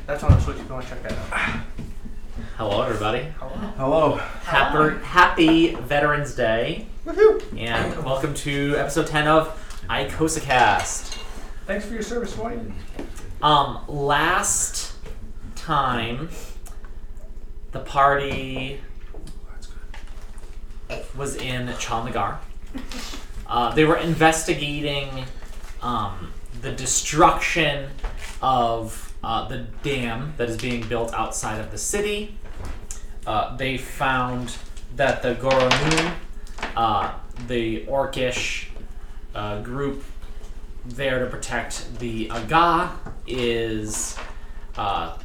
That's on the Switch if you want to check that out. Hello, everybody. Hello. Happy Veterans Day. Woohoo! And welcome to episode 10 of Icosacast. Thanks for your service, Dwight. Last time, the party was in Chaal Nagar. They were investigating the destruction of the dam that is being built outside of the city. They found that the Goronun, the Orcish group there to protect the Aga, is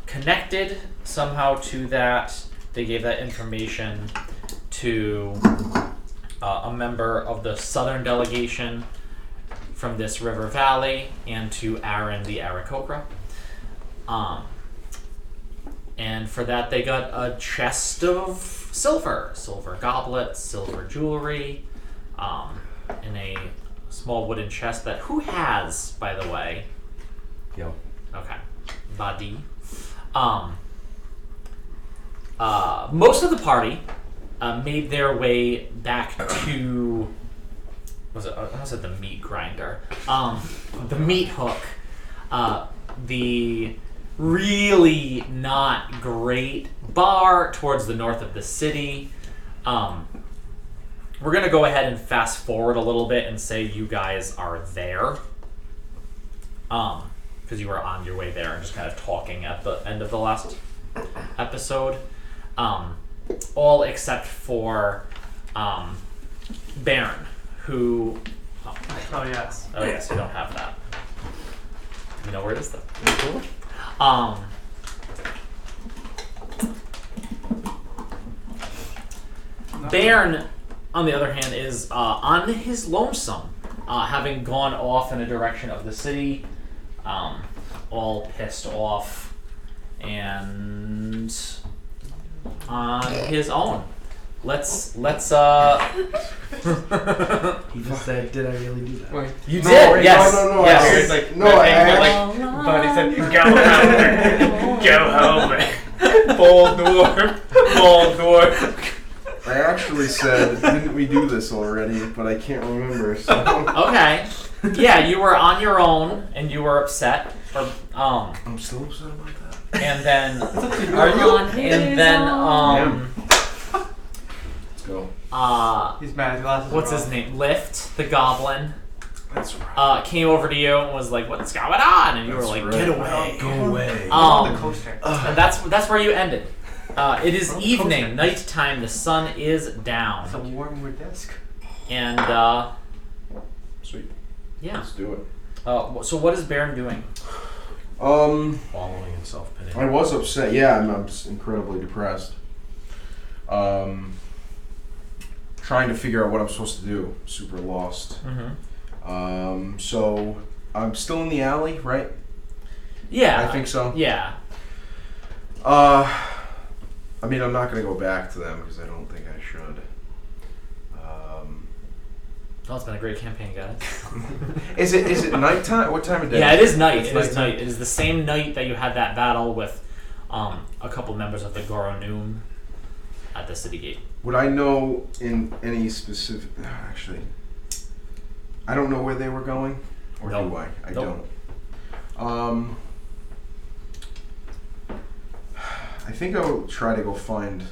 connected somehow to that. They gave that information to a member of the southern delegation from this river valley and to Aaron the Aarakocra. And for that they got a chest of silver goblets, silver jewelry, in a small wooden chest that who has, by the way? Yo. Okay. Badi. Most of the party made their way back to I said the meat grinder. The meat hook. The really not great bar towards the north of the city. We're going to go ahead and fast forward a little bit and say you guys are there. Because you were on your way there and just kind of talking at the end of the last episode. All except for Baron, who... Oh, yes. Oh, yes, you don't have that. You know where it is, though. Cool. Baron, on the other hand, is on his lonesome, having gone off in a direction of the city, all pissed off, and on his own. Let's He just said, did I really do that? Wait. You did, yes. No. Yes. But he said, go home. Bold dwarf. I actually said, didn't we do this already? But I can't remember, so... Okay. Yeah, you were on your own, and you were upset. I'm still upset about that. And then... Are you? And then, Let's go. He's mad. His glasses what's are his off. name? Lift, the goblin, That's right. came over to you and was like, "What's going on?" And you were That's like, right. "Get away." Go away. The coaster. And that's where you ended. It is Oh, evening, coaster. nighttime. The sun is It's a down, warm wood desk. and Sweet. yeah. Let's do it. So what is Baron doing? Following in self-pity. I was upset. Yeah, I'm incredibly depressed. Trying to figure out what I'm supposed to do. Super lost. Mm-hmm. So I'm still in the alley, right? Yeah, I think so. Yeah. I mean, I'm not gonna go back to them because I don't think I should. Oh, it's been a great campaign, guys. Is it nighttime? What time of day? Yeah, it is night. It's It is nighttime. night. It is the same night that you had that battle with a couple members of the Goronun at the city gate. Would I know in any specific? Actually, I don't know where they were going, or Nope. do I? I Nope. don't. I think I'll try to go find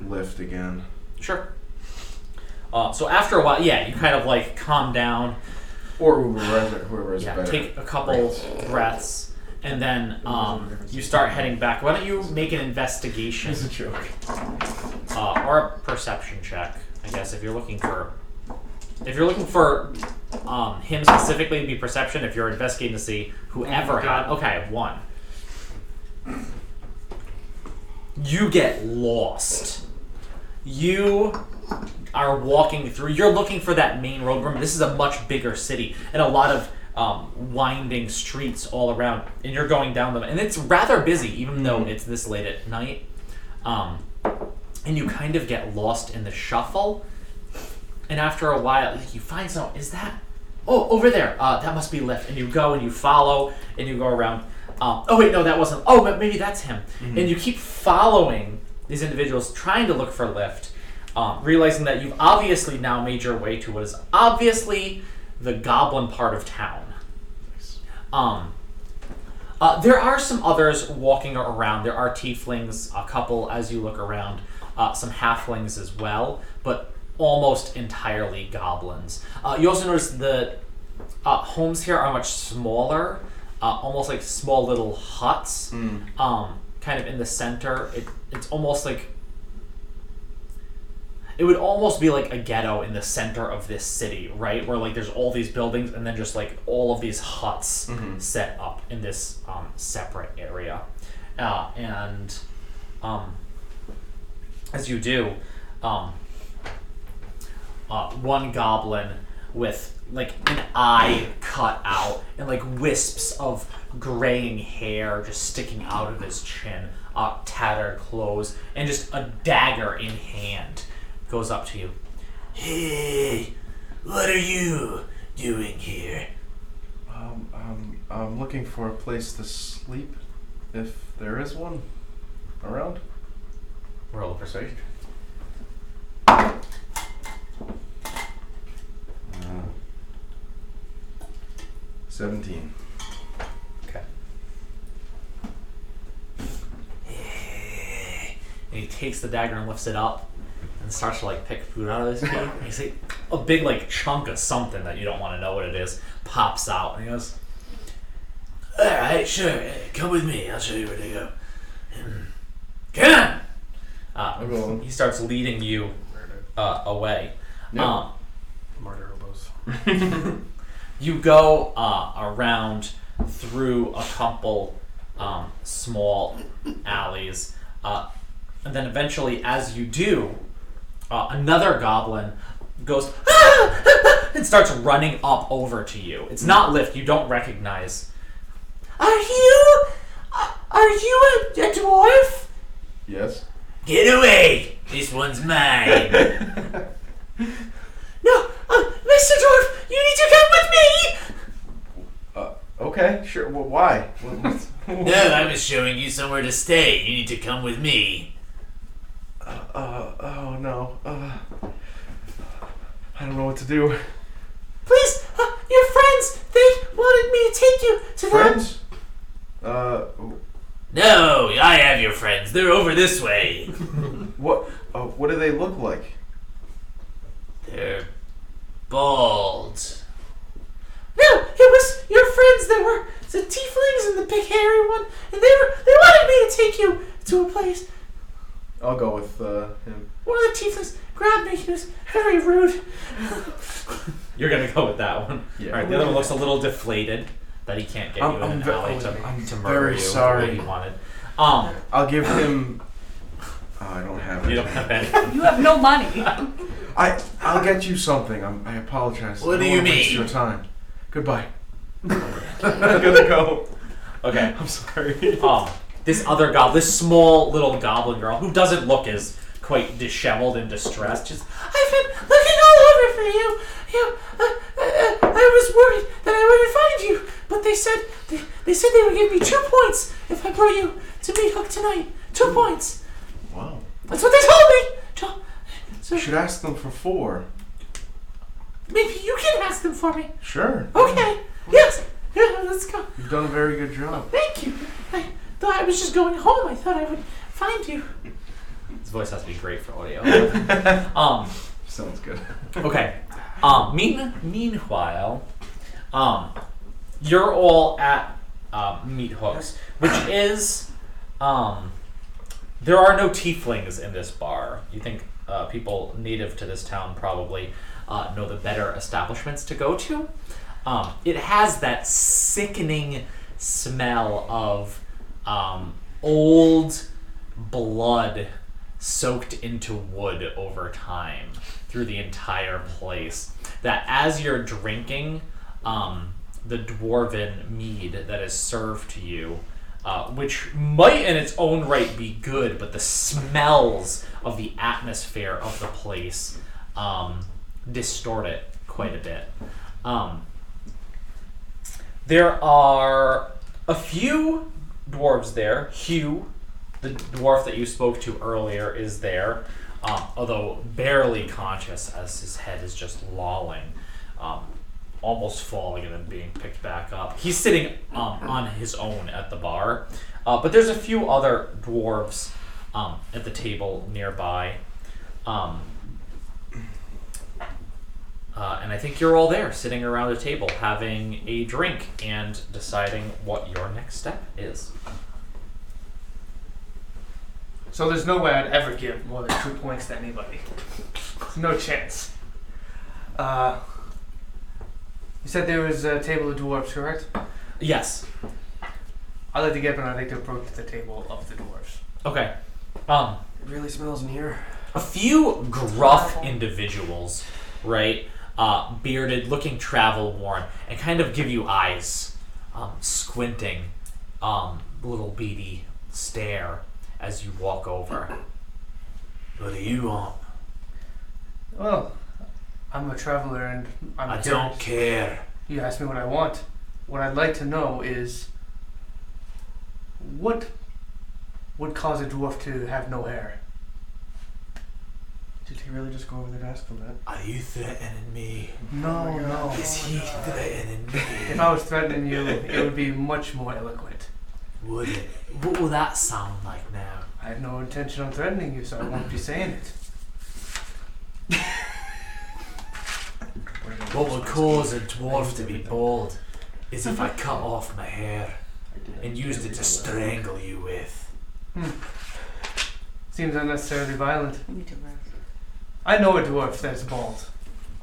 Lift again. Sure. So after a while, yeah, you kind of like calm down. Or whoever is Yeah, better. take a couple breaths, and then you start heading back. Why don't you make an investigation It's a joke. or a perception check? I guess if you're looking for him specifically, it'd be perception. If you're investigating to see whoever had, okay, 1. You get lost. You are walking through. You're looking for that main road. Remember, this is a much bigger city and a lot of winding streets all around. And you're going down them, and it's rather busy, even though it's this late at night. And you kind of get lost in the shuffle. And after a while, you find someone. Is that? Oh, over there. That must be Lift. And you go and you follow and you go around. Oh wait, no, that wasn't. Oh, but maybe that's him. And you keep following these individuals, trying to look for a lift, realizing that you've obviously now made your way to what is obviously the goblin part of town. There are some others walking around. There are tieflings, a couple as you look around, some halflings as well, but almost entirely goblins. You also notice the homes here are much smaller, almost like small little huts, kind of in the center. It's almost like it would almost be like a ghetto in the center of this city, right? Where like there's all these buildings and then just like all of these huts set up in this separate area. And as you do, one goblin with like an eye cut out and like wisps of graying hair just sticking out of his chin, tattered clothes, and just a dagger in hand goes up to you. Hey, what are you doing here? I'm looking for a place to sleep, if there is one around. Roll a persuasion. 17. Okay. And he takes the dagger and lifts it up and starts to like pick food out of his teeth. And he's like, a big like chunk of something that you don't want to know what it is pops out, and he goes, Alright, sure. Come with me. I'll show you where to go. Come on! He starts leading you away. Yep. Murder hobos. You go around through a couple small alleys, and then eventually, as you do, another goblin goes and starts running up over to you. It's not Lift. You don't recognize. Are you a dwarf? Yes. Get away! This one's mine! No, Mr. Dwarf, you need to come with me! Okay, sure. Well, why? No, I was showing you somewhere to stay. You need to come with me. Oh no. I don't know what to do. Please, your friends, they wanted me to take you to them. Friends? No, I have your friends. They're over this way. What do they look like? They're bald. No, it was your friends. They were the tieflings and the big hairy one, and they wanted me to take you to a place. I'll go with him. One of the tieflings grabbed me. He was very rude. You're gonna go with that one. Yeah. All right. The other one looks a little deflated that he can't get you in an alley to murder very you sorry. the way he wanted. I'll give him. I don't have it. You don't have any. You have no money. I'll get you something. I apologize. What I do don't you wanna waste mean? your time. Goodbye. I'm gonna go. Okay. I'm sorry. This other this small little goblin girl who doesn't look as quite disheveled and distressed, just, I've been looking all over for you. I was worried that I wouldn't find you, but they said they would give me 2 points if I brought you to Meat Hook tonight. 2 points. Wow. That's what they told me. So You should ask them for 4. maybe you can ask them for me. Sure. Okay. Yes. Yeah, let's go. You've done a very good job. Thank you. I thought I was just going home. I thought I would find you. His voice has to be great for audio. Sounds good. Okay. Meanwhile, you're all at Meat Hooks, which is there are no tieflings in this bar. You think people native to this town probably know the better establishments to go to. It has that sickening smell of old blood soaked into wood over time through the entire place. That as you're drinking the dwarven mead that is served to you, which might in its own right be good, but the smells of the atmosphere of the place distort it quite a bit. There are a few dwarves there. Hugh, the dwarf that you spoke to earlier, is there, although barely conscious as his head is just lolling, almost falling and then being picked back up. He's sitting on his own at the bar, but there's a few other dwarves at the table nearby. And I think you're all there, sitting around a table, having a drink and deciding what your next step is. So there's no way I'd ever give more than 2 points to anybody. No chance. You said there was a table of dwarves, correct? Yes. I'd like to get up and I'd like to approach the table of the dwarves. Okay. It really smells in here. A few gruff individuals, right? Bearded, looking travel worn, and kind of give you eyes, squinting, little beady stare as you walk over. What do you want? Well, I'm a traveler and I'm I don't care. You asked me what I want. What I'd like to know is what would cause a dwarf to have no hair? Did he really just go over there to ask them that? Are you threatening me? No, no. Is he threatening me? If I was threatening you, it would be much more eloquent. Would it? What will that sound like now? I have no intention of threatening you, so I won't be saying it. What would cause a dwarf to be bald is if I cut off my hair and used it to strangle you with. Seems unnecessarily violent. I know a dwarf that's bald.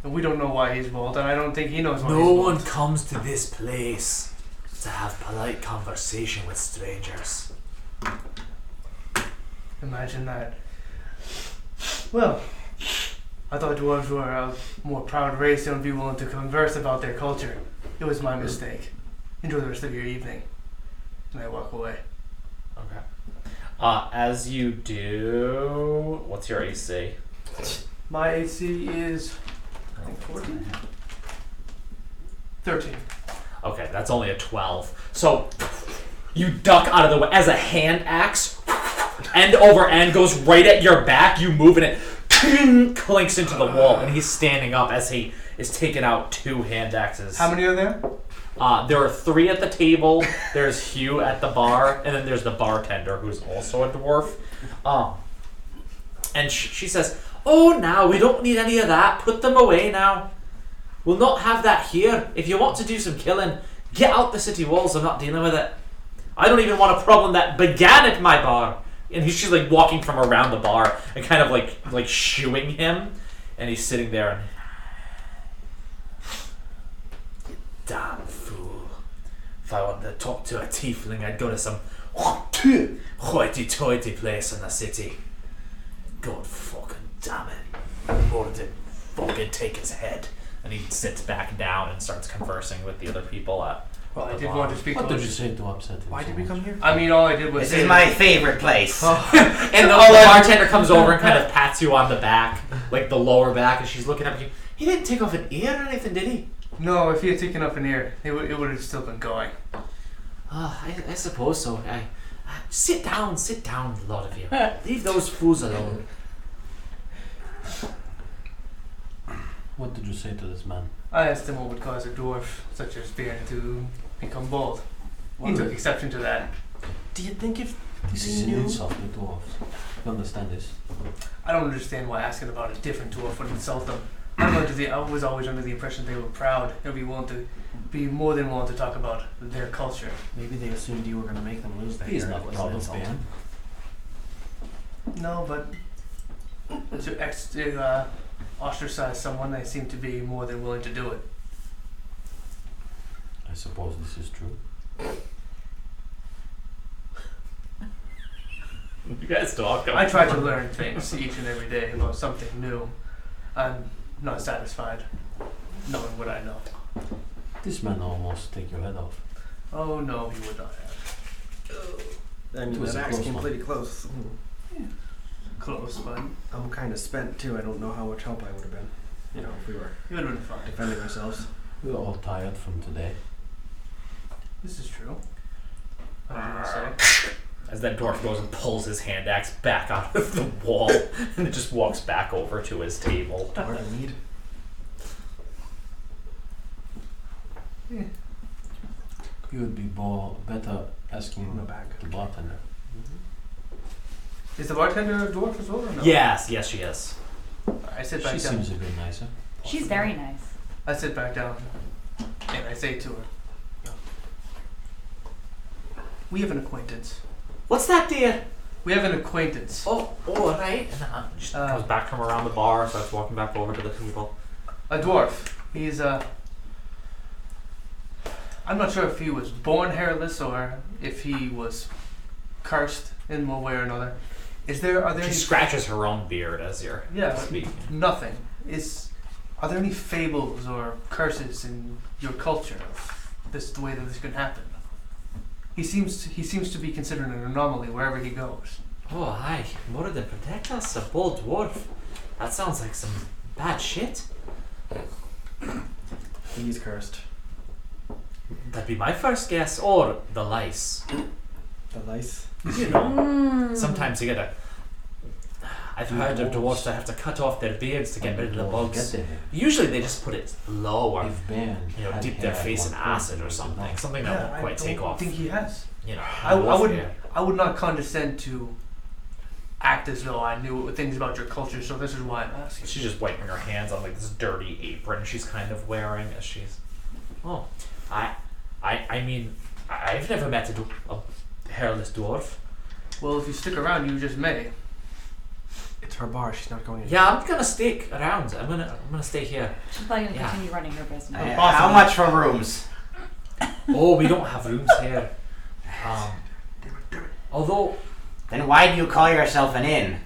And we don't know why he's bald, and I don't think he knows why he's No bald. one comes to this place to have polite conversation with strangers. Imagine that. Well, I thought dwarves were a more proud race and would be willing to converse about their culture. It was my mistake. Enjoy the rest of your evening. And I walk away. Okay. As you do, what's your AC? My AC is 14? 13. Okay, that's only a 12. So you duck out of the way as a hand axe, end over end, goes right at your back. You move and it clinks into the wall, and he's standing up as he is taking out 2 hand axes. How many are there? There are 3 at the table. There's Hugh at the bar, and then there's the bartender, who's also a dwarf. And she says, "Oh, now we don't need any of that. Put them away now. We'll not have that here. If you want to do some killing, get out the city walls. I'm not dealing with it. I don't even want a problem that began at my bar." And she's like walking from around the bar and kind of like shooing him, and he's sitting there and, "Damn fool! If I wanted to talk to a tiefling, I'd go to some hoity-toity place in the city. God fucking damn it! Or to fucking take his head." And he sits back down and starts conversing with the other people at. Well, I did want to speak What to did you say to upset him? Why so did we much? come here? I mean, all I did was This say is my favorite place. And the bartender comes over and kind of pats you on the back, like the lower back, and she's looking up at you. "He didn't take off an ear or anything, did he?" No, if he had taken up an ear, it would have still been going. I suppose so. Sit down, a lot of you. Leave those fools alone. What did you say to this man? I asked him what would cause a dwarf such as Bear to become bald. He took exception to that. Do you think if This is an insult to dwarves. You understand this? I don't understand why asking about a different dwarf would insult them. I was always under the impression they were proud and be more than willing to talk about their culture. maybe they assumed you were going to make them lose their He's hair. not It was proud an of insult. being. No, but to ostracize someone, they seem to be more than willing to do it. I suppose this is true. You guys talk. I try to learn things each and every day about something new. I'm not satisfied knowing what I know. This man almost take your head off. Oh no, he would not have. I mean, It was that a axe close came one. pretty close. Close, but I'm kind of spent too. I don't know how much help I would have been. You know, if we were it would have been fine. defending ourselves. We're all tired from today. This is true. What do you want to say? As that dwarf goes and pulls his hand axe back out of the wall and just walks back over to his table. What do I need? You would be better asking No bag. the bartender. Is the bartender a dwarf as well or no? Yes, she is. I sit back She down. seems a bit nicer. She's very nice. I sit back down and I say to her, we have an acquaintance. What's that, dear? We have an acquaintance. Oh, alright. And she comes back from around the bar, starts walking back over to the table. A dwarf. He's I'm not sure if he was born hairless or if he was cursed in one way or another. Are there She any scratches her own beard as you're speaking. nothing. Are there any fables or curses in your culture of the way that this can happen? He seems to be considered an anomaly wherever he goes. Oh, aye. More than protect us, a bold dwarf. That sounds like some bad shit. He's cursed. That'd be my first guess. Or the lice. The lice. You know, sometimes you get I've heard of dwarves that have to cut off their beards to get rid of the bugs. Usually they just put it low or dip their face in acid or something. Something that won't quite take off. I think he has. I would not condescend to act as though I knew things about your culture, so this is why I'm asking. She's just wiping her hands on like this dirty apron she's kind of wearing as she's. Oh, I mean, I've never met a hairless dwarf. Well, if you stick around, you just may. It's her bar. She's not going in. Yeah, I'm gonna stick around. I'm gonna stay here. She's probably gonna continue running her business. How much for rooms? Oh, we don't have rooms here. Although, Then why do you call yourself an inn?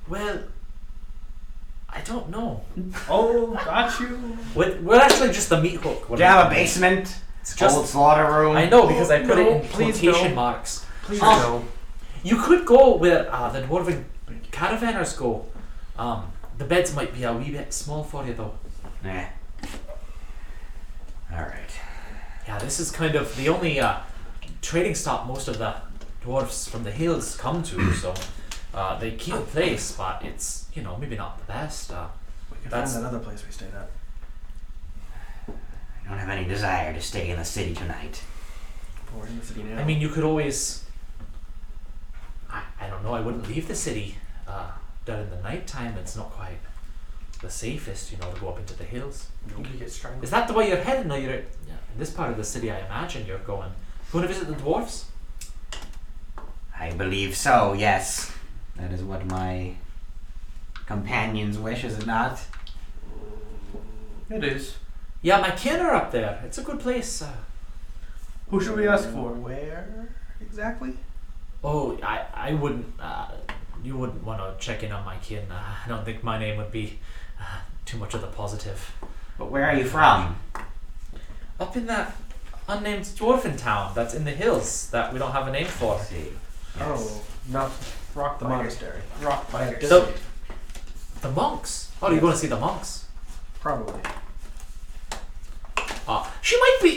well, I don't know. Oh, got you. We're actually just the meat hook. Do you have a basement? It's just. Old slaughter room? I know because I put No, it in please quotation no. marks. Please no. You could go where the dwarven caravanners go. The beds might be a wee bit small for you though. Nah. Alright. Yeah, this is kind of the only trading stop most of the dwarves from the hills come to, so they keep a place, but it's, maybe not the best. We can That's- find another place we stayed at. I don't have any desire to stay in the city tonight. We're in the city now. I mean, you could always. I don't know, I wouldn't leave the city during the night time. It's not quite the safest, to go up into the hills. You get strangled. Is that the way you're heading? No, you're in this part of the city, I imagine you're going. You want to visit the dwarves? I believe so, yes. That is what my companions wish, is it not? It is. Yeah, my kin are up there. It's a good place. Who should we ask for? Where exactly? Oh, I wouldn't. You wouldn't want to check in on my kin. I don't think my name would be too much of the positive. But where are you from? Up in that unnamed dwarven town that's in the hills that we don't have a name for. Let's see. Oh, not Rock the Bikers. monastery. Rock That Bikers. distance. The monks. Oh, you want to see the monks? Probably.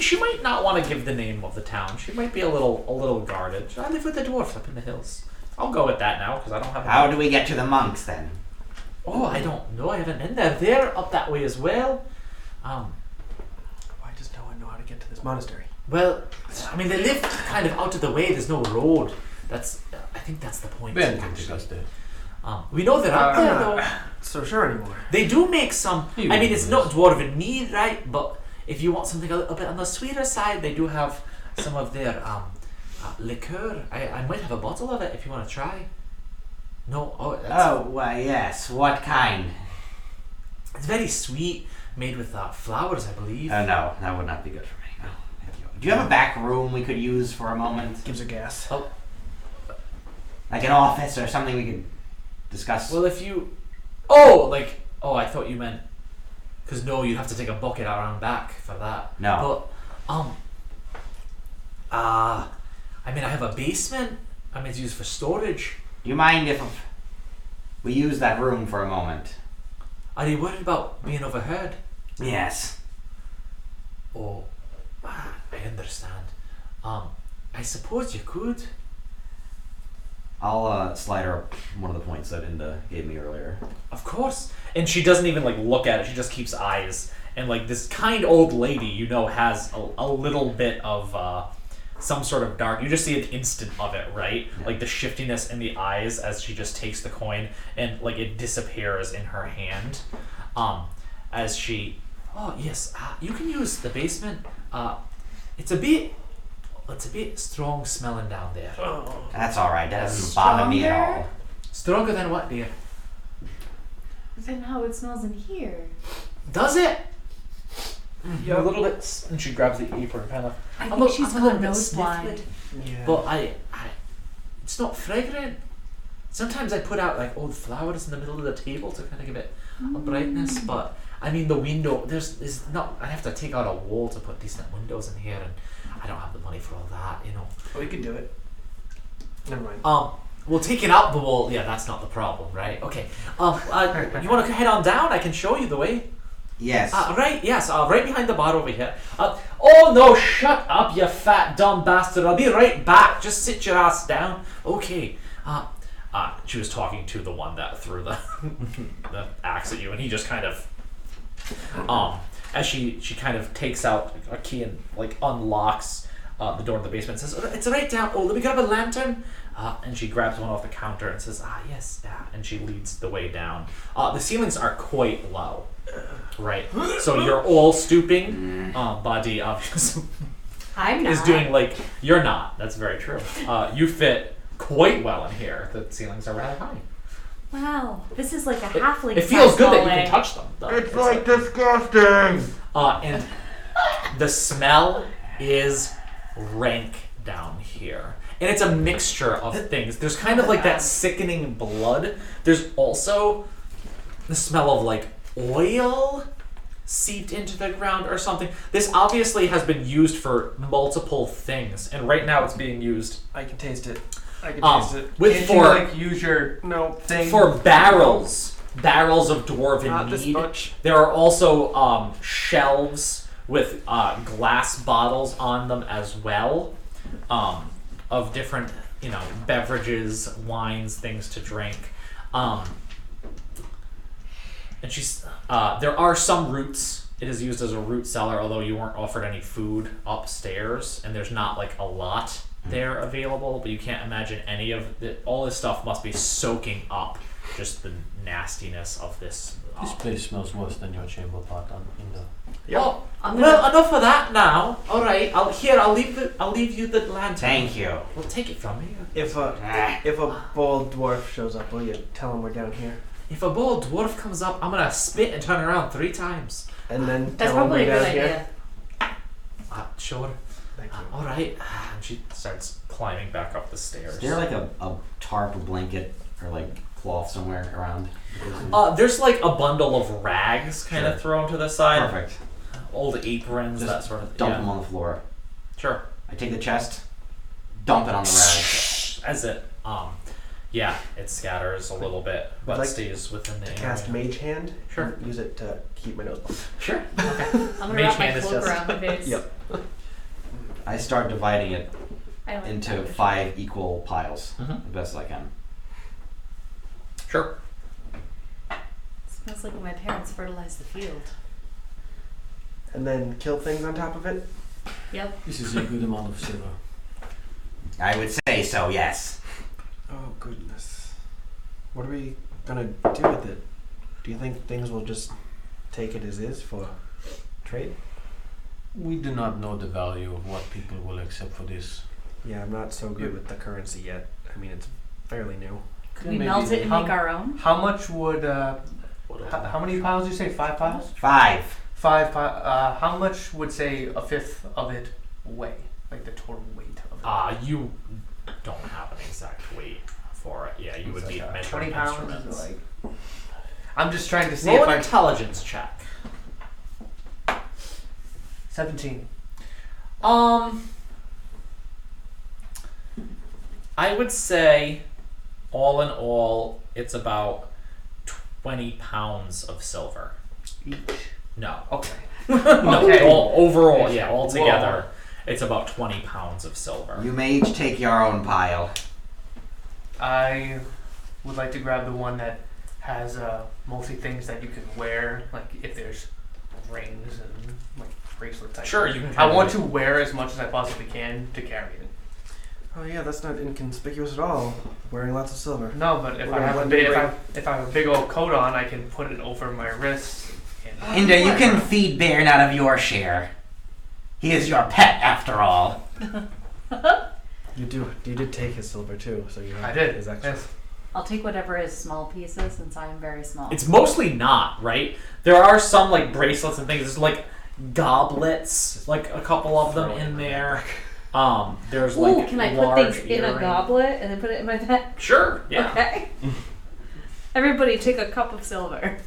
She might not want to give the name of the town. She might be a little guarded. I live with the dwarfs up in the hills. I'll go with that now because I don't have. How do we get to the monks then? Oh, I don't know. I haven't been there. They're up that way as well. Why does no one know how to get to this monastery? Well, I mean, they live kind of out of the way. There's no road. I think that's the point. Ben can take us there. We know they're up there though. So sure anymore. They do make some. He I mean, will it's do not this. dwarven mead, right? But if you want something a little bit on the sweeter side, they do have some of their liqueur. I might have a bottle of it if you want to try. No, Oh, why, yes. What kind? it's very sweet, made with flowers, I believe. Oh, no. That would not be good for me. No. Do you have a back room we could use for a moment? Gives her gas. Like an office or something we could discuss? Well, if you, I thought you meant, because no, you'd have to take a bucket around back for that. No. But I mean, I have a basement. I mean, it's used for storage. Do you mind if we use that room for a moment? Are you worried about being overheard? Yes. Oh, I understand. I suppose you could. I'll slide her up one of the points that Inda gave me earlier. Of course. And she doesn't even like look at it. She just keeps eyes. And like this kind old lady, you know, has a little bit of some sort of dark. You just see an instant of it, right? Yeah. Like the shiftiness in the eyes as she just takes the coin and like it disappears in her hand. As she, oh yes, you can use the basement. It's a bit strong smelling down there. That's alright, that doesn't bother me at all. Stronger than what, dear? Than how it smells in here. Does it? Yeah, a little bit. And she grabs the apron, kind of. I I'm think a- she's I'm a little got bit nose blind. sniffly. Yeah. But it's not fragrant. Sometimes I put out like old flowers in the middle of the table to kind of give it a brightness. But I mean, the window is not. I have to take out a wall to put decent windows in here, and I don't have the money for all that, you know. we can do it. Never mind. Well, taking out the wall, yeah, that's not the problem, right? Okay. You want to head on down? I can show you the way. Yes. Right, yes, right behind the bar over here. Oh no, shut up, you fat dumb bastard. I'll be right back. Just sit your ass down. Okay. She was talking to the one that threw the the axe at you, and he just kind of, as she kind of takes out a key and like unlocks the door to the basement and says, "It's right down. Oh, let me grab a lantern." And she grabs one off the counter and says, yes, and she leads the way down. The ceilings are quite low, right? So you're all stooping. Body obviously I'm not. is doing like, you're not. That's very true. You fit quite well in here. The ceilings are rather high. Wow, this is like a halfling. It feels good that you hallway. can touch them, though. It's like disgusting. And the smell is rank down here. And it's a mixture of things. There's kind of like that sickening blood. There's also the smell of like oil seeped into the ground or something. This obviously has been used for multiple things, and right now it's being used I can taste it. I can taste it. with Can't for you, like, use your No. thing? for barrels of dwarven Not this mead. much. There are also shelves with glass bottles on them as well, of different, beverages, wines, things to drink. And she's there are some roots. It is used as a root cellar, although you weren't offered any food upstairs, and there's not like a lot there available. But you can't imagine any of all this stuff must be soaking up just the nastiness of this. This place smells worse than your chamber pot in the. Yep. Oh, well, enough of that now. All right, I'll leave you the lantern. Thank you. Well, take it from me. If a bald dwarf shows up, will you tell him we're down here? If a bald dwarf comes up, I'm gonna spit and turn around 3 times. And then That's tell him probably we're a good down here. idea. Sure. Thank you. All right. And she starts climbing back up the stairs. Is there like a tarp or blanket or like cloth somewhere around? There's like a bundle of rags kind of thrown to the side. Perfect. Old aprons, Just that sort of. Dump them on the floor. Sure. I take the chest, dump it on the rag. As it, it scatters a little bit, but like stays within the To area. cast Mage Hand. Sure. And use it to keep my nose blocked. Sure. Okay. I'm gonna Mage wrap my hand is cloak just- around my face. Yep. I start dividing it I like into that. 5 equal piles, Mhm. the best I can. Sure. Smells like when my parents fertilized the field. And then kill things on top of it. Yep. This is a good amount of silver. I would say so, yes. Oh goodness. What are we gonna do with it? Do you think things will just take it as is for trade? We do not know the value of what people will accept for this. Yeah, I'm not so good with the currency yet. I mean, it's fairly new. Could Yeah, we maybe melt it and how- make our own? How much would how many piles did you say? 5 piles? 5. 5 piles. How much would say a fifth of it weigh? Like the total weight of it? You don't have an exact weight for it. Yeah, you would It's need like, measuring 20 pounds. instruments. Like, I'm just trying to see Roll if an I. intelligence check. 17. I would say, all in all, it's about 20 pounds of silver. Each. No. Okay. No, Okay. overall, yeah, all together, It's about 20 pounds of silver. You may each take your own pile. I would like to grab the one that has mostly things that you can wear, like if there's rings and like bracelets. Sure, you can. I want to wear as much as I possibly can to carry it. Oh yeah, that's not inconspicuous at all. Wearing lots of silver. No, but if I have a big old coat on, I can put it over my wrists. Inda, you can feed Bairn out of your share. He is your pet, after all. You did take his silver too, so you have I did. his extra. Yes. I'll take whatever is small pieces since I am very small. It's mostly not, right? There are some like bracelets and things. There's like goblets, like a couple of them in there. There's Ooh, like can I put large things in a earring- goblet and then put it in my bag? Sure, yeah. Okay. Everybody take a cup of silver.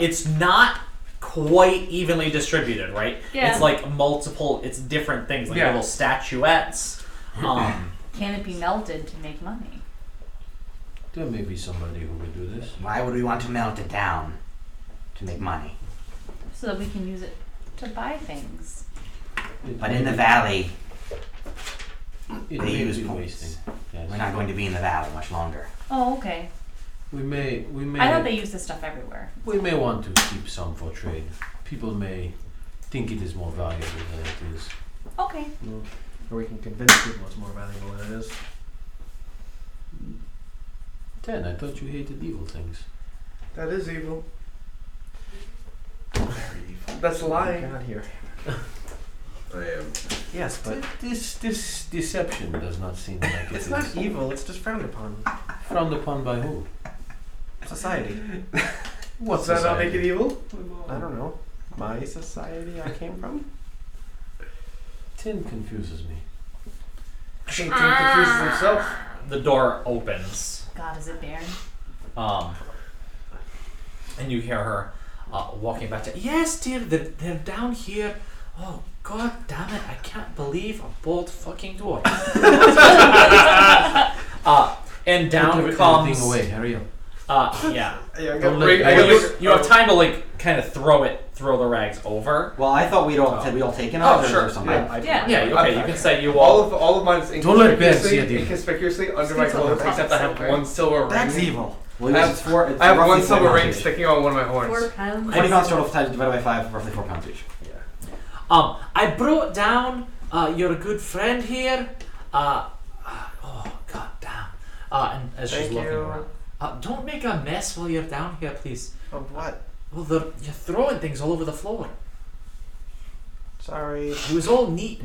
It's not quite evenly distributed, right? Yeah. It's like multiple. It's different things, like Yeah. little statuettes. Can it be melted to make money? There may be somebody who would do this. Why would we want to melt it down to make money? So that we can use it to buy things. But in the valley, It they may use be points. wasting. Yes. We're not going to be in the valley much longer. Oh, okay. We may I thought they used this stuff everywhere. we may want to keep some for trade. People may think it is more valuable than it is. Okay. Or we can convince people it's more valuable than it is. 10, I thought you hated evil things. That is evil. Very evil. That's lying. Get out here. I am. Yes, but This deception does not seem like it it's is. not evil. It's just frowned upon. Frowned upon by who? Society. What's that not make it evil? I don't know. My society I came from. 10 confuses me. I think Tim confuses himself. The door opens, God, is it Baron? and you hear her walking back to. Yes, dear, they're down here. Oh God damn it! I can't believe a bolt fucking door. And down Put comes. everything away. Hurry up. Yeah. Don't let- You have time to like kind of throw the rags over. Well, I thought we'd all taken Oh, off. or sure. something. Yeah. Yeah. Okay. You can say you All all. of mine is Don't let Ben see inconspicuously it. under my clothes, except I have one silver ring. That's evil. Well, I have- it's four, it's I have roughly one 4 silver ring pounds each. sticking on one of my 4 horns. pounds. 20 pounds total divided by 5, roughly 4 pounds each. I brought down your good friend here. Oh God damn. And as she's Thank looking you. around. Don't make a mess while you're down here, please. Of what? Well, you're throwing things all over the floor. Sorry. It was all neat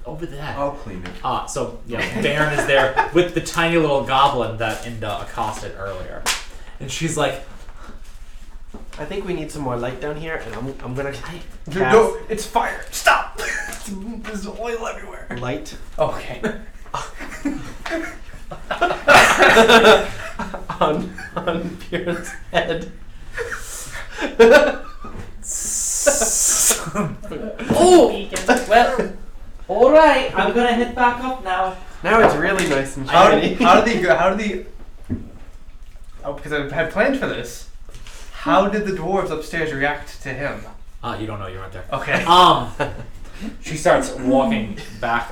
over there. I'll clean it. So yeah, Baron is there with the tiny little goblin that Inda accosted earlier, and she's like, I think we need some more light down here, and I'm gonna cast No, it's fire. Stop. There's oil everywhere. light Okay. on Bjorn's head. "Oh, well, all right. I'm gonna head back up now." Now it's really nice and How shiny. did the Oh, because I had planned for this. How did the dwarves upstairs react to him? You don't know you weren't there. Okay. She starts walking back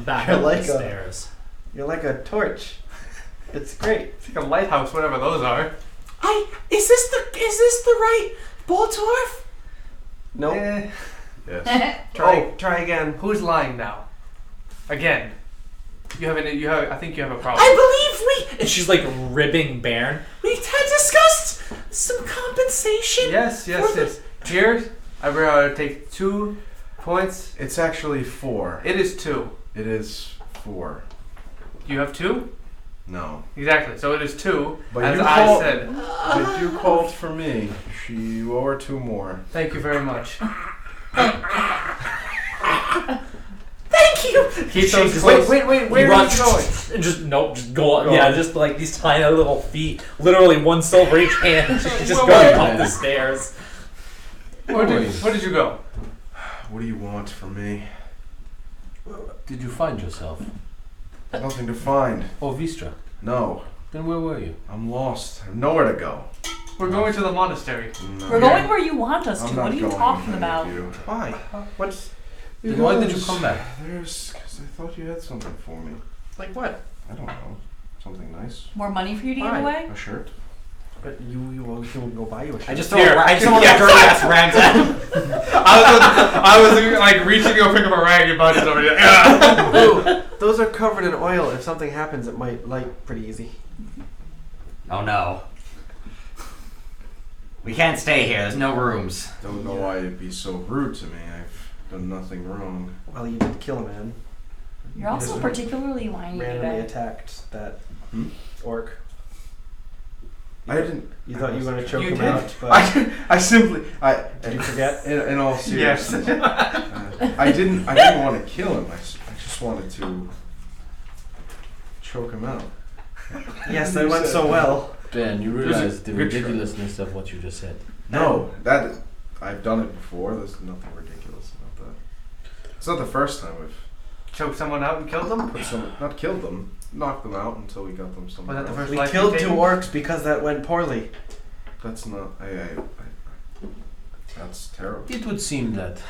You're up like the a- stairs. You're like a torch. It's great. It's like a lighthouse, whatever those are. Is this the right Baldorf? Nope. Eh. Yes. Try again. Who's lying now? Again. I think you have a problem. I believe we. And she's like ribbing Baron. We had discussed some compensation. Yes. Cheers. I will take 2 points. It's actually 4. It is 2. It is 4. You have 2? No. Exactly. So it is 2. But as you I call- said. But you called for me. You owe her 2 more. Thank you very much. Thank you. Keep those Just close. wait. Where Run. are you going? And just go on. Go Yeah, on. just like these tiny little feet. Literally one silver each hand. She's just Where going are you? up the stairs. Where did you go? What do you want from me? Did you find yourself? Nothing to find. Oh, Vistra. No. Then where were you? I'm lost. I have nowhere to go. We're going to the monastery. No. We're going where you want us I'm to. not What are you going talking with any about? of you. Why? What's Then why did you come back? Because I thought you had something for me. Like what? I don't know. Something nice. More money for you to Why? give away? A shirt. But you will go buy you a shirt. I just want a dirty ass rags at him. I was like reaching to go pick up a rag and Bunny's over there. Ooh, those are covered in oil. If something happens, it might light pretty easy. Oh no. We can't stay here. There's no rooms. Don't know why you'd be so rude to me. I've done nothing wrong. Well, you did kill a man. You're also just particularly whiny Randomly today. attacked that Hmm? orc. I didn't. You thought you were going to choke You him did. out, but I simply. did you forget? In all Yes. seriousness, I didn't want to kill him. I just wanted to choke him out. Yes, that went so well. Ben, you realize the good try. ridiculousness of what you just said. No, I've done it before. There's nothing ridiculous about that. It's not the first time we've Choke someone out and killed them? not killed them, knocked them out until we got them somewhere Was that the else. first We life killed you 2 taken? orcs because that went poorly. That's not. That's terrible. It would seem that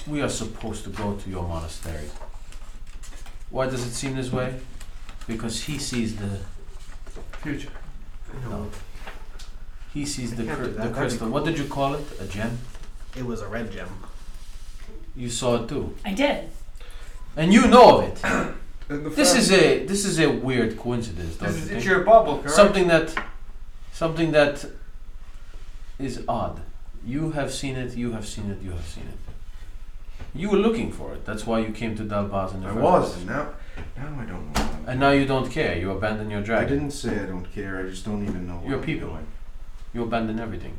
we are supposed to go to your monastery. Why does it seem this way? Because he sees the Future. no. He sees the can't do that. the That'd be crystal. What cool. did you call it? A gem? It was a red gem. You saw it too, I did. and you know of it. And the This fact- is a weird coincidence, don't you It's think? your bubble, correct? Something that is odd. You have seen it. You have seen it. You have seen it. You were looking for it. That's why you came to Dalbaz in the I first was, place. and now I don't know. And now you don't care. You abandon your I dragon. didn't say I don't care. I just don't even know what Your I'm people. doing. You abandon everything.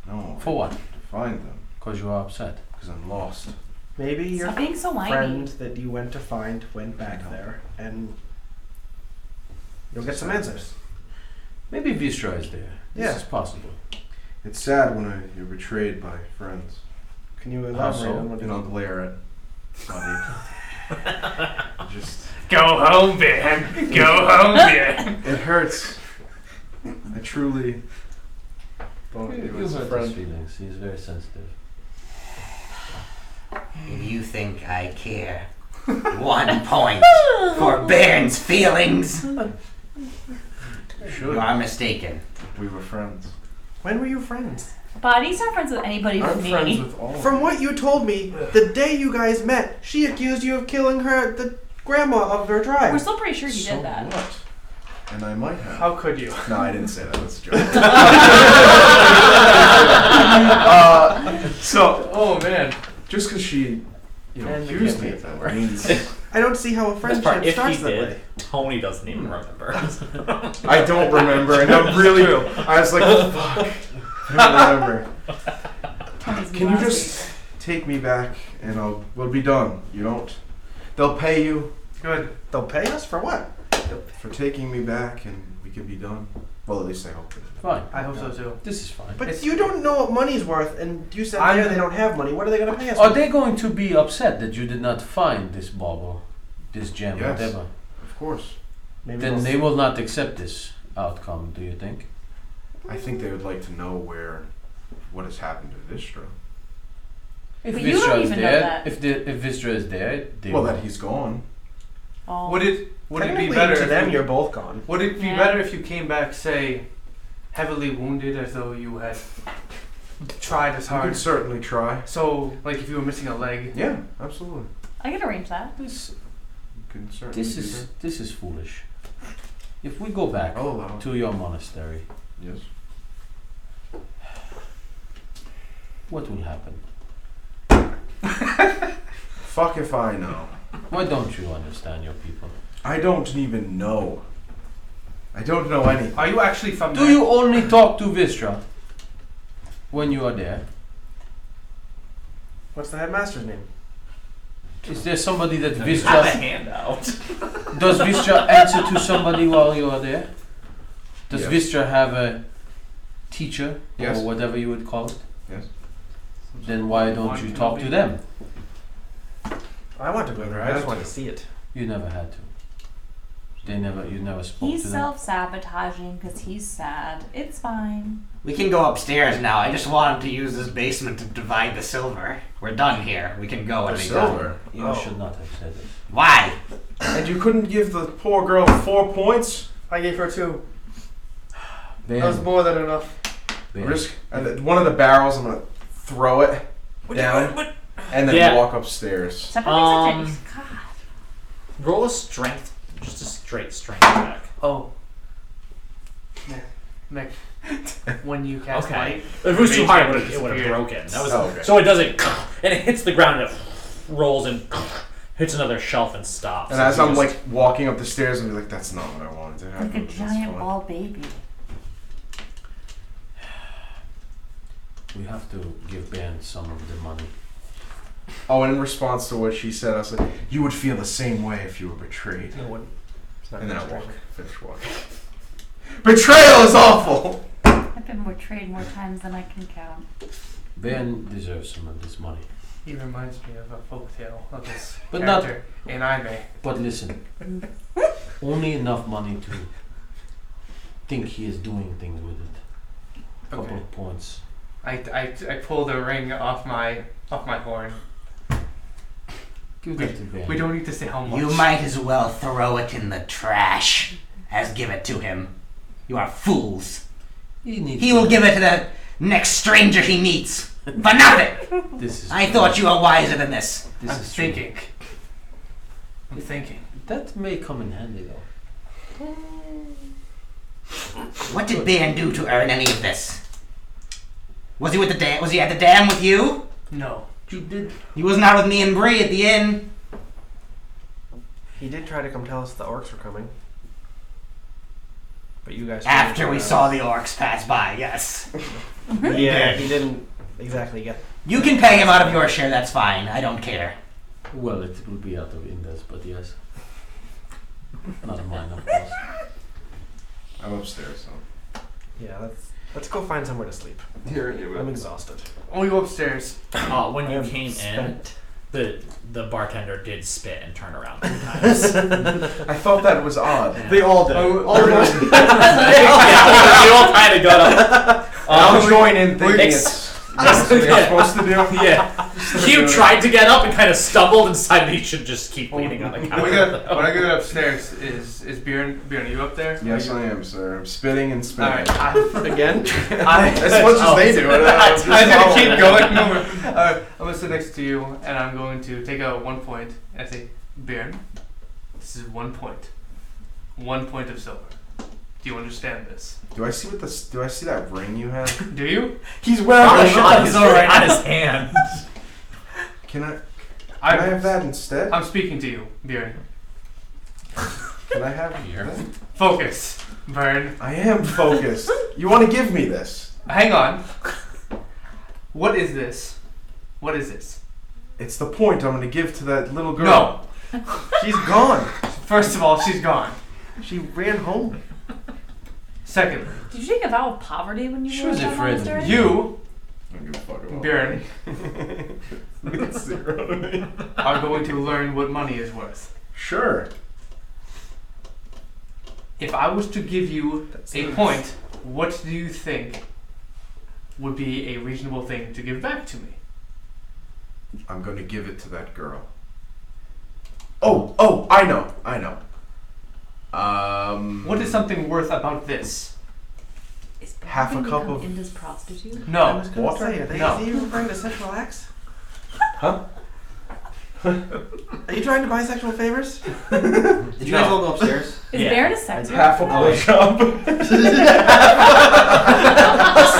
No. For what? To find them, Because you are upset. because I'm lost. Maybe your Stop being so whiny. friend that you went to find went back there, and you'll get some answers. Maybe Vistra is there. This Yeah. is possible. It's sad when you're betrayed by friends. Can you How elaborate so? on what You don't glare at Buddy. Just Go home, Ben. Go home, Ben. it hurts. I truly thought You he was a hurt his friend. feelings. He's very sensitive. If you think I care 1 point for Baron's feelings, you are mistaken. We were friends. When were you friends? Buddy's not friends with anybody but I'm me. friends with all. From what you told me, the day you guys met, she accused you of killing the grandma of her tribe. We're still pretty sure he So did that. What? And I might have. How could you? No, I didn't say that. That's a joke. Oh man. Just because she, And the accused me campaign of over. that means I don't see how a Best friendship part, if starts he that did, way. Tony doesn't even remember. I don't remember, and I'm really. I was like, fuck. I don't remember. Can you just take me back, and we'll be done. You don't. They'll pay you Good. They'll pay us for what? for taking me back, and we can be done. Well, at least I hope. Fine. I hope so too. This is fine. But you don't know what money's worth, and you said I'm- there they don't have money. What are they going to pay us Are for? they going to be upset that you did not find this bauble, this gem, Yes. whatever? Of course. Maybe Then they'll they will not accept this outcome, do you think? I think they would like to know what has happened to Vistra. If But you don't Vistra is even know there, that. if Vistra is there, they Well, will. that he's gone. Oh. Would it be Technically, better to if them you, you're both gone. would it be Yeah. better if you came back, say, heavily wounded, as though you had tried as You hard? can certainly try. So, like if you were missing a leg. Yeah, absolutely. I can arrange that. This, You can certainly this do is that. this is foolish. If we go back I'll allow it. to your monastery, Yes. what will happen? Fuck if I know. Why don't you understand your people? I don't even know. I don't know anything. Are you actually from Do there? you only talk to Vistra when you are there? What's the headmaster's name? Is there somebody that Have a Vistra handout. does Vistra answer to somebody while you are there? Does Yes. Vistra have a teacher Yes. or whatever you would call it? Yes. Then why don't you talk to them? I want to go there. I just Had want to to. see it. You never had to. You never spoke He's to them. self-sabotaging because he's sad. It's fine. We can go upstairs now. I just wanted to use this basement to divide the silver. We're done here. We can go The and be silver. done. You should not have said it. Why? And you couldn't give the poor girl 4 points? I gave her 2. Ben, That was more than enough. Ben, Risk one of the barrels. I'm gonna throw it down and then Yeah. walk upstairs. Stop being such a God. Roll a strength, just a straight strength check. Oh. Mick, when you cast Okay. light, If it was too Mage hard, hand it would have disappeared. broken. That was okay. so it does it, and it hits the ground, and it rolls and hits another shelf and stops. And as you I'm just- like walking up the stairs, I'm like, "That's not what I wanted to happen." Like a This is giant fun." ball baby. we have to give Ben some of the money. Oh, and in response to what she said, I was like, "You would feel the same way if you were betrayed." No one. It's not And then I gonna walk, strike. finish walking. Betrayal is awful. I've been betrayed more times than I can count. Ben deserves some of this money. he reminds me of a folktale of this But not- character in anime. But listen, only enough money to think he is doing things with it. Couple Okay. of points. I pull the ring off my horn. Give that to Ben. We don't need to say how much. You might as well throw it in the trash as give it to him. You are fools. He will give it to the next stranger he meets. For nothing! This is I true. thought you were wiser than this. This I'm is true. thinking. I'm thinking. That may come in handy though. What did Bairn do to earn any of this? Was he with the dam? Was he at the dam with you? No. You did. He was not with me and Bree at the inn. He did try to come tell us the orcs were coming. But you guys. After we saw the orcs pass by, yes. Yeah, he didn't exactly get. You can pay him out of your share, that's fine. I don't care. Well, it will be out of Inda's, but yes. Not mine, of course. I'm upstairs, so. Yeah, let's go find somewhere to sleep. I'm exhausted. We go upstairs. when I you am came in, spent. the bartender did spit and turn around 3 times. I thought that was odd. They all did. Oh, Almost. Yeah, we all kind of got up. I'll join in thinking ex- it's that's what you're supposed to do. Yeah. Hugh tried to get up and kind of stumbled and decided he should just keep leaning on the When counter. I go upstairs, is Bjorn, are you up there? Yes, I am, sir. I'm spitting and spitting. Alright. Again? As much as they do it. I'm gonna keep going. I'm gonna sit next to you, and I'm going to take out 1 point and say, Bjorn, this is 1 point. 1 point of silver. Do you understand this? Do I see what this? Do I see that ring you have? Do you? He's wearing On a his, shot. on his, on his hand. Can I have that instead? I'm speaking to you, Bjorn. Can I have that? Focus, Bjorn. I am focused. You want to give me this? Hang on. What is this? What is this? It's the point I'm going to give to that little girl. No. She's gone. First of all, she's gone. She ran home. Second, Did you take a vow of poverty when you She were was in that afraid of monastery? you, I don't give a fuck about Bjorn, It's 0 to me. are going to learn what money is worth. Sure. If I was to give you a point, what do you think would be a reasonable thing to give back to me? I'm going to give it to that girl. Oh, I know. What is something worth about this? Is half a Bjorn cup become of- Inda's prostitute? No. I was gonna Water? say, are No. you referring to sexual acts? Huh? Are you trying to buy sexual favors? Did you guys all go upstairs? Is Yeah. Baron a sex worker? Half a blowjob.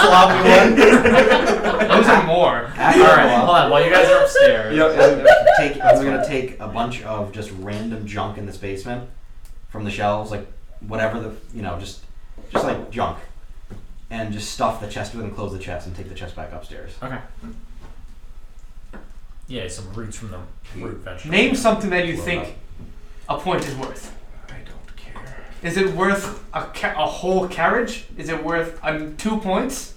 Sloppy one. Those are more. After Alright, a while, hold on. While you guys are upstairs. I'm gonna take a bunch of just random junk in this basement from the shelves, like whatever the just like junk, and just stuff the chest with and close the chest and take the chest back upstairs. Okay. Yeah, some roots from the root vegetable. Name something that you think a point is worth. I don't care. Is it worth a whole carriage? Is it worth 2 points?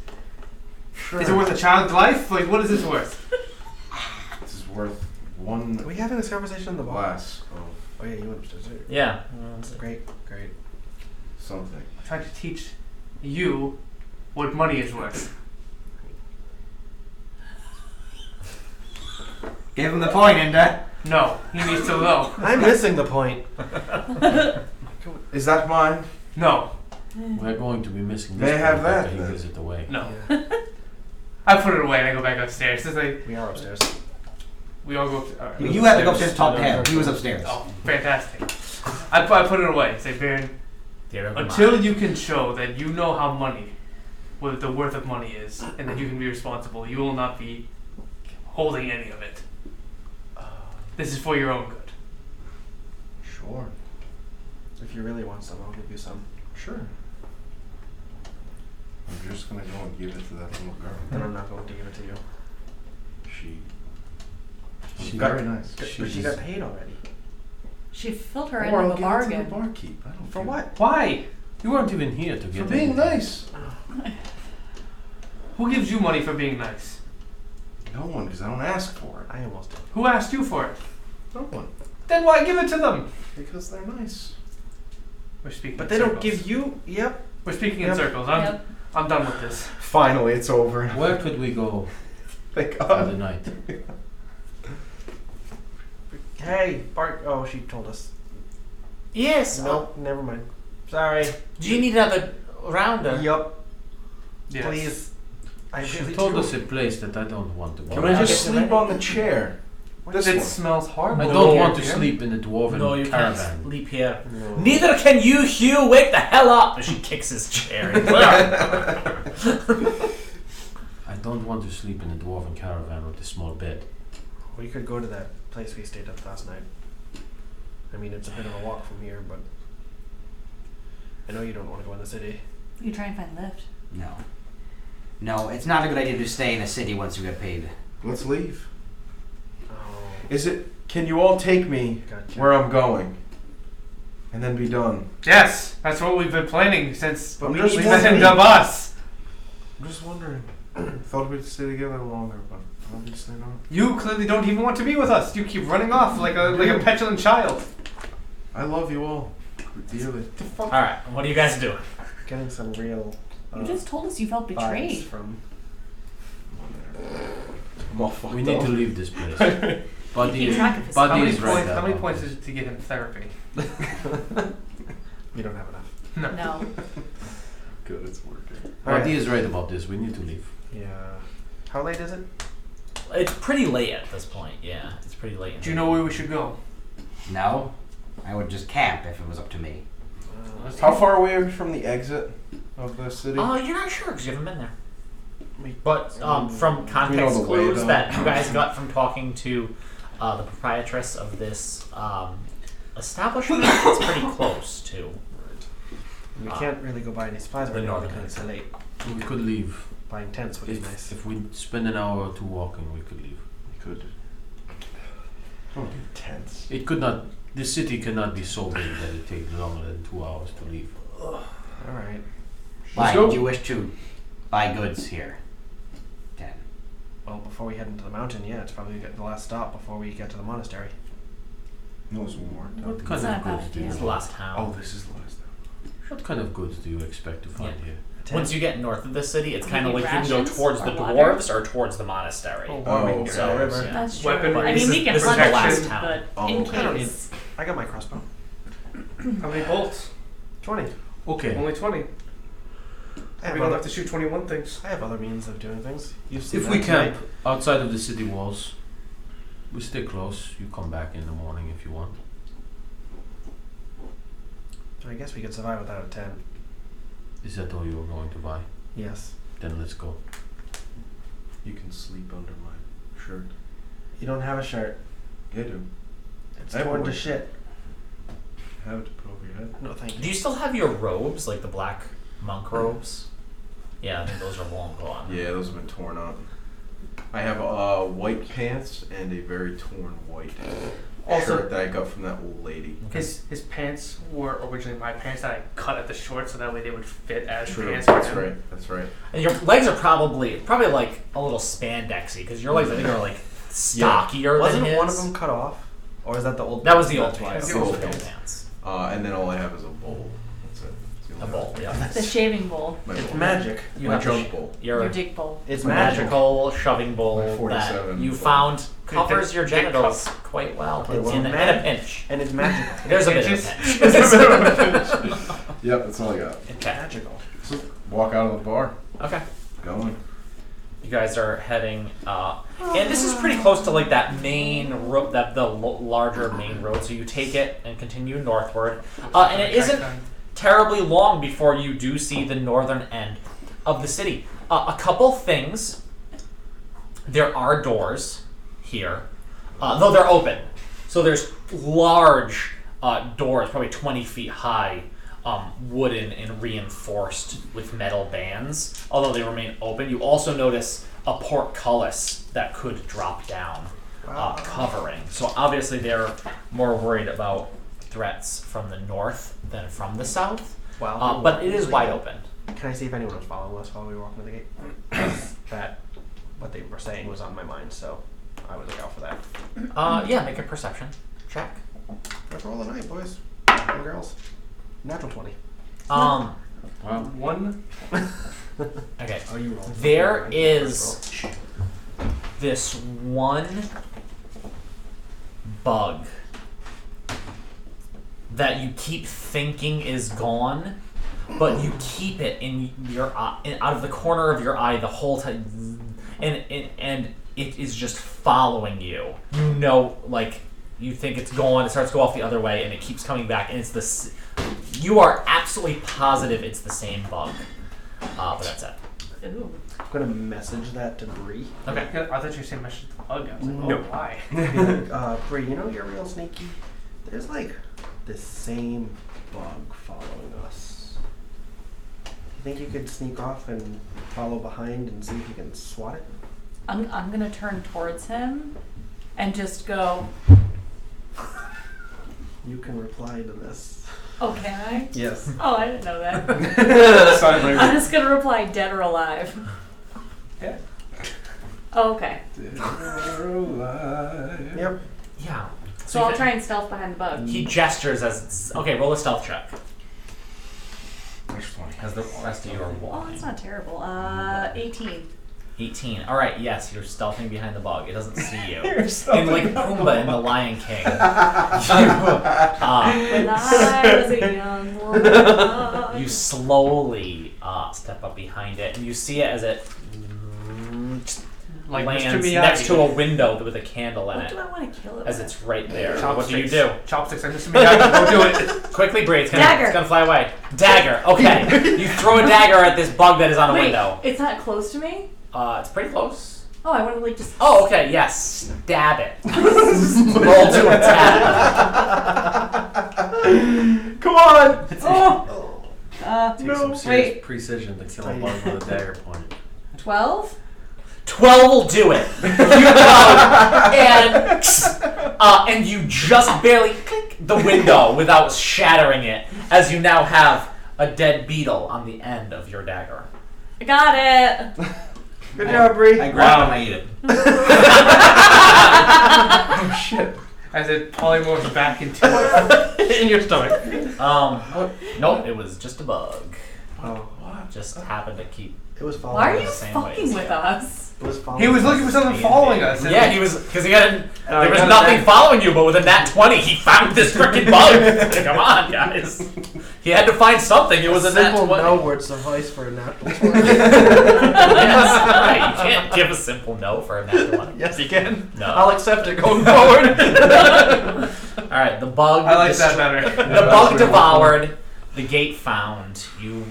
Sure. Is it worth a child's life? Like, what is this worth? This is worth one Are we having this conversation in the bar? glass of Oh yeah, you went upstairs. Too. Yeah. Great. Something. I'm trying to teach you what money is worth. Give him the point, Inda. No, he needs to know. I'm missing the point. Is that mine? No, We're going to be missing They this have part after that, he then. gives it away. no. Yeah, I put it away and I go back upstairs. It's like we are upstairs. we all go upstairs. You had to go upstairs to talk to him. He was upstairs. Oh, fantastic. I put it away. Say, Baron, until you can show that you know how money, what the worth of money is, and that you can be responsible, you will not be holding any of it. This is for your own good. Sure. If you really want some, I'll give you some. Sure. I'm just gonna go and give it to that little girl. Then I'm not going to give it to you. She's got- very nice. But she got paid already. She filled her Or end I'll of a give it to the bargain. barkeep. I don't For care. what? Why? You weren't even here to For get being anything. nice. Who gives you money for being nice? No one, because I don't ask for it. I almost did. Who asked you for it? No one. Then why give it to them? Because they're nice. We're speaking. But in they don't circles. give you. Yep. We're speaking in Yep. circles. Yep. I'm done with this. Finally, it's over. Where could we go Thank for God. the night? Hey, Bart. Oh, she told us. Yes. Nope. Never mind. Sorry. Do you need another rounder? Yup. Yes. Please. I She really told do. us a place that I don't want to go. Can I just sleep on the chair? This It one. smells horrible. I don't here, want to dear. sleep in the dwarven No, you can't caravan. sleep here. No. Neither can you, Hugh. Wake the hell up! And she kicks his chair. I don't want to sleep in a dwarven caravan with a small bed. We could go to that place we stayed at last night. I mean, it's a bit of a walk from here, but I know you don't want to go in the city. You try and find lift. No. No, it's not a good idea to stay in a city once you get paid. Let's leave. Oh, Is it? Can you all take me gotcha. where I'm going, and then be done? Yes, that's what we've been planning since But we I'm just met in wondering. Davos. I'm just wondering. Thought we'd stay together longer, but obviously not. You clearly don't even want to be with us. You keep running off like a petulant child. I love you all dearly. All right. What are you guys doing? Getting some real. You just told us you felt vibes betrayed. from. I'm all fucked We need up. to leave this place. Buddy, Keep track of his How Buddy many is right. points? How many about points this. is it to get him therapy? We don't have enough. No. Good, it's working. Buddy is right about this. We need to leave. Yeah. How late is it? It's pretty late at this point. Yeah, it's pretty late. Do you know where we should go? No? I would just camp if it was up to me. How far away are we from the exit of the city? You're not sure because you haven't been there. But from We know context the way, clues though. that you guys got from talking to the proprietress of this establishment, it's pretty close to. We can't really go buy any supplies the right now northern because it's so late. We could leave. Buying tents would be nice. If we spend an hour or two walking, we could leave. We could. Don't be tense. It could not. The city cannot be so big that it takes longer than 2 hours to leave. Alright. Why? go. Do you wish to buy goods here? 10. Well, before we head into the mountain, yeah, it's probably the last stop before we get to the monastery. No, it's one more. What It's kind not of a bad goods do idea. It's the you? last town. Oh, this is the last time. What kind of goods do you expect to find here? Once you get north of the city, it's kind of Maybe like you can go rations towards or the water? dwarves or towards the monastery. Oh, Oh, we can okay. get a river. Yeah. That's true. Weaponry. I mean, we can This is run the the last ship, town. but Oh, in okay. I don't case. I got my crossbow. How many bolts? 20. Okay. Only 20. I have, We don't other, have to shoot 21 things. I have other means of doing things. You've seen If that we tonight. camp outside of the city walls, we stay close. You come back in the morning if you want. I guess we could survive without a tent. Is that all you were going to buy? Yes. Then let's go. You can sleep under my shirt. You don't have a shirt. Yeah, I do. It's I have torn one. to shit. Have it to put over your head. No, thank Do you. you still have your robes, like the black monk robes? Yeah, I think those are long gone. Yeah, those have been torn up. I have white pants and a very torn white Also- shirt that I got from that old lady. His pants were originally my pants that I cut at the short so that way they would fit as True. pants for That's him. right. That's right. And your legs are probably like a little spandexy because your legs I think are like stockier Wasn't than his. one of them cut off? Or is that the old? That was the old That's why pants. I- the old Those were pants. pants. And then all I have is a bowl. That's it. It's the A only bowl, thing. yeah. The shaving bowl. My It's bowl. magic. You My have junk bowl. Your Your dig bowl. It's magical shoving bowl My that 47 you bowl. found covers Big- your big genitals quite well. It's In a mag- pinch. and it's magical. There's a bit of a Pinches? pinch. Yep, that's all I got. Okay. Magical. Walk out of the bar. Okay. Going. You guys are heading, and this is pretty close to like that main road, larger main road. So you take it and continue northward, and it isn't terribly long before you do see the northern end of the city. A couple things. There are doors here, though they're open. So there's large doors, probably 20 feet high, wooden and reinforced with metal bands, although they remain open. You also notice a portcullis that could drop down, covering. So obviously they're more worried about threats from the north than from the south, Wow. but it is wide open. Can I see if anyone was following us while we were walking to the gate? That what they were saying was on my mind, so I would look out for that. Yeah, make a perception check. Let's roll the night, boys and girls. Natural 20. Um, Wow. One. okay. Oh, you rolled. There is this one bug that you keep thinking is gone, but you keep it in your eye, out of the corner of your eye the whole time, and it is just following you. You know, like you think it's gone, it starts to go off the other way, and it keeps coming back, and it's this. You are absolutely positive it's the same bug, but that's it. Ooh. I'm gonna message that to Bree. Okay. I thought you were saying message the bug. I was like, No. oh, why? Be like, Bree, you know you're real sneaky. There's like this same bug following us. You think you could sneak off and follow behind and see if you can swat it? I'm gonna turn towards him and just go, You can reply to this. oh, can I? Yes. Oh, I didn't know that. Sign language. I'm just gonna reply dead or alive. Yeah. Oh, okay. Yep. Yeah. So I'll try and stealth behind the bug. He gestures as it's, okay. Roll a stealth check That's 20. as the rest of you are Oh, walking. that's not terrible. 18. 18. All right. Yes, you're stealthing behind the bug. It doesn't see you. And like Pumbaa in The Lion King, When I was a young woman. you slowly step up behind it, and you see it as it Like lands Mr. Miyagi. next to a window with a candle in What it, do I want to kill it as with? it's right there. Chopsticks. What do you do? Chopsticks. I'm Mr. Miyagi. Go do it. Quickly, Bree. It's Dagger. gonna fly away. Dagger. Okay. You throw a dagger at this bug that is on a Wait, window. it's not close to me? It's pretty close. Oh, I want to like just. Oh, okay. Yes. Stab it. Roll to attack. Come on! Oh! Take some wait. serious precision to kill a bug with a dagger point. 12? 12 will do it. You go and you just barely click the window without shattering it, as you now have a dead beetle on the end of your dagger. I got it! Good job, Bree. I grab it and I eat it. Oh shit. As it polymorphs back into In your stomach. Nope, it was just a bug. Oh, Just happened to keep. it was following Why are us. you same fucking ways, with yeah. us? It was following He was us. looking for something following us. Yeah, he was because he got. There was got a nothing dagger. following you, but with a nat 20, he found this freaking bug. Come on, guys. He had to find something. It was a nat simple 20. no word suffice for a natural 20. Yes, right. You can't give a simple no for a nat 20. Yes, you can. No. I'll accept it going forward. All right, the bug. I like that better. The bug devoured. The gate found. You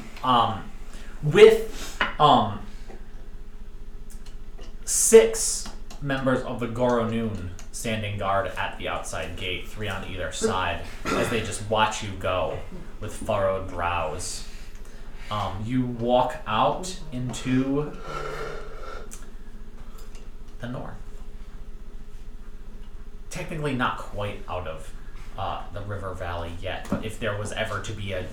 with 6 members of the Goronoon standing guard at the outside gate, 3 on either side, as they just watch you go with furrowed brows. You walk out into the north. Technically not quite out of the river valley yet, but if there was ever to be a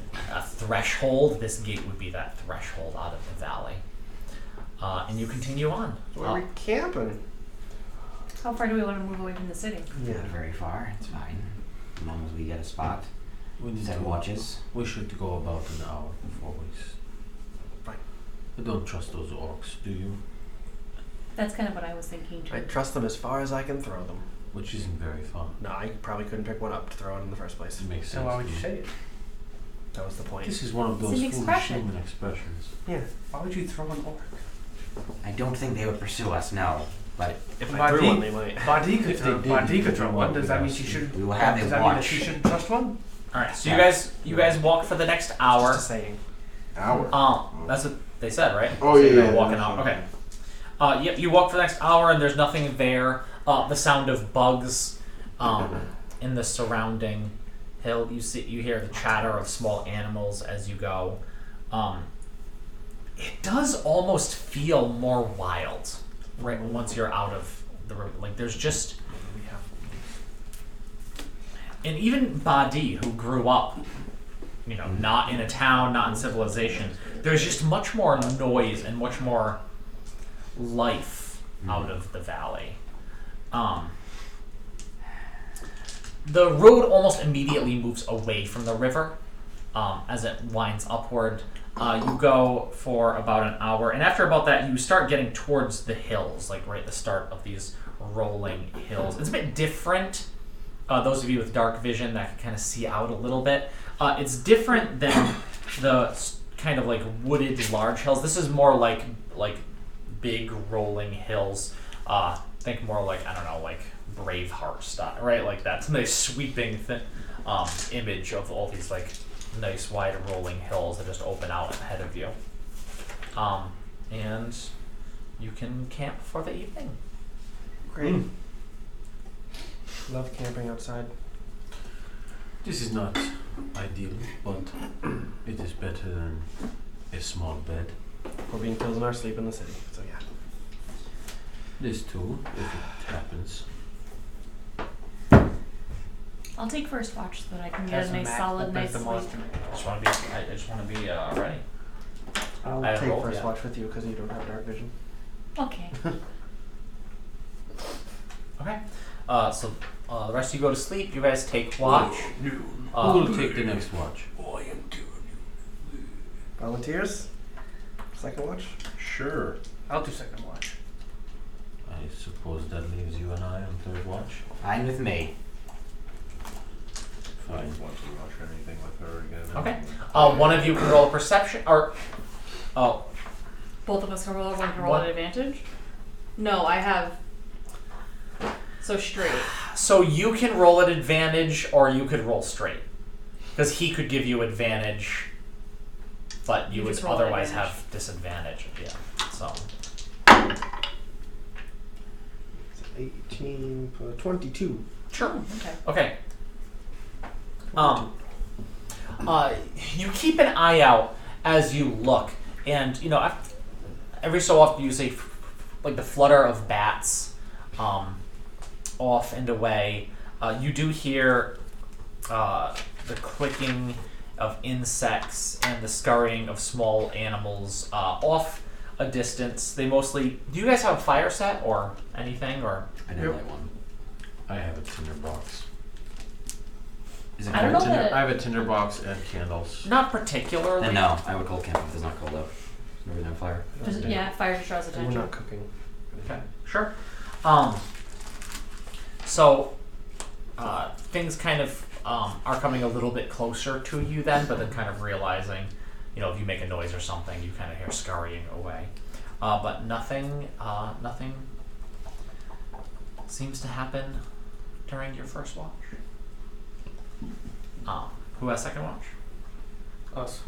threshold, this gate would be that threshold out of the valley. And you continue on. Where are we camping? How far do we want to move away from the city? Yeah. Not very far. It's fine. As long as we get a spot. We need Set to watches. We should go about an hour before we. Fine. I don't trust those orcs, do you? That's kind of what I was thinking too. I trust them as far as I can throw them. Which isn't very fun. No, I probably couldn't pick one up to throw it in the first place. It makes So sense. why would to you me. say it? That was the point. This is one of It's those an foolish expression. human expressions. Yeah. Why would you throw an orc? I don't think they would pursue us, no. But If Badi- I threw one, they might. Badi could If they throw. did, Badi you could would throw want one. Does that mean us she to. should? we will have Does a that mean that watch. she should trust one? All right. So Yeah. you guys walk for the next hour. Just a saying. Hour. That's what they said, right? Oh, So yeah, you're yeah, walking that's out. right. Okay. Yep. You walk for the next hour, and there's nothing there. The sound of bugs, in the surrounding hill. You hear the chatter of small animals as you go. It does almost feel more wild, right? Once you're out of the room, like there's just. And even Badi, who grew up, not in a town, not in civilization, there's just much more noise and much more life out of the valley. The road almost immediately moves away from the river as it winds upward. You go for about an hour, and after about that, you start getting towards the hills, like right at the start of these rolling hills. It's a bit different. Those of you with dark vision that can kind of see out a little bit. It's different than the kind of like wooded large hills. This is more like big rolling hills. Think more like, I don't know, like Braveheart style, right? Like that. Some nice sweeping image of all these like nice wide rolling hills that just open out ahead of you. And you can camp for the evening. Great. Love camping outside. This is not ideal, but it is better than a small bed. We're being killed in our sleep in the city. So yeah. This too, if it happens. I'll take first watch so that I can get As a nice Matt solid opens night's the sleep. monster. I just want to be ready. I'll I take rolled, first yeah. watch with you because you don't have dark vision. Okay. Okay. So the rest of you go to sleep. You guys take watch. Who will take the next watch? Volunteers? Second watch? Sure. I'll do second watch. I suppose that leaves you and I on third watch. Fine with me. I Fine. don't want to watch anything with her again. Okay. One of you can roll a perception, or Both of us can roll. One can roll What? at advantage. No, I have. So straight. so you can roll at advantage, or you could roll straight, because he could give you advantage, but you You would just roll otherwise advantage. have disadvantage. Yeah. So 18 plus 22. sure. Okay. Okay. You keep an eye out as you look, and every so often you see like the flutter of bats off and away. You do hear the clicking of insects and the scurrying of small animals off a distance. They mostly. Do you guys have a fire set or anything, or? I didn't light one. I have a tinder box. Is it I don't cold? know that- I have a tinder box and candles. Not particularly. Then no, I would cold camp if it's not cold out. There's no reason to fire. Just, yeah, fire just draws We're attention. not cooking. Okay, sure. So things kind of are coming a little bit closer to you then, but then kind of realizing, if you make a noise or something, you kind of hear scurrying away. But nothing seems to happen during your first watch. Who has second watch? Us.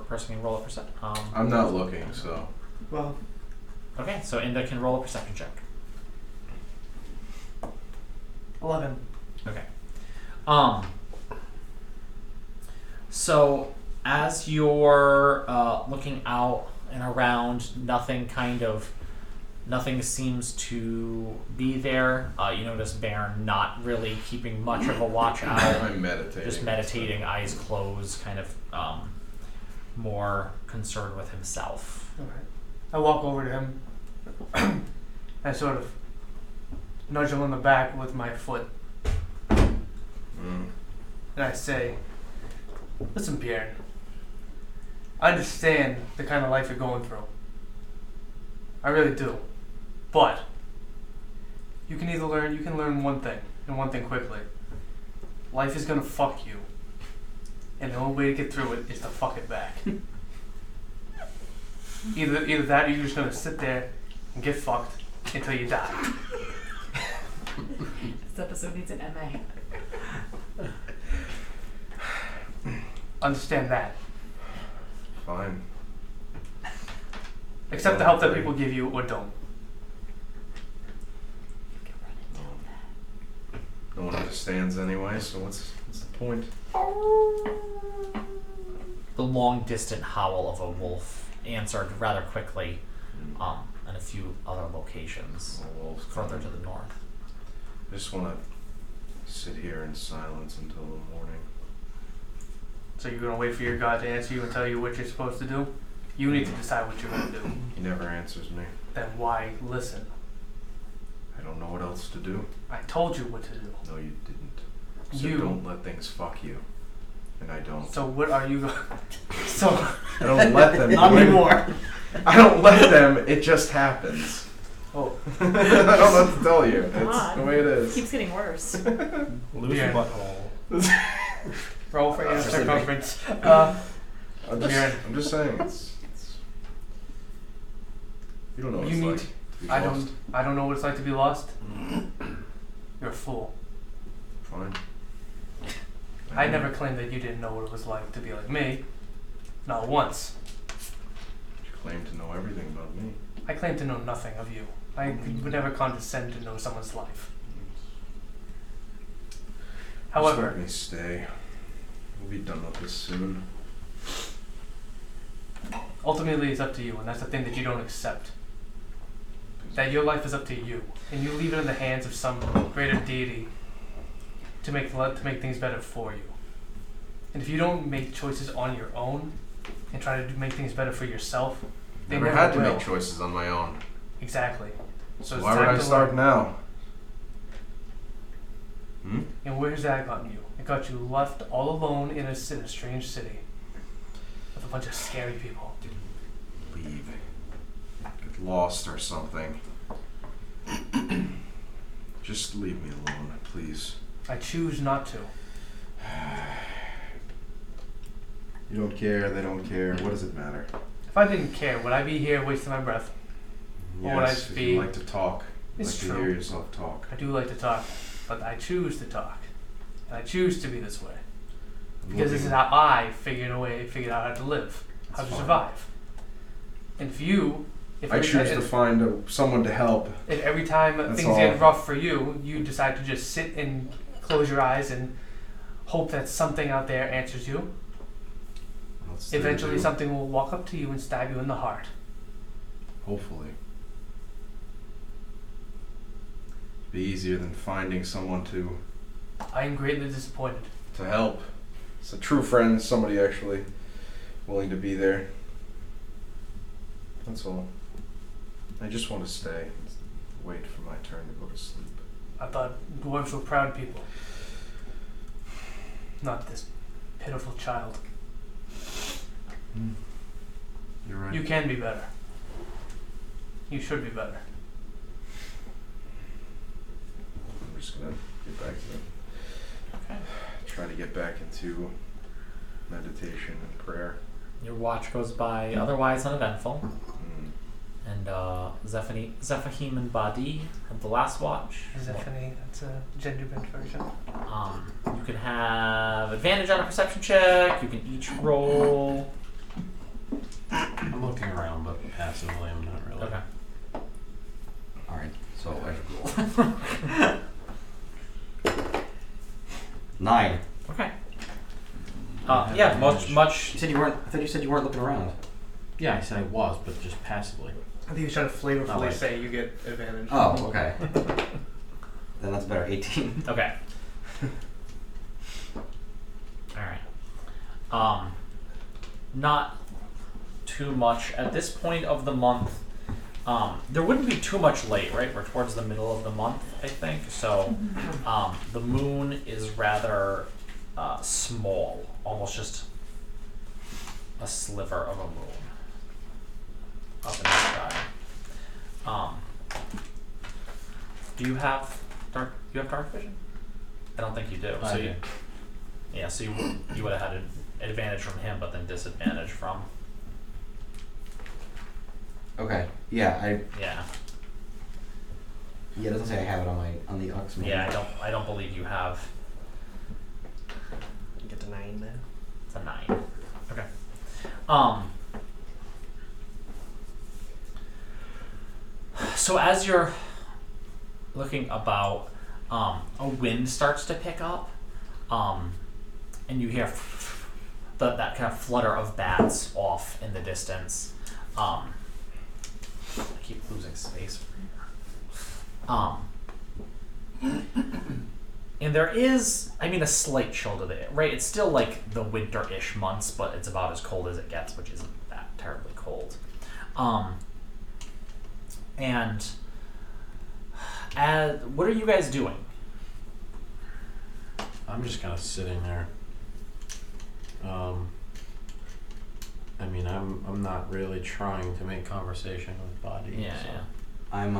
Person can roll a percent. I'm not looking, so. Well, Okay, so Inda can roll a perception check. 11. Okay. So as you're looking out and around, nothing seems to be there. You notice Baron not really keeping much of a watch out, I'm meditating. just meditating, eyes closed, kind of more concerned with himself. Okay. I walk over to him. I sort of nudge him on the back with my foot, Mm. and I say, "Listen, Pierre. I understand the kind of life you're going through. I really do. But you can learn one thing, and one thing quickly. Life is gonna fuck you. And the only way to get through it is to fuck it back. Either that or you're just gonna sit there and get fucked until you die." This episode needs an MA. Understand that. Fine. Accept the help that people give you or don't. No one understands anyway, so what's the point? The long distant howl of a wolf answered rather quickly, in a few other locations Wolves further to the north. I just want to sit here in silence until the morning. So you're gonna wait for your God to answer you and tell you what you're supposed to do? You need to decide what you're gonna do. He never answers me. Then why listen? I don't know what else to do. I told you what to do. No, you didn't. You said You- don't let things fuck you. And I don't. So what are you going So I don't let them. Not anymore. I don't let them. It just happens. oh I don't know what to tell you. It's God. the way it is. Keeps getting worse. Loose Yeah. butthole. roll for your Specific. circumference. I'm just saying. It's you don't know what You it's need like to- to be I lost. don't know what it's like to be lost. You're a fool. Fine. I never claimed that you didn't know what it was like to be like me. Not once. You claim to know everything about me. I claim to know nothing of you. I would never condescend to know someone's life. Just However, let me stay. We'll be done with this soon. ultimately it's up to you, and that's the thing that you don't accept. That your life is up to you, and you leave it in the hands of some greater deity to make things better for you. And if you don't make choices on your own and try to make things better for yourself, they Never never had to will. make choices on my own. Exactly. So it's why would time I to start learn. now? Hmm? And where's that gotten you? It got you left all alone in a strange city with a bunch of scary people. Leave. Get lost or something. Just leave me alone, please. I choose not to. You don't care, they don't care. What does it matter? If I didn't care, would I be here wasting my breath? Or would I Yes, just if be- you like to talk. It's like true. to hear yourself talk. I do like to talk, but I choose to talk. And I choose to be this way. Because this is how I figured out how to live, how That's to fine. survive. And if I choose to find someone to help. if every time That's things all. get rough for you, you decide to just sit and close your eyes and hope that something out there answers you, What's there to eventually do? something will walk up to you and stab you in the heart. Hopefully. Be easier than finding someone to I am greatly disappointed. help. It's a true friend, somebody actually willing to be there. That's all. I just want to stay. Wait for my turn to go to sleep. I thought dwarves were proud people. Not this pitiful child. You're right. You can be better. You should be better. I'm just gonna get back to it. Okay. Try to get back into meditation and prayer. Your watch goes by otherwise uneventful. Mm. And Zephahim and Badi have the last watch. Zephany, that's a gender-bent version. You can have advantage on a perception check. You can each roll. I'm looking around, but passively, I'm not really. Okay. Alright, so I roll. 9. Okay. I have Yeah, advantage. much. You said you weren't. I thought you said you weren't looking around. Yeah, I said I was, but just passively. I think he was trying to flavorfully Oh, right. say you get advantage. Oh, okay. Then that's better. 18. Okay. All right. Not too much at this point of the month. there wouldn't be too much light, right? We're towards the middle of the month, I think. So the moon is rather small, almost just a sliver of a moon up in the sky. Do you have dark vision? I don't think you do. I So do. so you would have had an advantage from him, but then disadvantage from Okay. Yeah. yeah. Yeah. It doesn't say I have it on the Ux. Maybe. Yeah, I don't believe you have. You get to 9 then. It's a 9. Okay. So as you're looking about, a wind starts to pick up, and you hear that kind of flutter of bats off in the distance. I keep losing space. And there is, a slight chill to the right. It's still like the winter-ish months, but it's about as cold as it gets, which isn't that terribly cold. And what are you guys doing? I'm just kind of sitting there. I'm not really trying to make conversation with Body. Yeah, so. yeah. I'm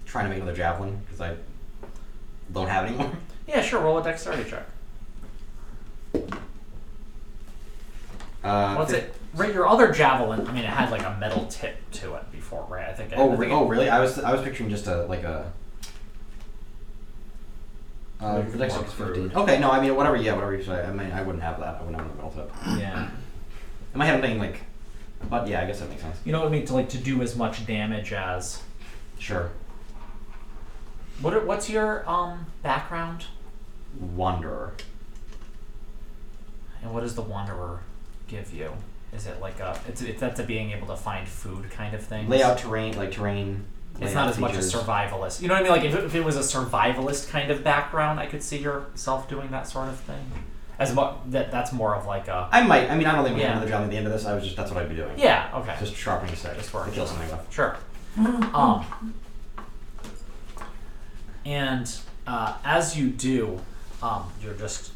trying to make another javelin because I don't have any more. Yeah, sure. Roll a dexterity check. What's it? Right, your other javelin. It had like a metal tip to it before, right? I think. Really? I was picturing just the dex is 15. Okay, no, whatever. Yeah, whatever you say. I wouldn't have that. I wouldn't have a metal tip. Yeah. I might have something but yeah, I guess that makes sense. You know what I mean? To do as much damage as. Sure. What's your background? Wanderer. And what does the Wanderer give you? Is it like that's a being able to find food kind of thing? Layout terrain. It's not as much a survivalist. You know what I mean? Like if it was a survivalist kind of background, I could see yourself doing that sort of thing. That's more of like a. I might. I don't think we have another job at the end of this. That's what I'd be doing. Yeah. Okay. Just sharpening a stick. Just to kill something with. Sure. And as you do, you're just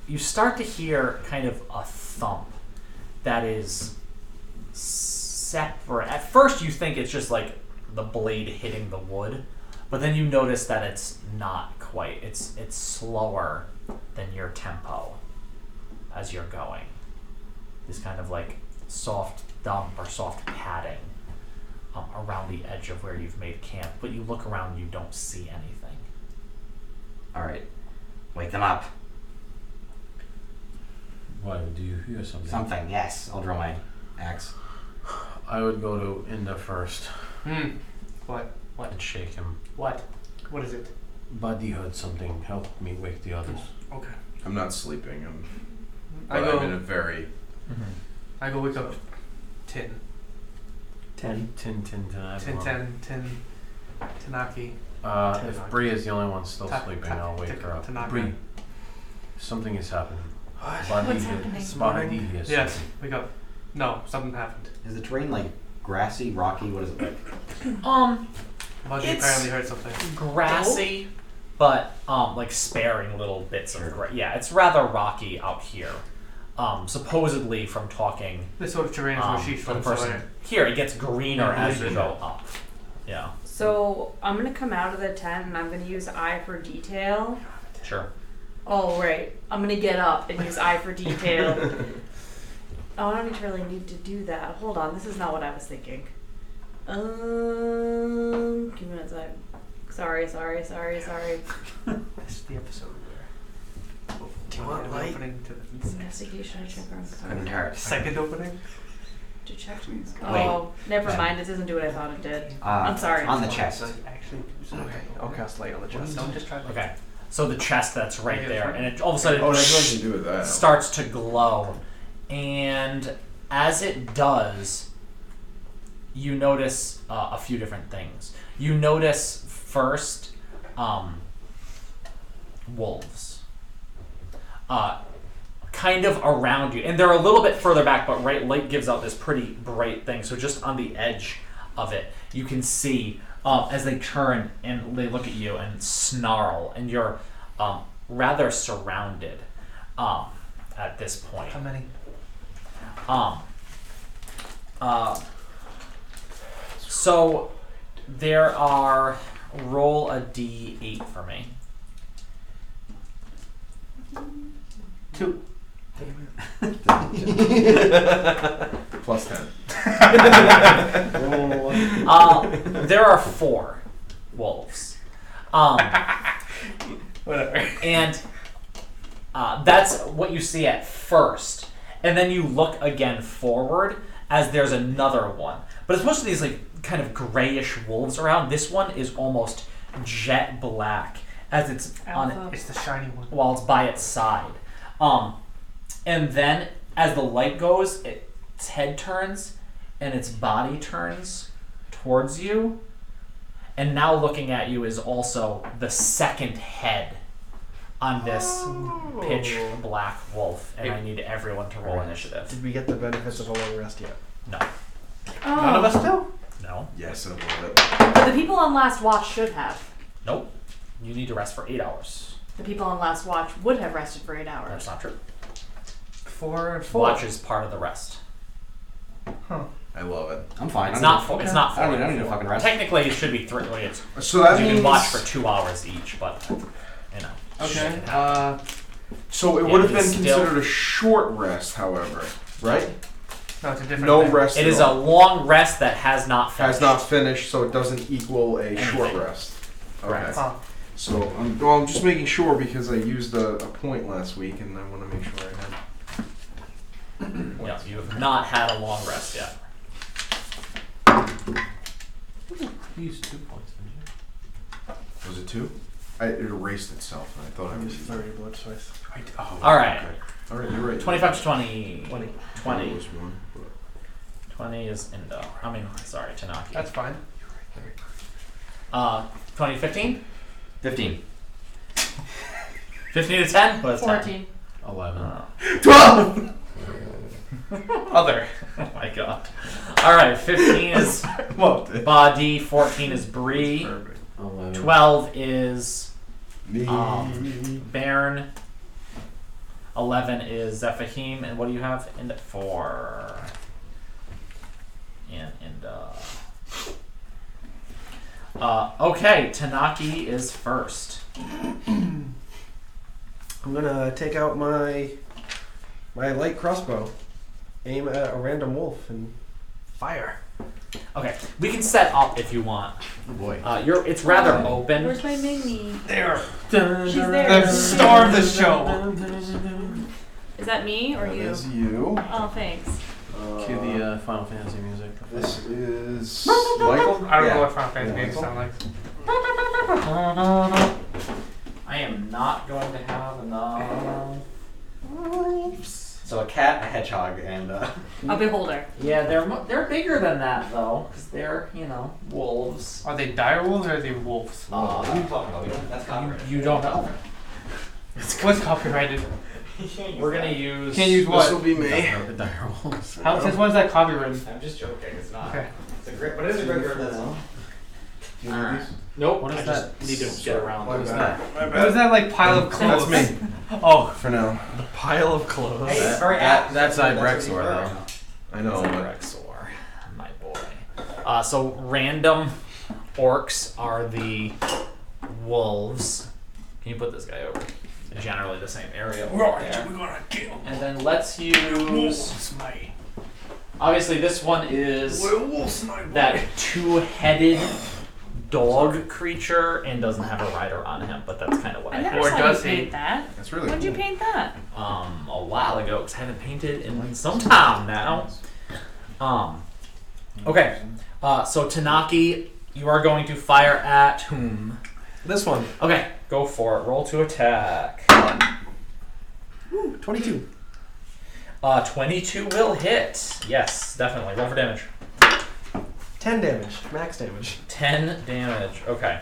you start to hear kind of a thump that is separate. At first, you think it's just like the blade hitting the wood, but then you notice that it's not quite. It's slower than your tempo as you're going. This kind of like soft thump or soft padding around the edge of where you've made camp, but you look around and you don't see anything. All right, wake them up. Why, do you hear something? Something. Yes, I'll draw my axe. I would go to Inda first What? and shake him. What? What is it? Buddy heard something. Help me wake the others. Okay. I'm not sleeping. I'm I'm in a very. I go wake up Tin. Tin. Tanaki. If Bree is the only one still sleeping, I'll wake her up. Tanaka. Bree, something has happened. What's happening? Buddy hears Yes, something. wake up. No, something happened. Is the terrain like grassy, rocky? What is it like? Buddy It's- apparently heard something. Grassy, but like sparing little bits of yeah, it's rather rocky out here. Supposedly from talking This sort of terrain is where she's for the from. person here, it gets greener as you go up. Yeah, So I'm gonna come out of the tent and I'm gonna use eye for detail. sure. Oh right, I'm gonna get up and use eye for detail. Oh, I don't really need to do that. Hold on, this is not what I was thinking. Give me a sec. Sorry. This is the episode where. Do you want light? Opening to the Investigation check on Couldn't hurt. second opening. to check. Wait. Oh, never mind. This doesn't do what I thought it did. I'm sorry. On the chest. Actually, do something. Okay, I'll cast light on the chest. Don't just try to. Okay, so the chest that's right there, and it all of a sudden Oh, that's nothing to do with that. starts to glow, and as it does, you notice a few different things. You notice first wolves, kind of around you, and they're a little bit further back, but light gives out this pretty bright thing. So just on the edge of it, you can see as they turn and they look at you and snarl, and you're rather surrounded at this point. How many? So there are. Roll a d8 for me. 2. Plus 10. There are 4 wolves. Whatever. And that's what you see at first. And then you look again forward as there's another one. But it's most of these like kind of grayish wolves around. This one is almost jet black as it's on it. It's the shiny one. While it's by its side. And then as the light goes, its head turns and its body turns towards you. And now looking at you is also the second head on this pitch black wolf. And I need everyone to roll initiative. Did we get the benefits of a long rest yet? No. None of us do? No. Yes, I love it. But the people on last watch should have. Nope. You need to rest for 8 hours. The people on last watch would have rested for 8 hours. That's not true. 4 and 4. Watch is part of the rest. Huh. I love it. I'm fine. It's not 4. It's not 4. I don't need to fucking rest. Technically, it should be 3. So that You means can watch for 2 hours each, but you know. Okay. So it Yeah, would have but been still- considered a short rest, however, right? No, it's a different No thing. rest. It at is a all. long rest that has not finished. Has not finished, so it doesn't equal a short Anything. rest. Correct. Okay. Huh. So I'm just making sure because I used a point last week, and I want to make sure I had. Yeah, you have not had a long rest yet. You used 2 points, didn't you? Was it 2? It erased itself, and I thought I was. Sorry, blood choice. All right. Okay. All right, you're right. 25 to 20. 20. 20. It was 1, but 20 is Indo. Sorry, Tanaki. That's fine. 20 to 15? 15. 15 to 10? Well, that's 14. 11. 12. Other. Oh my god. Alright, 15 is Well, Badi, 14 is Bree, perfect. 11. 12 is Me. Bairn, 11 is Zephahim, and what do you have? And 4. And okay, Tanaki is first. I'm gonna take out my light crossbow, aim at a random wolf, and fire. Okay, we can set up if you want. Boy. It's rather open. Where's my Mimi? There. She's there. The star of the show. Is that me or That you? is you. Oh, thanks. Cue the Final Fantasy music. This is Michael. I don't Yeah. know what Final Fantasy Yeah, games sound like. I am not going to have enough. So a cat, a hedgehog, and A beholder. Yeah, they're bigger than that though, because they're wolves. Are they dire wolves or are they wolves? what are you talking about? That's copyrighted. You don't know. What's copyrighted? We're gonna use. Can't use This will what? be me. The dire wolves. How, since when's that copyrighted? I'm just joking. It's not. Okay. It's a great, but it is a great word. Do you need these? Nope. What is I just that? need to get around. My those. bad. My What is that like pile of clothes? That's me. Oh. For now. Pile of clothes. Hey, it's very apt. That's what Ibrexor, you were. though. I know. It's But Ibrexor, my boy. So random orcs are the wolves. Can you put this guy over? Generally the same area. Over there. We're gonna kill. And then let's use. Obviously, this one is that 2-headed dog creature and doesn't have a rider on him, but that's kind of what I I never had. Or saw does you he? paint that. that's really When'd cool. you paint that? A while ago, because I haven't painted in some time now. Okay. So Tanaki, you are going to fire at whom? This one. Okay, go for it. Roll to attack. Ooh, 22. 22 will hit. Yes, definitely. Roll for damage. 10 damage. Max damage. 10 damage. Okay.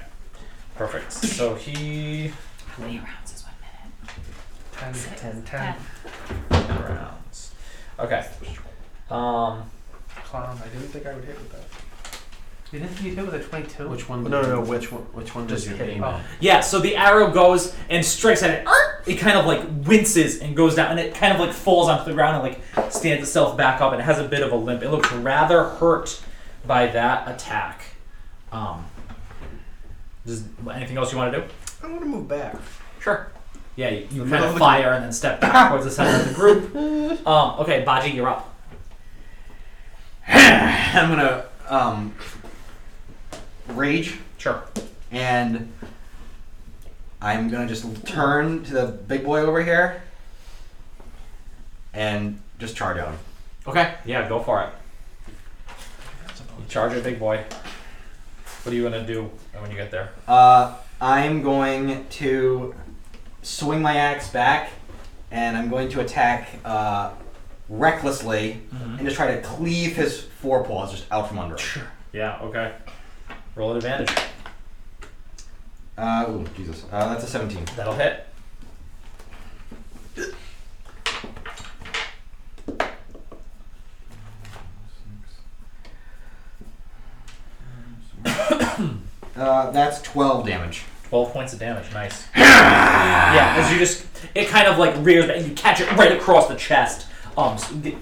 Perfect. So he. How many rounds is 1 minute? 10, 6, 10, 10. rounds. Okay. Clown, I didn't think I would hit with that. You didn't think you'd hit with a 22? Which one? No. Which one does Just your hit aim it. at? Yeah, so the arrow goes and strikes at it. It kind of like winces and goes down, and it kind of like falls onto the ground and like stands itself back up, and it has a bit of a limp. It looks rather hurt by that attack. Does anything else you want to do? I want to move back. Sure. Yeah, you The kind middle of of the fire and then step back towards the center of the group. Okay, Baji, you're up. I'm gonna rage, Sure. and I'm gonna just turn to the big boy over here and just charge at him. Okay, yeah, go for it. You charge it, big boy. What are you gonna do when you get there? I'm going to swing my axe back, and I'm going to attack recklessly and just try to cleave his forepaws just out from under him. Sure. Yeah, okay. Roll an advantage. Ooh, Jesus. That's a 17. That'll hit. That's 12 damage. 12 points of damage. Nice. Yeah, as you just, it kind of like rears back and you catch it right across the chest,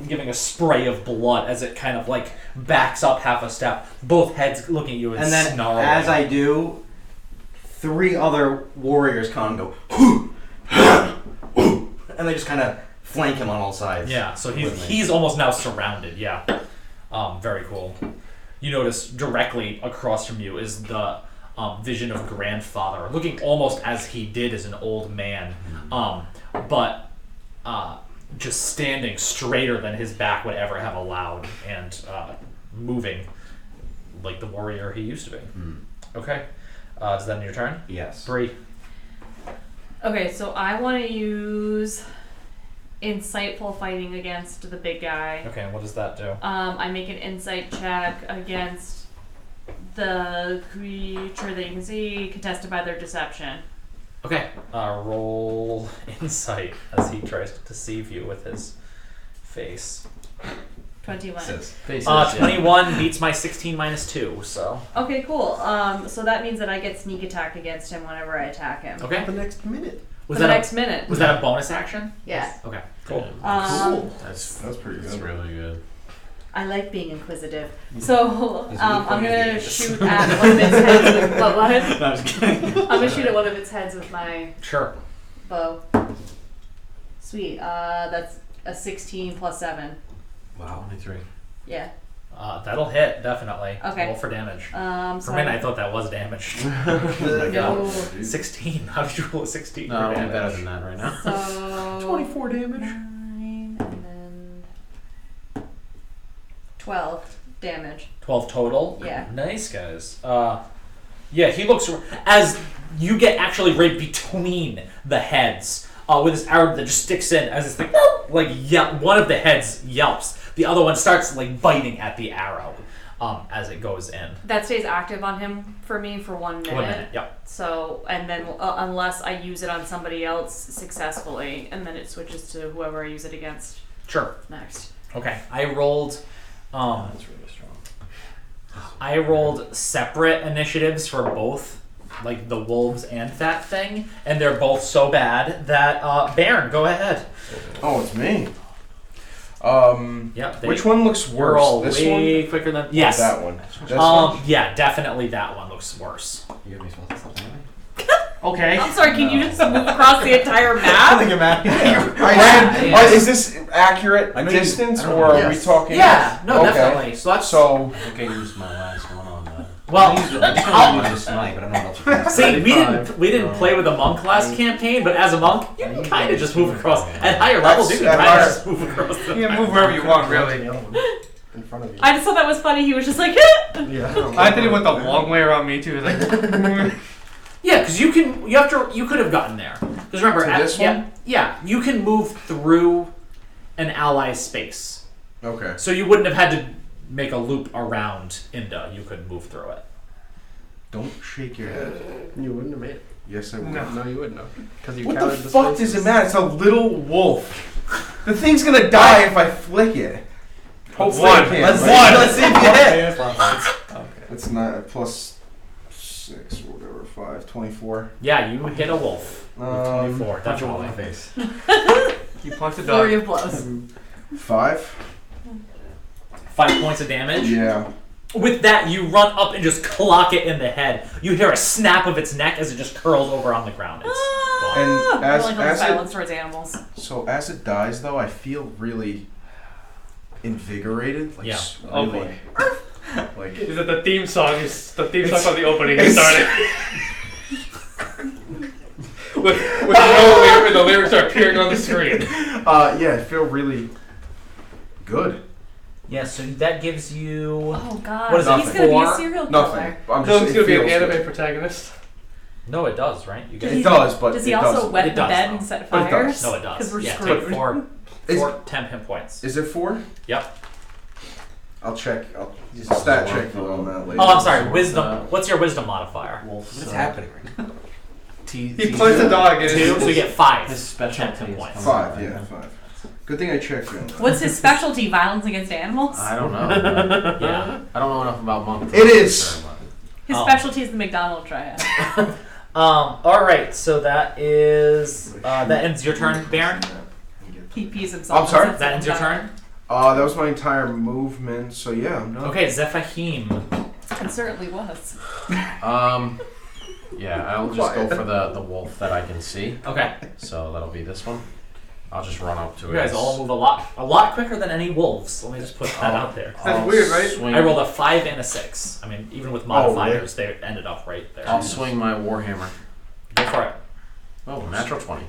giving a spray of blood as it kind of like backs up half a step. Both heads looking at you and then snarling. as I do, 3 other warriors come and go, and they just kind of flank him on all sides. Yeah, so with me. he's almost now surrounded. Yeah. Very cool. You notice directly across from you is the vision of grandfather, looking almost as he did as an old man, but just standing straighter than his back would ever have allowed, and moving like the warrior he used to be. Okay. Is that your turn? Yes. Bree. Okay, so I want to use insightful fighting against the big guy. Okay, and what does that do? I make an insight check against the creature that you can see, contested by their deception. Okay. Roll insight as he tries to deceive you with his face. 21. Faces, 21 beats my 16 minus 2, so. Okay, cool. So that means that I get sneak attack against him whenever I attack him. Okay. The next minute. For the next minute. Was that a bonus action? Yeah. Okay, cool. Cool. That's pretty That's good. really good. I like being inquisitive. So It's I'm really gonna funny. shoot at one of its heads with what? No, I'm just kidding. I'm gonna shoot at one of its heads with my Sure. bow. Sweet. That's a 16 plus 7. Wow. 23. Yeah. That'll hit, definitely. Okay. Roll for damage. So For a minute, I thought that was damage. no. 16. How did you roll a 16 No, for I'm damage? better than that right now. So 24 damage. 9 and then 12 damage. 12 total? Yeah. Nice, guys. Yeah, he looks... As you get actually right between the heads, with this arrow that just sticks in, as it's like one of the heads yelps. The other one starts like biting at the arrow as it goes in. That stays active on him for me for 1 minute. 1 minute, yep. So, and then unless I use it on somebody else successfully, and then it switches to whoever I use it against Sure. next. Okay. I rolled... That's really strong. I rolled separate initiatives for both, like the wolves and that thing, and they're both so bad that Baron, go ahead. Oh, it's me. Yep. Which one looks We're worse? all This way one? quicker than Or yes. that one. This one? Yeah, definitely that one looks worse. You have me spell this up anyway? Okay. I'm sorry, can you just move across the entire I map? think I'm at. Is this accurate I know you- distance, I don't or know. are we Yes. talking? Yeah, no, Okay. definitely. So that's So, I think I used my last one on that. well. I just want to use tonight, but I don't know what else you can See, we didn't play with a monk last campaign, but as a monk, you can kind of just move across. At higher levels, you can At kind of higher- just move across. The You can move wherever you want, really. The other one in front of you. I just thought that was funny. He was just like, Yeah. I did it with the long way around me too. Like, Yeah, because you could have gotten there. Because remember, To this one? yeah, you can move through an ally's space, okay. so you wouldn't have had to make a loop around Inda. You could move through it. Don't shake your head. You wouldn't have made it. Yes, I would. No. No, you wouldn't have. Because you What the counted fuck spaces. does it matter? It's a little wolf. The thing's gonna die if I flick it. Hopefully One. it can. Let's right? see. Let's see if you hit. It's not plus 6 or whatever. 5, 24. Yeah, you hit a wolf. With 24, Punch a wolf in definitely. the face. You punch the Flurry dog. of blows. 5. 5 points of damage. Yeah. With that, you run up and just clock it in the head. You hear a snap of its neck as it just curls over on the ground. It's gone. And as I like as violence towards animals. as it dies, though, I feel really invigorated. Like Yeah. Oh, really, like Is it the theme song? Is the theme song from the opening is starting? with no lyrics, the lyrics are appearing on the screen. yeah, I feel really good. Yeah, so that gives you... Oh god. What is it, He's gonna be a 4? serial killer. Nothing. I'm No, just. he's It gonna be an feels anime good. protagonist. No, it does, right? You get It does, but Does he it also doesn't. wet It the does, bed though. and set But it does. fires? No, it does. Because we're Yeah, screwed. take four Is- temp hit points. Is it 4? Yep. I'll check. I'll stat check you on that later. Oh, I'm sorry. Wisdom. What's your wisdom modifier? What's happening right now? He punched the dog in 2, so you get 5. His specialty temp is points. 5. Yeah, 5. Good thing I checked you on that. What's his specialty? Violence against animals? I don't know. Yeah. I don't know enough about monk. It is. His Oh. specialty is the McDonald triad. Alright, so that is... that ends your turn, Baron? He pees himself. I'm sorry? and That ends your sets turn? That was my entire movement. So yeah, I'm done. Okay, Zephahim. it fire. It certainly was. Yeah, I'll just go for the wolf that I can see. Okay. So that'll be this one. I'll just run up to You it. guys all move a lot quicker than any wolves. Let me just put that out there. That's weird, right? Swing, I rolled a 5 and a 6. I mean, even with modifiers, they ended up right there. I'll swing my warhammer. Go for it. Oh, natural 20.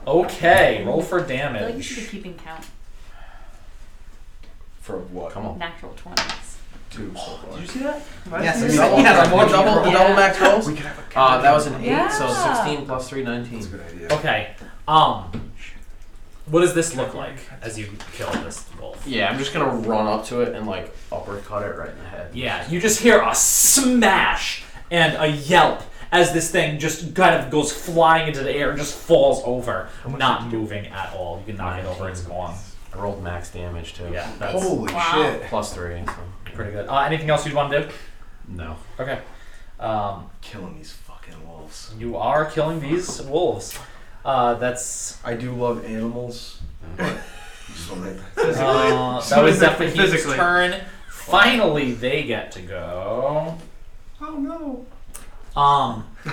Okay, roll for I feel like you should be damage. keeping count. For what? Come on. Natural 20s. 2 so far. Did you see that? Yes, I I see mean, that. he has a more double Yeah. max rolls. We could have a That was an 8, Yeah. so 16 plus 3, 19. That's a good idea. Okay. What does this look like as you kill this wolf? Yeah, I'm just gonna run up to it and like uppercut it right in the head. Yeah, you just hear a smash and a yelp as this thing just kind of goes flying into the air and just falls over, not moving at all. You can knock it over, it's gone. I rolled max damage too. Yeah, that's Holy Wow. shit! Plus 3. So. pretty good. Anything else you'd want to do? No. Okay. Killing these fucking wolves. You are killing these wolves. That's I do love animals. But just wanna make that- that was Zephahim's Physically. turn. Finally, they get to go. Oh no!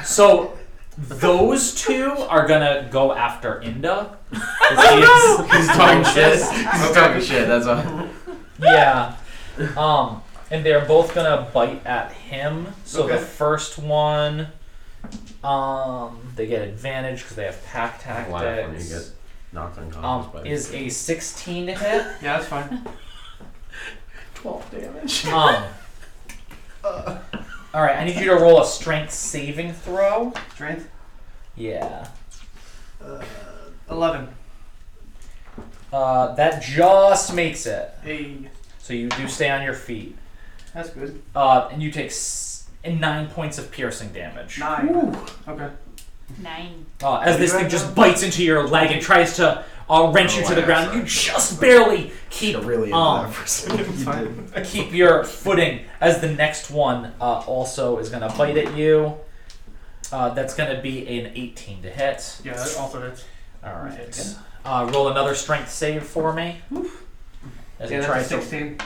So those two are gonna go after Inda. He's talking shit. He's talking shit. That's a. Yeah. And they're both gonna bite at him. So the Okay. first one, they get advantage because they have pack Laugh when you tactics. get knocked unconscious by Is a 16 to hit. Yeah, that's fine. 12 damage. All right, I need you to roll a strength saving throw. Strength? Yeah. 11. That just makes it. Hey, So you do stay on your feet. that's good. And you take 9 points of piercing damage. 9. Okay. 9. As this thing just bites into your leg and tries to wrench you to the ground. You just barely keep Really into that for a second. It's fine. keep your footing as the next one also is going to bite at you. That's going to be an 18 to hit. Yeah, that also hits. All right. Roll another strength save for me. As Yeah, it that's a tries to 16.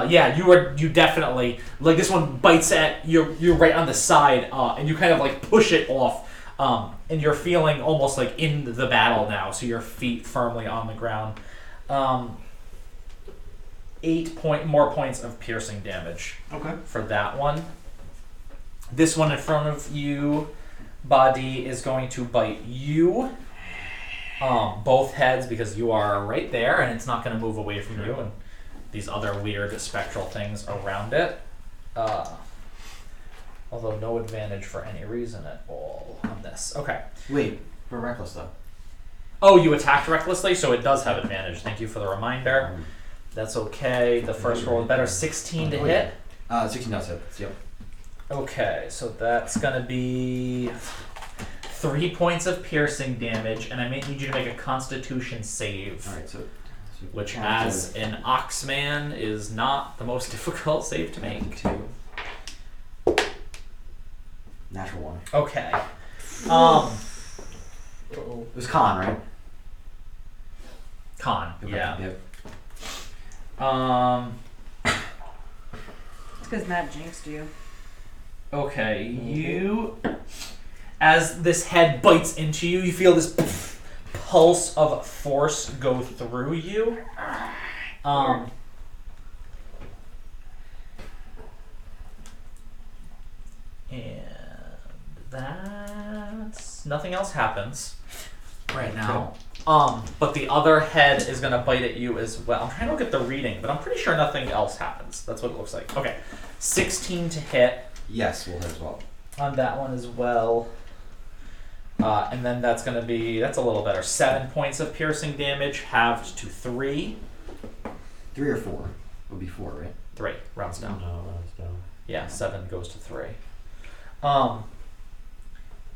yeah, you definitely like this one bites at you're right on the side, and you kind of like push it off, and you're feeling almost like in the battle now, so your feet firmly on the ground. 8 more points of piercing damage Okay. for that one. This one in front of you, Badi, is going to bite you. Both heads because you are right there, and it's not going to move away from you. And these other weird spectral things around it. Although no advantage for any reason at all on this. Okay. Wait, we're reckless though. Oh, you attacked recklessly, so it does have advantage. Thank you for the reminder. That's okay. The first roll is better. 16 to hit. 16 does hit. Yep. Okay, so that's going to be 3 points of piercing damage, and I may need you to make a Constitution save. Alright, so which, as an Oxman, is not the most difficult save to make. 2. Natural 1. Okay. It was con, right? Con. Okay, Yeah. Yep. It's because Matt jinxed you. Okay, you, as this head bites into you, you feel this pulse of force go through you. And that's nothing else happens right now. But the other head is gonna bite at you as well. I'm trying to look at the reading, but I'm pretty sure nothing else happens. That's what it looks like. Okay, 16 to hit. Yes, we'll hit as well. On that one as well. And then that's going to be, that's a little better. 7 points of piercing damage, halved to 3. 3 or 4? Would be 4, right? 3, rounds down. No, that's down. Yeah, 7 goes to 3.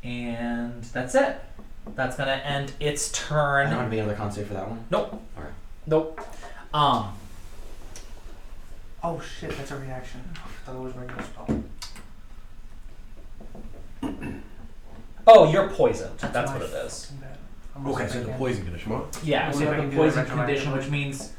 And that's it. That's going to end its I turn. don't have any other con save for that one? Nope. Okay. Nope. Oh shit, that's a reaction. I thought it was a regular spell. Oh, you're poisoned. That's what it is. Okay, so the poison condition. What? Yeah, so Well, you I have a can do poison that condition, retroactively. which means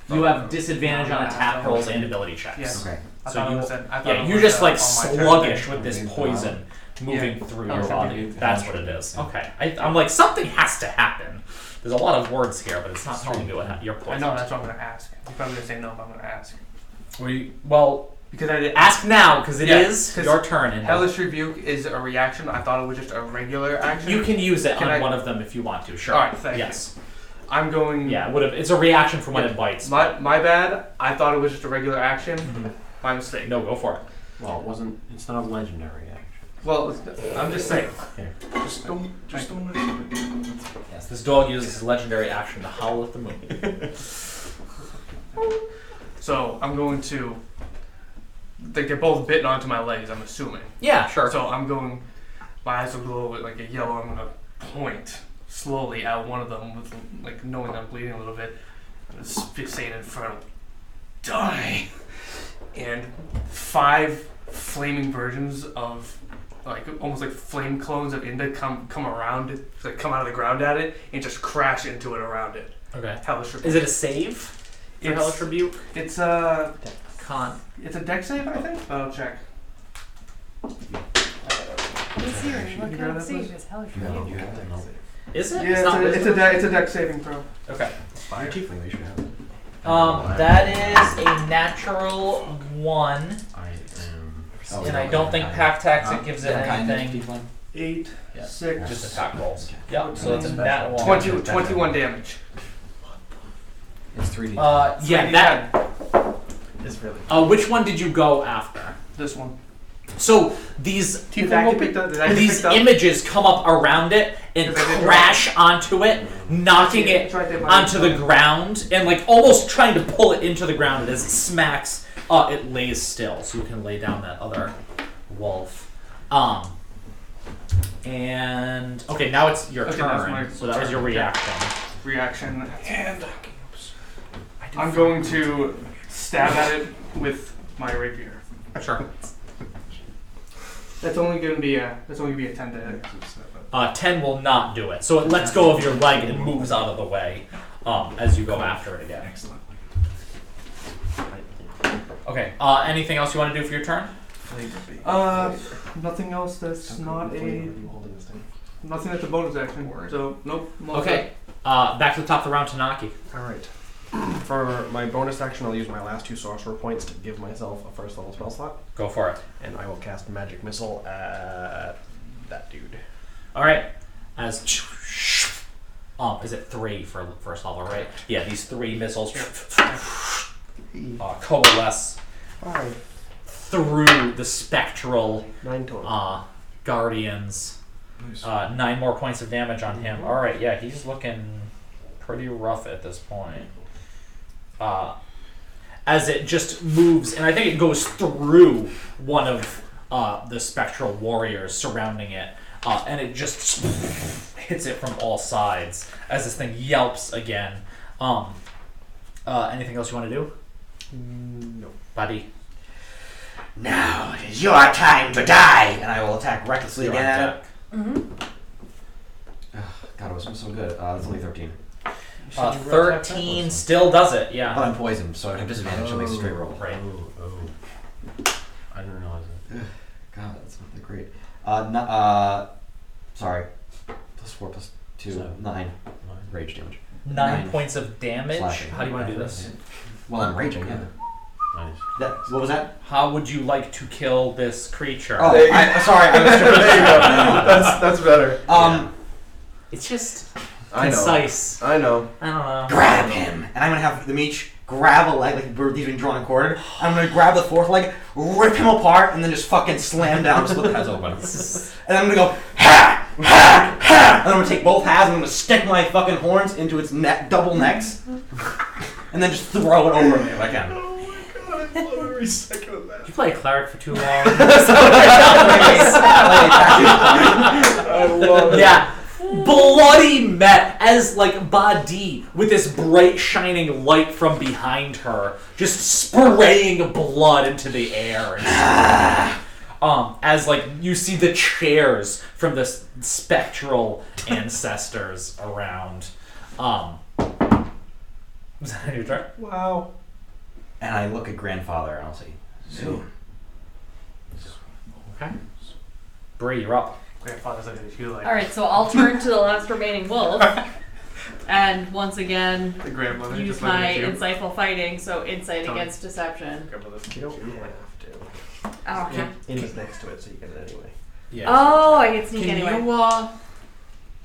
you have disadvantage on attack rolls and ability checks. Yes. Okay. I So thought you- it was I thought Yeah, it you're was, just like on my turn sluggish then. with this poison moving through Oh, your so body. you- That's what it is. Okay. I'm like, something has to happen. There's a lot of words here, but it's not telling me what you're I poisoned. know, that's what I'm gonna ask. You're probably gonna say no, but I'm gonna ask. Well, Because I did ask now, because it Yeah, is 'cause your turn. And Hellish Rebuke is a reaction. I thought it was just a regular action. you can use it Can on I- one of them if you want to. Sure. Alright, thank you. Yes. I'm going. Yeah, it would have. It's a reaction from when it bites. My bad. I thought it was just a regular action. Mhm. My mistake. No, go for it. Well, it wasn't. It's not a legendary action. Well, I'm just saying. Just don't let it. Yes, this dog uses his legendary action to howl at the moon. So I'm going to. They're both bitten onto my legs. I'm assuming. Yeah, sure. So I'm going. My eyes will glow like a yellow. I'm gonna point slowly at one of them with like knowing I'm bleeding a little bit. And say in Infernal, die. And 5 flaming versions of like almost like flame clones of Inda come around it, like come out of the ground at it and just crash into it around it. Okay. Hellish Rebuke. Is it a save for It's- Hellish Rebuke? It's a Con. deck save, I think. But I'll check. He's here. What You kind grab of that, save please? is Hellish No, Rebuke? you have that. No. Is it? Yeah, not it's wisdom? a deck saving throw. Okay. You're tiefling, though. You should have it. That is a natural 1, I am. Oh, and no, I don't think kind. Pack Tactic gives it Different kind of anything. tiefling? 8, Yeah. 6, Just attack rolls. Yep. So it's a nat 1. 21 damage. It's 3D. Yeah. That. It's really. Which one did you go after? This one. So these Did that get picked up? Did that get these picked up? images come up around it and Because I did crash onto it, knocking it It's right there by onto the ground and like almost trying to pull it into the ground. And as it smacks, it lays still, so you can lay down that other wolf. And okay, now it's your Okay, that's turn. my So that was turn, your okay. reaction. Reaction. And I'm going to stab at it with my rapier. Sure. That's only going to be a 10 to hit. 10 will not do it. So it lets go of your leg and moves out of the way as you go after it again. Excellent. Okay. Anything else you want to do for your turn? Nothing else that's not a nothing that's a bonus action. So nope. I'm all Okay. Back to the top of the round, Tanaki. Alright. For my bonus action, I'll use my last 2 sorcerer points to give myself a first level spell slot. Go for it. And I will cast Magic Missile at that dude. All right. As is it 3 for first level, right? Yeah, these 3 missiles coalesce 5. through the spectral 9 total. guardians. 9 more points of damage on him. All right, yeah, he's looking pretty rough at this point. As it just moves, and I think it goes through one of the spectral warriors surrounding it, and it just hits it from all sides as this thing yelps again. Anything else you want to do? No. Buddy. Now it is your time to die, and I will attack recklessly You're again. on deck. God, it was so good. That's only 13. 13 still does it, yeah. But I'm poisoned, so I have disadvantage to make a straight roll. Right. I didn't realize that. God, that's not that great. Sorry. +4 +2, 9 rage damage. 9 points of damage. Slashing. How do you want to do this? Well, I'm raging, yeah. Nice. What was that? How would you like to kill this creature? Oh, There you sorry. I was There you go. That's better. It's just I know. concise. I know. I don't know. Grab him, and I'm gonna have them each grab a leg like these being drawn and quartered. I'm gonna grab the fourth leg, rip him apart, and then just fucking slam down, split the heads open. And I'm gonna go ha ha ha, and I'm gonna take both halves and I'm gonna stick my fucking horns into its neck, double necks, and then just throw it over me if I can. I love every second of that. Did you play a cleric for too long? I love it. Yeah. Bloody met as like Badi with this bright shining light from behind her, just spraying blood into the air. As like you see the chairs from the spectral ancestors around. Was that your turn? Wow. And I look at grandfather and I'll say, soon. Okay. Bree, you're up. Grandfather's looking at you like. All right, so I'll turn to the last remaining wolf, and once again The grandmother use just looking my at you. insightful fighting. So insight Tell me. against deception. Grandmother. You don't have to. I don't have. In's next to it, so you get it anyway. Yeah. Oh, I get sneak Can anyway. you,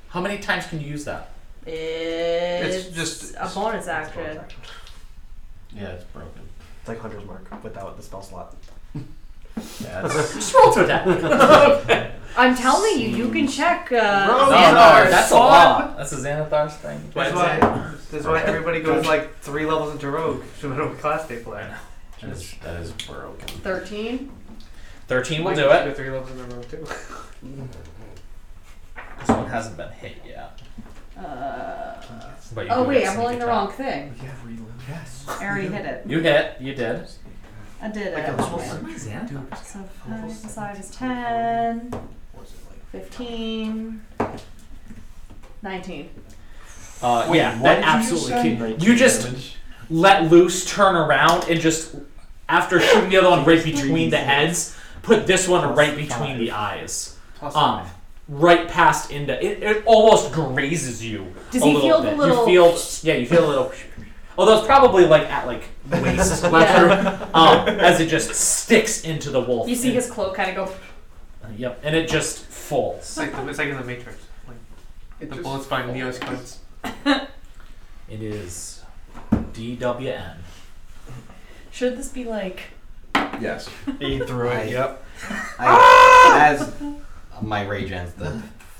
how many times can you use that? It's just- a bonus action. Yeah, it's broken. It's like Hunter's Mark without the spell slot. Yeah, it's, Just roll to attack. I'm telling you, you can check. No, Xanathar's that's a sword. lot. That's a Xanathar's thing. That's why everybody goes like 3 levels into Rogue, no matter what class they play. that is broken. 13. 13 will Like, do you it. go 3 levels in Rogue too. This one hasn't been hit yet. But you Oh do wait, get I'm sneak rolling the attack. wrong thing. You have reload. Yes. I already hit it. You hit. You did. I did Like it. a little So thing. 5 side is 10, What's it like? 15, 19. Yeah, what that did you absolutely. say? You just let loose, turn around, and just after shooting the other one right between the heads, put this one right between the eyes. Plus Right past into it. It almost grazes you. Does a he little feel bit. the little? You feel, yeah, you feel a little. Although it's probably like at like waist level, as it just sticks into the wolf. You see his cloak kind of go. Yep, and it just falls. it's like in the Matrix. Like, the bullets by Neo's coats. It is DWN. Should this be like? Yes. He threw it. Yep. As my rage ends,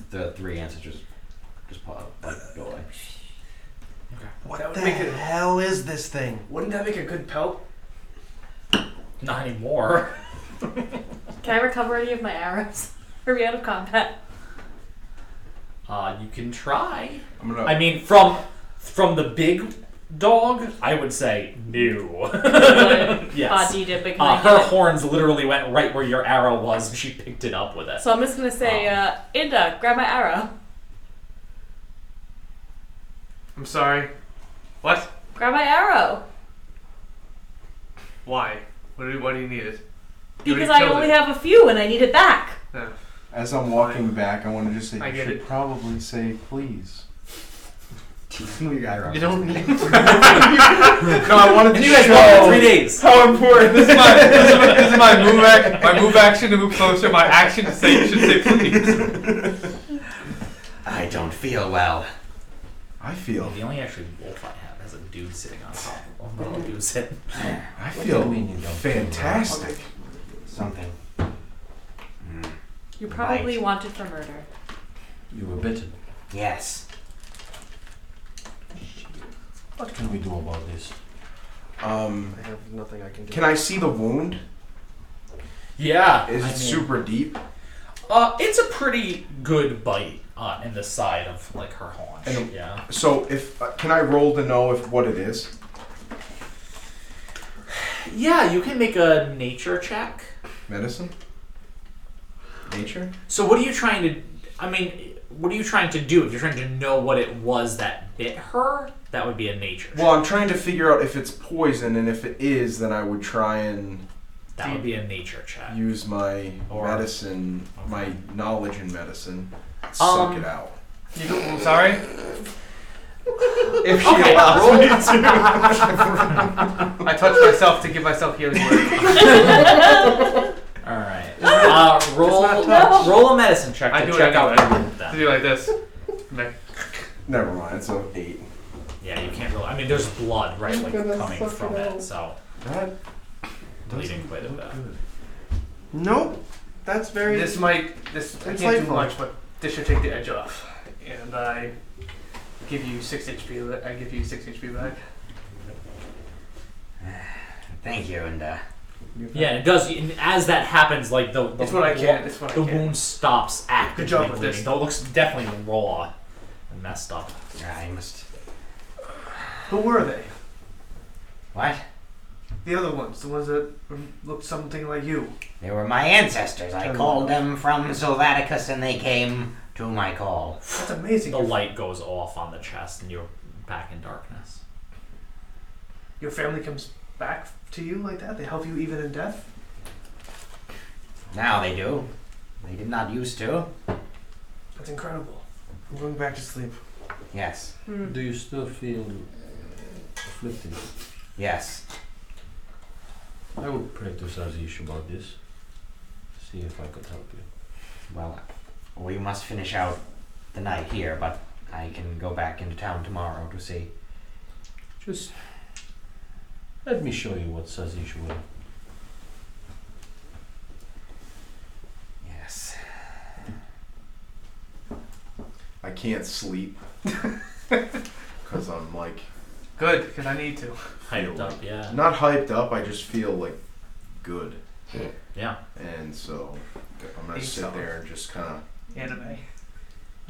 the 3 ancestors just pop, go away. What That would the make it- hell is this thing? Wouldn't that make a good pelt? Not anymore. Can I recover any of my arrows? Are we out of combat? You can try. I'm gonna. I mean, from the big dog, I would say no. Yes. Badi did, but can I Her get it? horns literally went right where your arrow was, and she picked it up with it. So I'm just gonna say, Inda, grab my arrow. I'm sorry. What? Grab my arrow. Why? Why do you need it? Because I only have a few and I need it back. No. As I'm walking back, I want to just say I you get should it. probably say please. Move your eyebrows. You don't need. No, I wanted to And you guys show walked for 3 days. How important! This is my move action. My move action to move closer. My action to say you should say please. I don't feel well. I feel. The only actually wolf I have has a dude sitting on top of him. Dude sitting. I feel do you mean you don't feel fantastic. Something. You're probably Right. wanted for murder. You were bitten. Yes. What can we do about this? I have nothing I can do. Can I see the wound? Yeah. Is I it mean, super deep? It's a pretty good bite in the side of like her haunch. And- yeah. So if can I roll to know if what it is? Yeah, you can make a nature check. Medicine? Nature? So what are you trying to? I mean, what are you trying to do? If you're trying to know what it was that bit her, that would be a nature check. Well, I'm trying to figure out if it's poison, and if it is, then I would try and That would be a nature check. use my Or- medicine, Okay. my knowledge in medicine, suck it out. You go, I'm sorry? If she Okay, allows roll- me to. I touched myself to give myself healing word. All right. Roll a medicine check I to do it check out anyway. the wound To then. do like this. Never mind, it's an 8. Yeah, you can't really. I mean, there's blood, right, like gonna coming suck from it it, out. so That bleeding quite a bit. Nope. That's very. I can't do Insightful. much, but this should take the edge off. And I give you 6 HP. I give you 6 HP back. Thank you, and Yeah, it does. And as that happens, like the It's what I can. It's what I the can. wound stops actively Good job with bleeding. this. Though it looks definitely raw and messed up. I must. Who were they? What? The other ones. The ones that looked something like you. They were my ancestors. I called them from Sylvaticus, and they came to my call. That's amazing. The light goes off on the chest, and you're back in darkness. Your family comes back to you like that? They help you even in death? Now they do. They did not used to. That's incredible. I'm going back to sleep. Yes. Do you still feel afflicted? Yes. I would pray to Sazish about this. See if I could help you. Well, we must finish out the night here, but I can go back into town tomorrow to see. Just let me show you what Sazish will. Yes. I can't sleep. Because I'm like. Good, because I need to. Hyped up, yeah. Not hyped up, I just feel like good. Yeah. And so I'm gonna Eat sit some. there and just kind of Anime.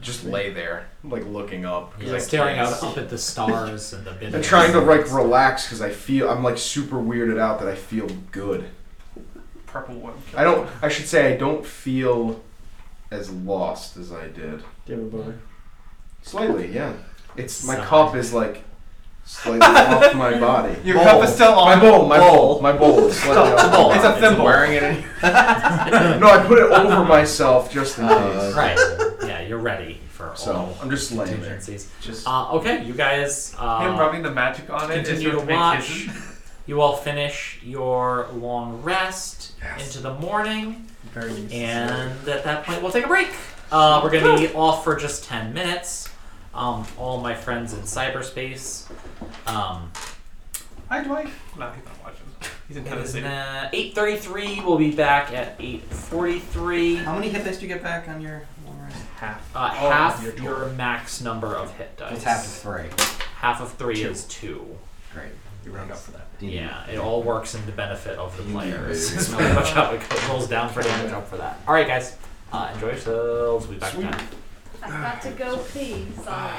just lay there, like looking up. 'cause Yeah, I staring can't out see. up at the stars and the bit. And trying to like relax because I'm like super weirded out that I feel good. Purple one. I should say I don't feel as lost as I did. Do you have a boner? Slightly, yeah. It's my Sigh. cup is like slightly off my body. Your cup is still on. My bowl is slightly off. bowl. It's a It's a thimble. bowl. Wearing it in No, I put it over myself just in case. Right. Yeah, you're ready for So all I'm just laying there. contingencies. Just Okay, you guys. Him rubbing the magic on it is continue sort to of make watch. his- You all finish your long rest into the morning, Very used to and at that point, we'll take a break. We're gonna be off for just 10 minutes. All my friends in cyberspace. Hi, Dwight. No, he's not watching. He's in It is Tennessee. 8:33. We'll be back at 8:43. How many hit dice do you get back on your long rest? Half. Half your your total. max number of hit dice. It's half of 3. Half of 3 is 2. Great. You round up for that. Yeah, it all works in the benefit of the You players. baby. It's pretty much how it goes. Rolls down for damage, up for that. All right, guys. Enjoy yourselves. We'll be back Sweet. then. I've got to go pee. Sorry.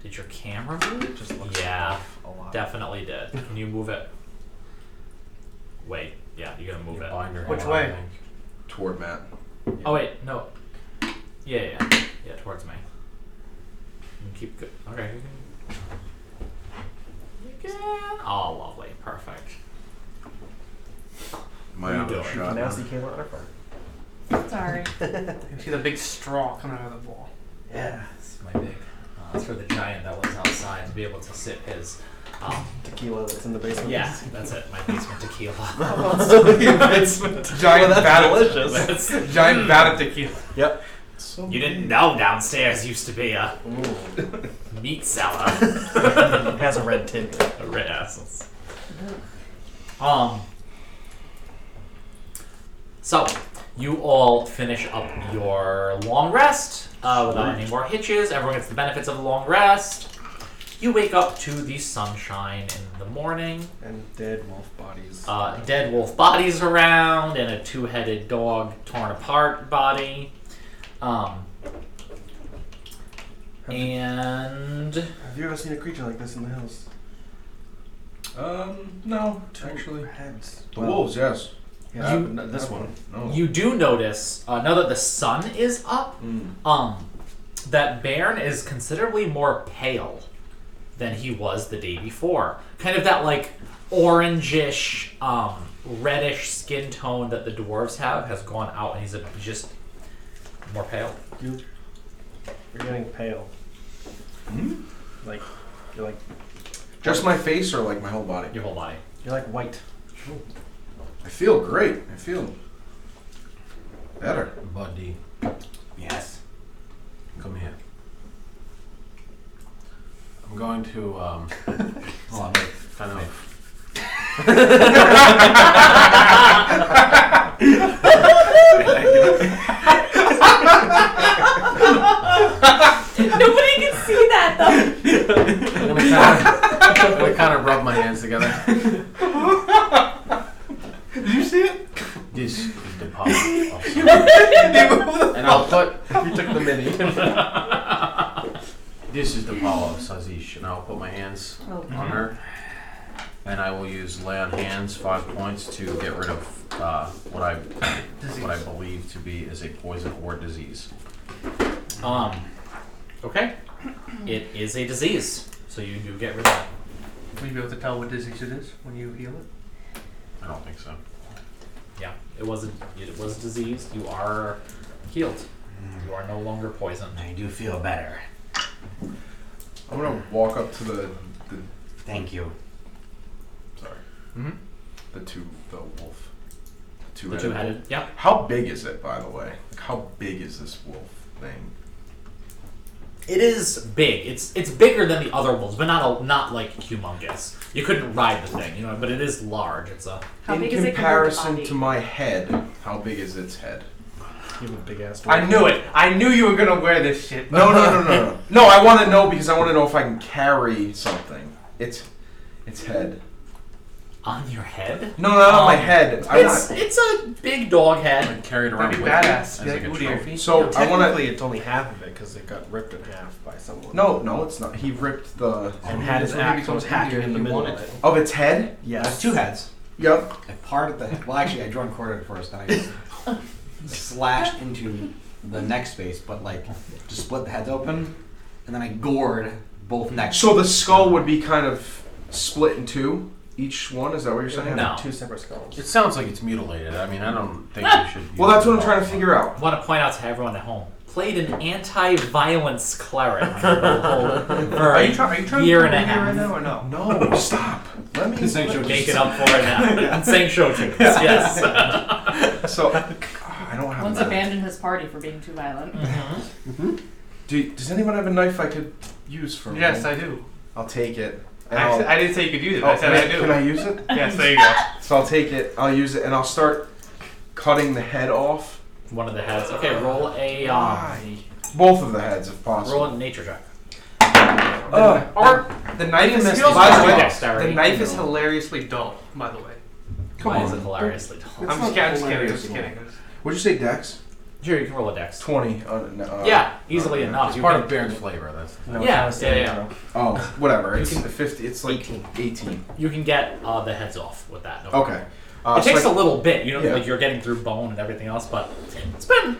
Did your camera move? It just looks Yeah, off a lot. definitely did. Can you move it? Wait, yeah, you gotta move Your it. binder Which held, way? I think. Toward Matt. Oh wait, no. Yeah, towards me. You can keep good. Okay, you can. Oh, lovely, perfect. Am What are I you out of doing? You shot can now now? see Kayla on her phone. Sorry. You can see the big straw coming out of the wall. Yeah. That's my big. That's for the giant that lives outside to be able to sip his. Tequila that's in the basement. Yeah, that's it. My basement tequila. Giant that's vat delicious. That's- Giant vat of tequila. Yep. So you didn't know downstairs used to be a Ooh. meat cellar. It has a red tint. A red essence. So you all finish up your long rest without any more hitches. Everyone gets the benefits of a long rest. You wake up to the sunshine in the morning. And dead wolf bodies. Dead wolf bodies around and a two-headed dog torn apart body. And Have you ever seen a creature like this in the hills? No, Two actually. heads. The wolves, yes. Yeah, You- but not this one. No. you do notice, now that the sun is up, that Bairn is considerably more pale than he was the day before. Kind of that like orangish, reddish skin tone that the dwarves have has gone out, and he's just more pale. You're getting pale. Like you're like Just my face or like my whole body? Your whole body. you're like white. I feel great. I feel better. Buddy, Yes. come here. I'm going to Hold on. kind of. Nobody can see that though. I'm gonna kind of rub my hands together. Did you see it? This is the power of and I'll put. You took the mini. This is the power of Sazish, and I'll put my hands Oh. on her, and I will use lay on hands 5 points to get rid of what I believe to be is a poison or disease. Okay. It is a disease, so you do get rid of it. Will you be able to tell what disease it is when you heal it? I don't think so. Yeah, it was a disease. You are healed. You are no longer poisoned. I do feel better. I'm gonna walk up to the Thank you. sorry. Mm-hmm. The wolf. The two-headed. Yeah. How big is it, by the way? Like, how big is this wolf thing? It is big. It's bigger than the other wolves, but not like humongous. You couldn't ride the thing, you know, but it is large. It's a How In big is it compared to comparison body? to my head, how big is its head? You have a big ass. I knew it. I knew you were gonna wear this shit. No. No, I want to know because I want to know if I can carry something. Its head. on your head. No, not on my head. I want. It's a big dog head. And carry it around That'd be with badass. me as like a Ooh, dear. trophy. So I want to. Technically, it's only half of it because it got ripped in half by someone. No, it's not. He ripped the And had his So maybe axe was it's hacking in the you middle want of it. of its head. There's Yes. 2 heads. Yep. I parted the. Well, actually, I drawn quartered first. Then I slashed into the neck space, but like just split the heads open, and then I gored both necks. So the skull would be kind of split in two. Each one. Is that what you're It would saying? have No. two separate skulls. It sounds like it's mutilated. I mean, I don't think you should. Well, that's what I'm trying to figure out. I want to point out to everyone at home. Played an anti-violence cleric for Are you trying to year pull and a me half. right now or no? No, stop. Let me. Make it up for it now. I'm saying shochu. Yes. So I don't have. Once that. abandoned his party for being too violent. Does anyone have a knife I could use for? Yes, me? I do. I'll take it. And Actually, I'll- I didn't say you could use it. Oh, I said I do. Can I use it? Yes, there you go. So I'll take it. I'll use it, and I'll start cutting the head off. One of the heads. Okay, roll a Both of the heads, if possible. roll a nature check. Or the knife is By by the way, the dexterity. knife is hilariously dull. By the way, Come Why on. is it hilariously dull? It's I'm not just kidding. I'm just hilarious kidding. at all. What'd you say, Dex? Sure, you can roll a dex. 20. Yeah, easily enough. It's You part can- of Baron's flavor. That's No, Yeah, it's yeah, not yeah. Oh, whatever. You It's can- 50. It's like 18. You can get the heads off with that. No problem. Okay. It takes a little bit, you know, Yeah. like you're getting through bone and everything else, but it's been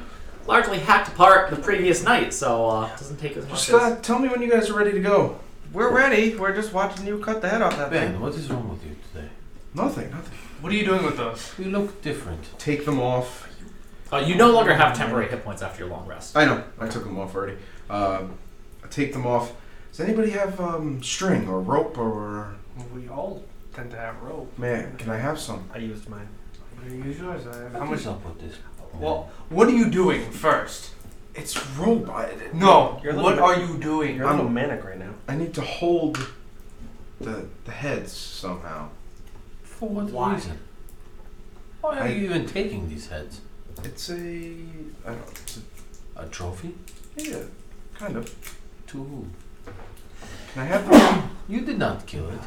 largely hacked apart the previous night, so it doesn't take as much. Just tell me when you guys are ready to go. We're ready. We're just watching you cut the head off that thing. Ben, what is wrong with you today? Nothing. What are you doing with those? You look different. Take them off. You no longer have temporary hit points after your long rest. I know. I took them off already. I take them off. Does anybody have string or rope or? We all tend to have rope. Man, can I have some? I used mine. What do you use yours? How What much? is up with this? Well, what are you doing first? It's rope. No. You're a What little are you doing? You're a little manic right now. I need to hold the heads somehow. For what Why? reason? Why are you even taking these heads? It's a. I don't. It's A trophy? yeah, kind of. To who? Can I have the? You did not kill it.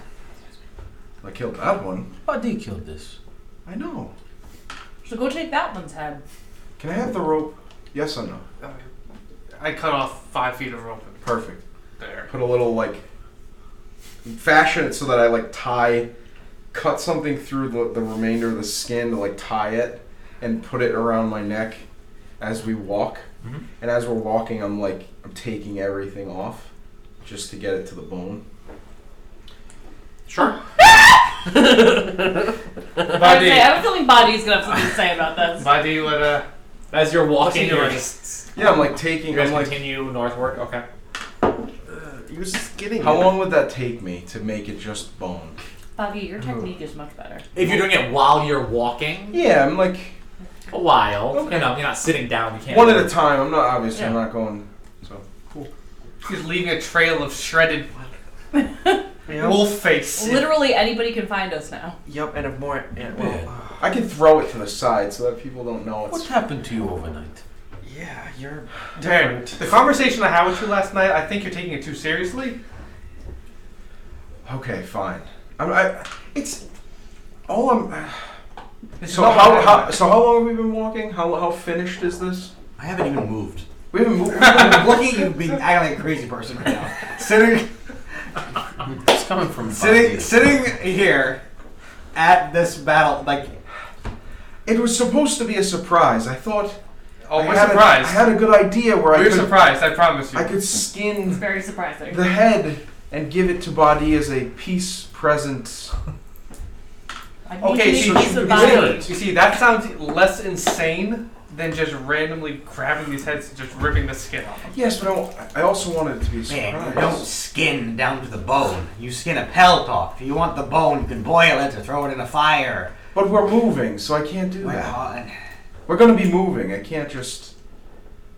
I killed that one. Buddy killed this. I know. So go take that one's head. Can I have the rope? Yes or no? I cut off 5 feet of rope. Perfect. There. Put a little fashion it so that I cut something through the remainder of the skin to tie it and put it around my neck as we walk. Mhm. And as we're walking, I'm taking everything off just to get it to the bone. Sure. I have a feeling Body's gonna have something to say about this. Buddy, what As you're walking, What's he you're doing? just Yeah, I'm taking. you guys I'm like, continue northward. Okay. You're skinning. how long would that take me to make it just bone? Bobby, your technique is much better. If you're doing it while you're walking, Yeah, I'm a while. Okay. You know, you're not sitting down. You can't. one at a time. I'm not obviously. I'm Yeah. not going. So He's leaving a trail of shredded Yep. wolf face. Literally anybody can find us now. Yep, and if more. And, Ben, I can throw it to the side so that people don't know what it's. happened to you overnight? yeah, you're Darren, different. the conversation I had with you last night, I think you're taking it too seriously. Okay, fine. It's all I'm. It's So not how what I- so how long have we been walking? How finished is this? I haven't even moved. We haven't moved. I'm looking at you being acting like a crazy person right now. Sitting It's coming from Buddy. sitting here at this battle, It was supposed to be a surprise. I thought. Oh, I we're had surprised. I had a good idea where We're I could surprised, I promise you. I could It's skin very surprising. the head and give it to Badi as a peace present. I need Okay, to see, make peace with you Bobby. see- You see, that sounds less insane than just randomly grabbing these heads and just ripping the skin off. Yes, but I also wanted it to be a man, surprise. you don't skin down to the bone. You skin a pelt off. If you want the bone, you can boil it or throw it in a fire. But we're moving, so I can't do that. Well, We're gonna be moving. I can't just.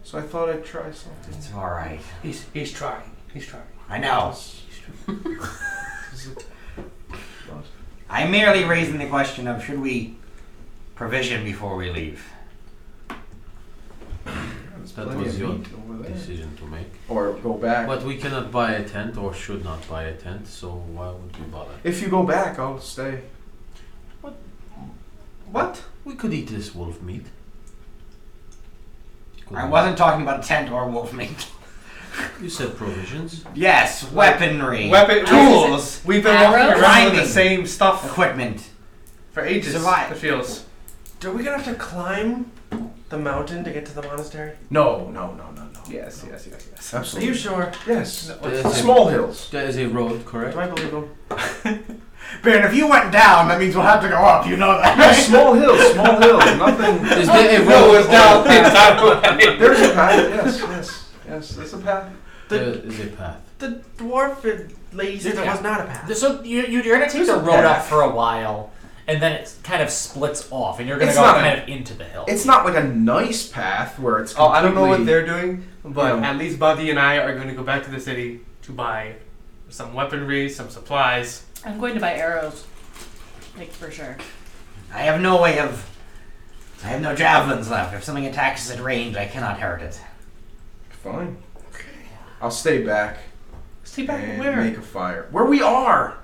So I thought I'd try something. it's all right. He's trying. He's trying. I know. Is it- I'm merely raising the question of should we provision before we leave. There's That plenty was of your meat over there. decision to make. Or go back. But we cannot buy a tent or should not buy a tent, so why would we bother? If you go back, I'll stay. What? We could eat this wolf meat. I wasn't talking about a tent or wolf meat. You said provisions. Yes, weaponry, Weapon tools, We've been walking Arrows? around with the Grinding. same stuff equipment. for ages. Survive. It feels. Are we gonna have to climb the mountain to get to the monastery? No. Yes. Are Absolutely. you sure? Yes. There's a- Small hills. There is a road, correct? Do I believe him? Baron, if you went down, that means we'll have to go up. You know that. Yes, small hills. Nothing. Is there a No, road? it's down the entire way. There's a path. Yes. There's a path. There is a path. The dwarf lady said there was not a path. So you're gonna take There's the a road up path. for a while, and then it kind of splits off, and you're gonna It's go not a- kind of into the hill. It's not like a nice path where it's. Oh, I don't know what completely- they're doing, but Yeah. at least Buddy and I are going to go back to the city to buy some weaponry, some supplies. I'm going to buy arrows. Like, for sure. I have no javelins left. If something attacks us at range, I cannot hurt it. Fine. I'll stay back. Stay back and where? make a fire. Where we are.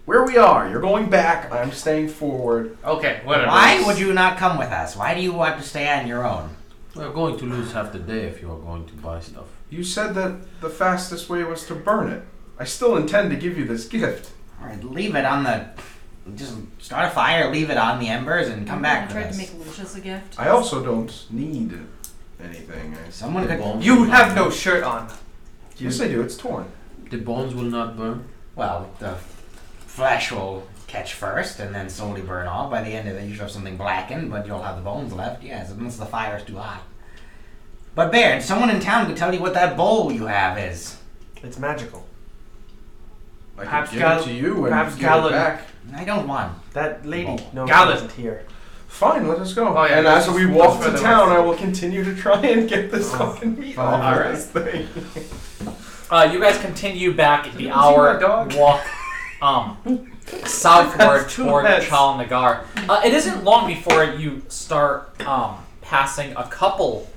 You're going back. I'm staying forward. Okay, whatever. Why would you not come with us? Why do you want to stay on your own? We're going to lose half the day if you are going to buy stuff. You said that the fastest way was to burn it. I still intend to give you this gift. Alright, leave it on the... Just start a fire, leave it on the embers, and come back I with tried us. to make Lucius a gift. I also don't need anything. Someone could... You have no shirt on. Yes, I do. It's torn. The bones will not burn. Well, the flesh will catch first, and then slowly burn off. By the end of it, you should have something blackened, but you'll have the bones left. Yes, unless the fire's too hot. But Baird, someone in town could tell you what that bowl you have is. It's magical. I Perhaps could give it to you and perhaps give Galen- it back. I don't want. That lady, no, Galen. isn't here. Fine, let us go. Oh, yeah, and this as is we walk much to further town, west. I will continue to try and get this fucking meat Fine. off Alright. this thing. You guys continue back the you see hour my dog? walk southward Two toward heads. Chaal Nagar. It isn't long before you start passing a couple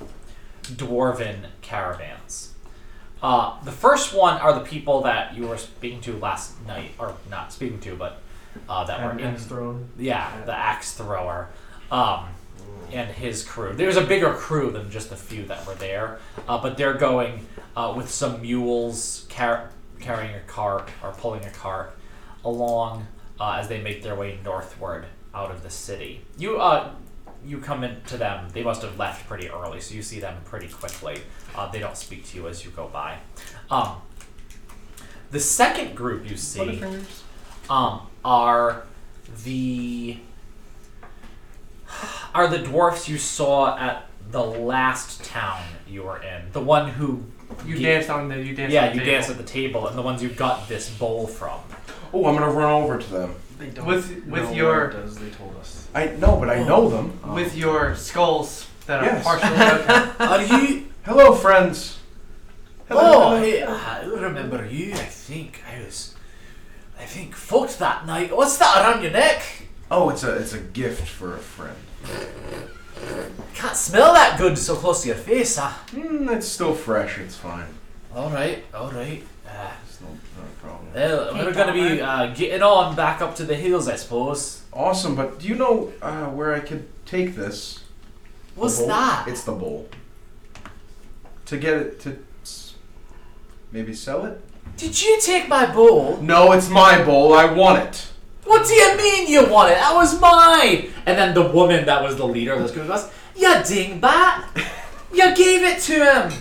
dwarven caravans. The first one are the people that you were speaking to last night, or not speaking to, but that were in throne. the axe thrower, and his crew. There's a bigger crew than just a few that were there, but they're going with some mules carrying a cart or pulling a cart along as they make their way northward out of the city. You come into them. They must have left pretty early, so you see them pretty quickly. They don't speak to you as you go by. The second group you see are the dwarfs you saw at the last town you were in. The one who You Ge- danced on the you danced yeah, on the you table. danced at the table, and the ones you got this bowl from. Oh, I'm gonna run over to them. They don't. With know your- what it does, they told us. I know, but I know them. with your skulls that are Yes. partially broken. Are you? Hello, friends. Oh, hey, I remember you. I think fucked that night. What's that around your neck? Oh, it's a gift for a friend. Can't smell that good so close to your face, huh? It's still fresh. It's fine. All right. It's not a problem. Well, we're going to be getting on back up to the hills, I suppose. Awesome, but do you know where I could take this? What's The bowl? that? It's the bowl. To get it to maybe sell it? Did you take my bowl? No, it's my bowl. I want it. What do you mean you want it? That was mine! And then the woman that was the leader of this group goes, "You dingbat! You gave it to him!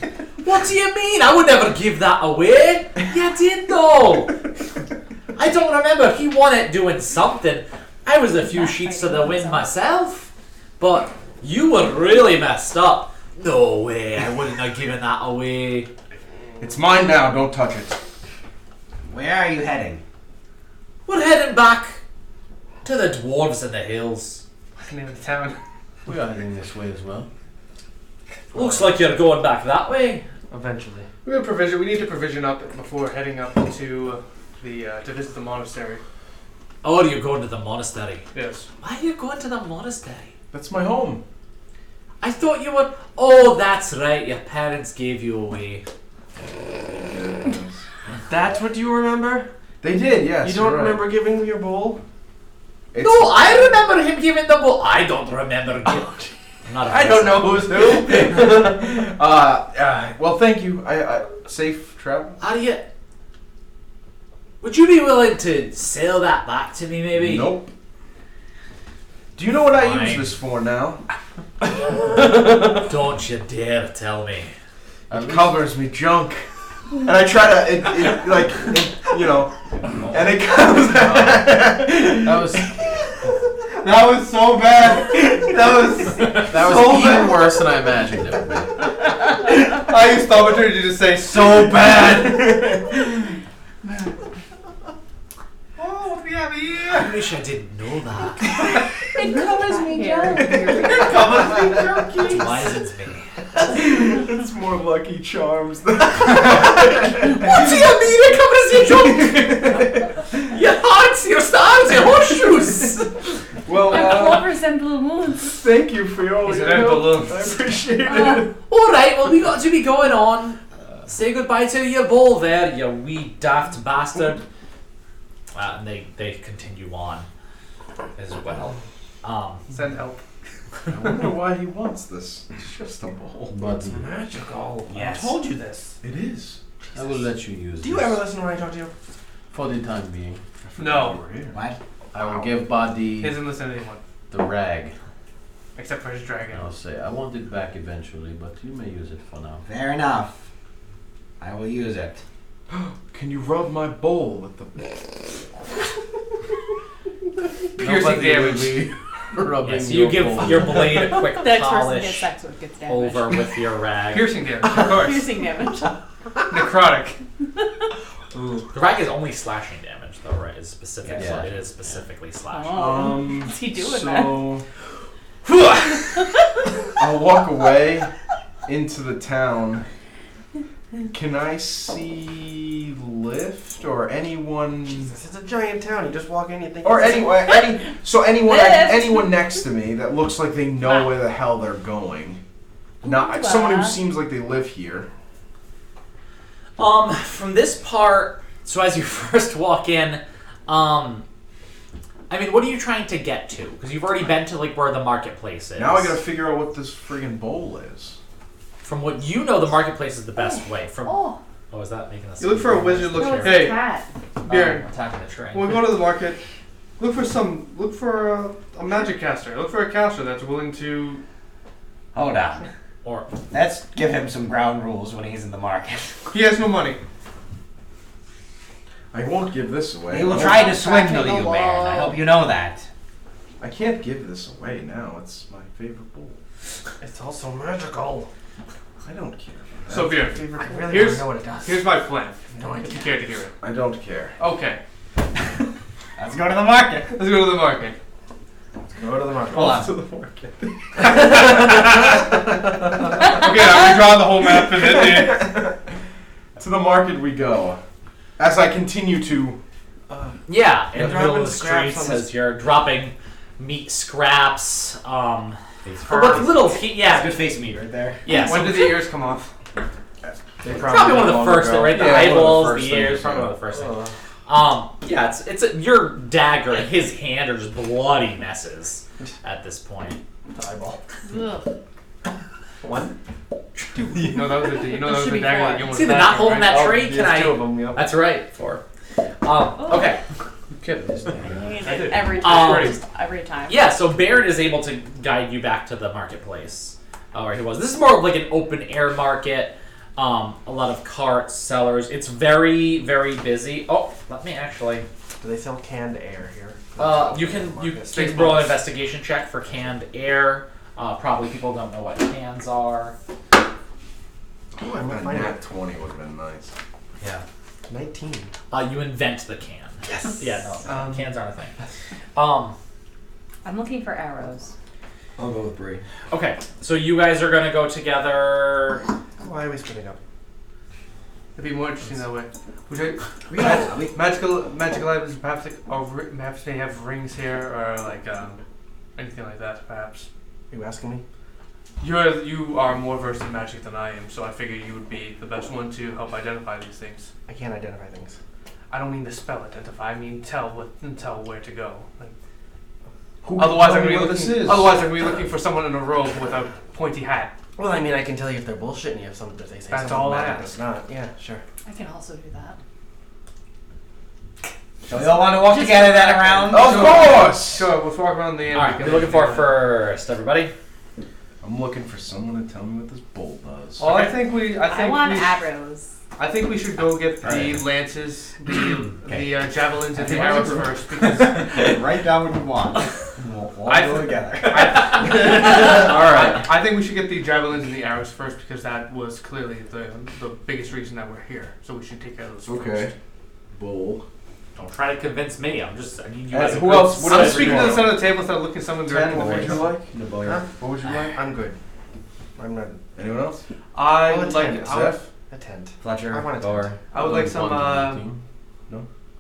What do you mean? I would never give that away! You did though! I don't remember. He won it doing something. I was a few sheets to the wind myself. But you were really messed up. No way, I wouldn't have given that away. It's mine now. Don't touch it. Where are you heading? We're heading back to the dwarves in the hills. What's the name of the town? We are heading this way as well. Looks like you're going back that way." Eventually. We need to provision up before heading up to the to visit the monastery. Oh, you're going to the monastery. Yes. Why are you going to the monastery? That's my home. I thought you were... Oh, that's right. Your parents gave you away. That's what you remember? They did, yes. You don't you're right. remember giving me your bowl? It's- No, I remember him giving the bowl. I don't remember giving... I'm not a I don't person. know who's who. Well, thank you. I safe travel. How do you... Would you be willing to sell that back to me, maybe? Nope. Do you know what I Fine. use this for now? Don't you dare tell me. It covers me junk. And I try to, you know, and it comes. That was That was so bad. That was even worse than I imagined it would be. I used the opportunity to say so bad. Oh, what do we have here? I wish I didn't know that. It covers me, Joe. It wisens me. It's more Lucky Charms than. What do you mean it covers your junk? Your hearts, your stars, your horseshoes. Well, Clovers and blue moons. thank you for all He's your red help. balloons. I appreciate it. Alright, well, we got to be going on. Say goodbye to your bowl there, you wee daft bastard. And they continue on as well. Send help. I wonder why he wants this. It's just a bowl. But Magical. Yes. I told you this. It is. I will let you use Do you this ever listen when I talk to you? for the time being. No. You were here. What? I will give Buddy He doesn't listen to anyone the rag. except for his dragon. And I'll say, I want it back eventually, but you may use it for now. Fair enough. I will use it. Can you rub my bowl with the... Piercing damage. Rubbing Yes, you give bowl. your blade a quick The next person gets polish sex with gets damaged. over with your rag. Piercing damage, of course. Piercing damage. Necrotic. The rag is only slashing damage, though, right? It's specific. Yeah. It is specifically slashing. Oh. What's he doing so I'll walk away into the town. Can I see Lift or anyone? Jesus, it's a giant town. You just walk in, you think. Or it's- anyone Lift. next to me that looks like they know where the hell they're going. Not someone who seems like they live here. From this part, so as you first walk in, I mean, what are you trying to get to? Because you've already been to like where the marketplace is. Now I gotta figure out what this friggin' bowl is. From what you know, the marketplace is the best way. From Oh, is that making us? You look for a wizard. Look no, it's Hey, a cat. Bjorn. Attacking the train. When we go to the market, look for a magic caster. Look for a caster that's willing to. Hold on. Or Let's give him some ground rules when he's in the market. He has no money. I won't give this away. He will try to swindle you, Baron. I hope you know that. I can't give this away now. It's my favorite bowl. It's also magical. I don't care. about So that. Bjorn, I really Here's- want to know what it does. here's my plan. No If idea. you care to hear it. I don't care. Okay, Let's go to the market. let's go to the market. Go to the market. Hold on. To the market. Okay, I'm redrawing the whole map and then To the market we go. As I continue to. yeah, in You're the middle of dropping the scraps streets on the- as you're dropping meat scraps. Face But little, yeah, good face meat right there. yeah. when so did the ears come off? They probably one of the long first, ago. right? The Yeah, one of eyeballs, first the ears, things, probably yeah. one of the first things. Yeah, your dagger and his hand are just bloody messes at this point. Eyeball. Ugh. One. You know that was a Should be dagger four. that you almost See the knot hole in that Oh, tree? Can there's two I? of them. Yep. That's right. 4. Okay. Kept this thing. I did. Every time. Um, Every time. Yeah. So Baron is able to guide you back to the marketplace where he was. This is more of like an open air market. A lot of carts, sellers. It's very, very busy. Oh, let me actually. Do they sell canned air here? You can Space roll an balls. investigation check for canned air. Probably people don't know what cans are. Oh, I might A find nat it. 20 would have been nice. Yeah. 19. You invent the can. Yes. Yeah. No, Um, cans aren't a thing. I'm looking for arrows. I'll go with Bree. Okay. So you guys are gonna go together. Why are we splitting up? It'd be more interesting that way. Would you, We magical items, perhaps perhaps they have rings here or like anything like that. Perhaps Are you asking me? you are more versed in magic than I am, so I figured you would be the best one to help identify these things. I can't identify things. I don't mean to spell identify. I mean tell where to go. Like, Who otherwise, can I'm tell me gonna be what this looking. is? Otherwise, I'm gonna be looking for someone in a robe with a pointy hat. Well, I mean, I can tell you if they're bullshitting you if something if they say That's something all I magic ask. that's not. Yeah, sure. I can also do that. So we all want to walk Just together for that the around? Of course! Sure, we'll walk around the end. All right. What are you looking for first, everybody? I'm looking for someone to tell me what this bowl does. Well, I think we want arrows. I think we should go get the Alright. lances, the javelins, and the Okay. arrows first because Write down what you want. We'll all I- go together. Alright. I think we should get the javelins and the arrows first because that was clearly the biggest reason that we're here. So we should take care of those Okay. first. Bowl. Don't try to convince me. I need you Hey, as a who group else? What I'm else speaking you to the want? side of the table instead of looking someone directly 10. in What the would face. you like? Huh? What would you like? I'm good. I'm not Anyone else? I Oh, would it's like. ten. Zeph? a tent. Fletcher, I want a Thor. tent. I would like some. I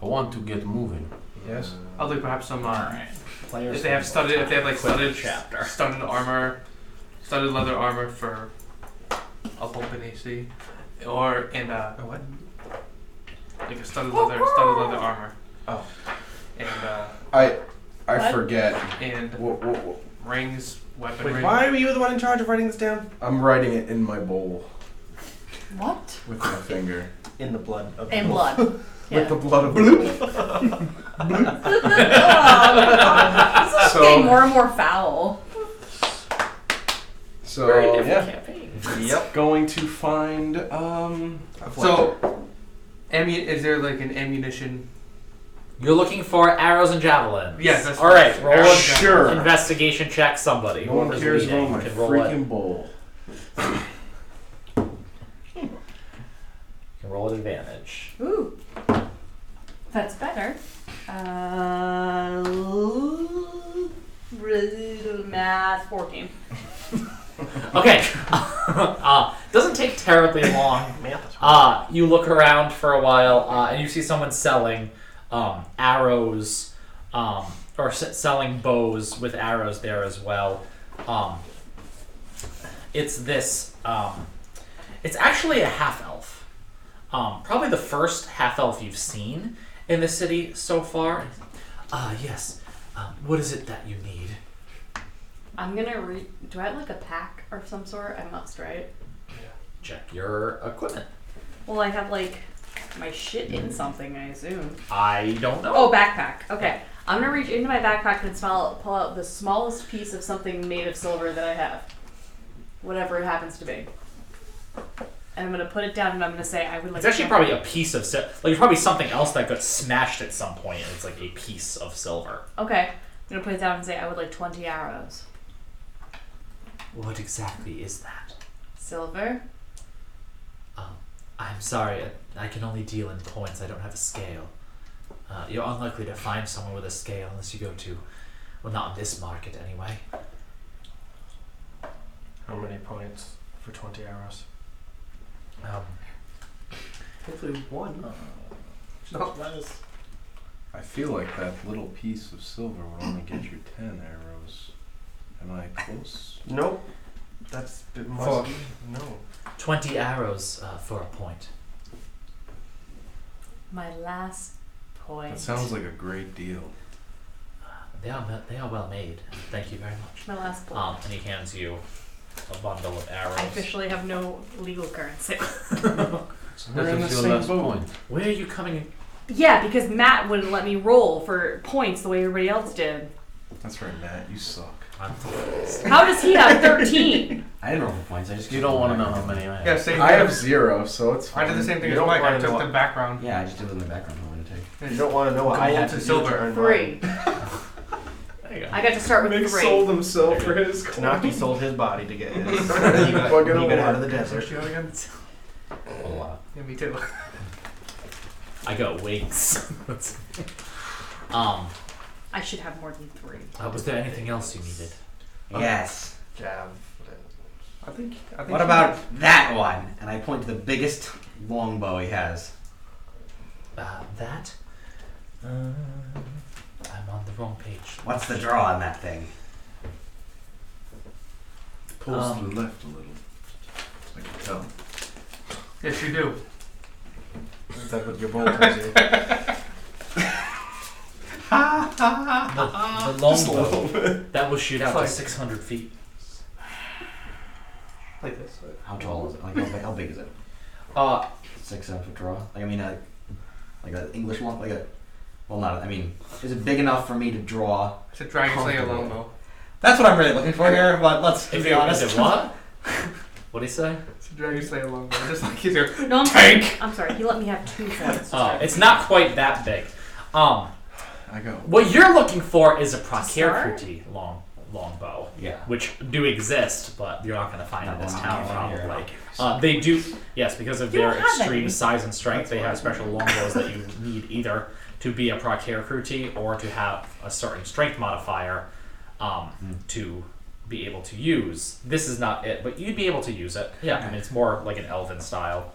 want to get moving. Yes. I would like perhaps some. Alright. Players. If they have studded, if they have like Quick studded chapter. studded armor, studded leather armor for a bump in AC, or and A what? like a studded leather armor. Oh. And I What? forget. and What rings, Wait, weaponry. why were you the one in charge of writing this down? I'm writing it in my bowl What? with my finger. In the blood of And the blood. With Yeah. the blood of the Oh, God. This is So- getting more and more foul. So Very different yeah, campaign. Yep. going to find So, is there like an ammunition? You're looking for arrows and javelins. Yes, that's All right, fine. roll Arrows a and Sure. investigation check. Somebody. no one Whoever's cares leading about my can roll it. freaking bowl. Can roll at advantage. Ooh. That's better. Math 14. Okay. Doesn't take terribly long. You look around for a while, and you see someone selling arrows, or selling bows with arrows there as well. It's this. It's actually a half elf. Probably the first half elf you've seen in the city so far. Yes. What is it that you need? I'm gonna do I have like a pack of some sort? I must, right? Check your equipment. Well, I have like my shit in something, I assume. I don't know. Oh, backpack. Okay. I'm gonna reach into my backpack and pull out the smallest piece of something made of silver that I have. Whatever it happens to be. And I'm gonna put it down and I'm gonna say I would like It's actually probably a piece of silver. Like, it's probably something else that got smashed at some point, and it's like a piece of silver. Okay. I'm gonna put it down and say I would like 20 arrows. What exactly is that? Silver? I'm sorry, I can only deal in points. I don't have a scale. You're unlikely to find someone with a scale unless you go to, well, not in this market anyway. How many points for 20 arrows? Hopefully one. No. I feel like that little piece of silver would only get you 10 arrows. Am I close? Nope. That's a bit For- more. No. 20 arrows for a point. My last point. That sounds like a great deal. They are well made. Thank you very much. My last point. And he hands you a bundle of arrows. I officially have no legal currency. We're in the That's your same last boat. point. Where are you coming in? Yeah, because Matt wouldn't let me roll for points the way everybody else did. That's right, Matt. You suck. How does he have 13? I didn't roll for points. I just You don't want to know how many I have. Yeah, same. I have 0, so it's fine. I did the same thing You as don't Mike. I wanna took know the background. Yeah, I just did it in the background. I wanted to take. You don't want to know what I Gold had to to do silver. to earn 3. There you go. I got to start with Nick 3. sold himself for his Tanaki sold his body to get his. he Fucking got award. out of the desert. Where's she at again? A lot. Yeah, me too. I got wigs. I should have more than 3. Was there anything else you needed? Yes. Javelin. I think What she about did. that one? And I point to the biggest longbow he has. That? I'm on the wrong page. What's the draw on that thing? Pulls to the left a little. I can tell. Yes, you do. Is that what your bowl tells you? The longbow that will shoot out to Like- 600 feet. Like this. How tall is it? Like how big is it? 6, 7 foot draw. Like I mean, like an English long, like a. Well, not. I mean, is it big enough for me to draw? It's a Dragon Slayer Comfortable. longbow. That's what I'm really looking for here. But let's If be you honest. is it what? What'd he say? It's a Dragon Slayer longbow. Just like he's here. No, Tank! I'm sorry. He let me have 2 points. It's not quite that big. I go. What you're looking for is a start? Prakerti longbow, Yeah. which do exist, but you're not going to find in Not this one town here. probably. They do, yes, because of You their don't have extreme any. size and strength. They have special longbows that you need either to be a Prakerti or to have a certain strength modifier to be able to use. This is not it, but you'd be able to use it. Yeah, I mean it's more like an elven style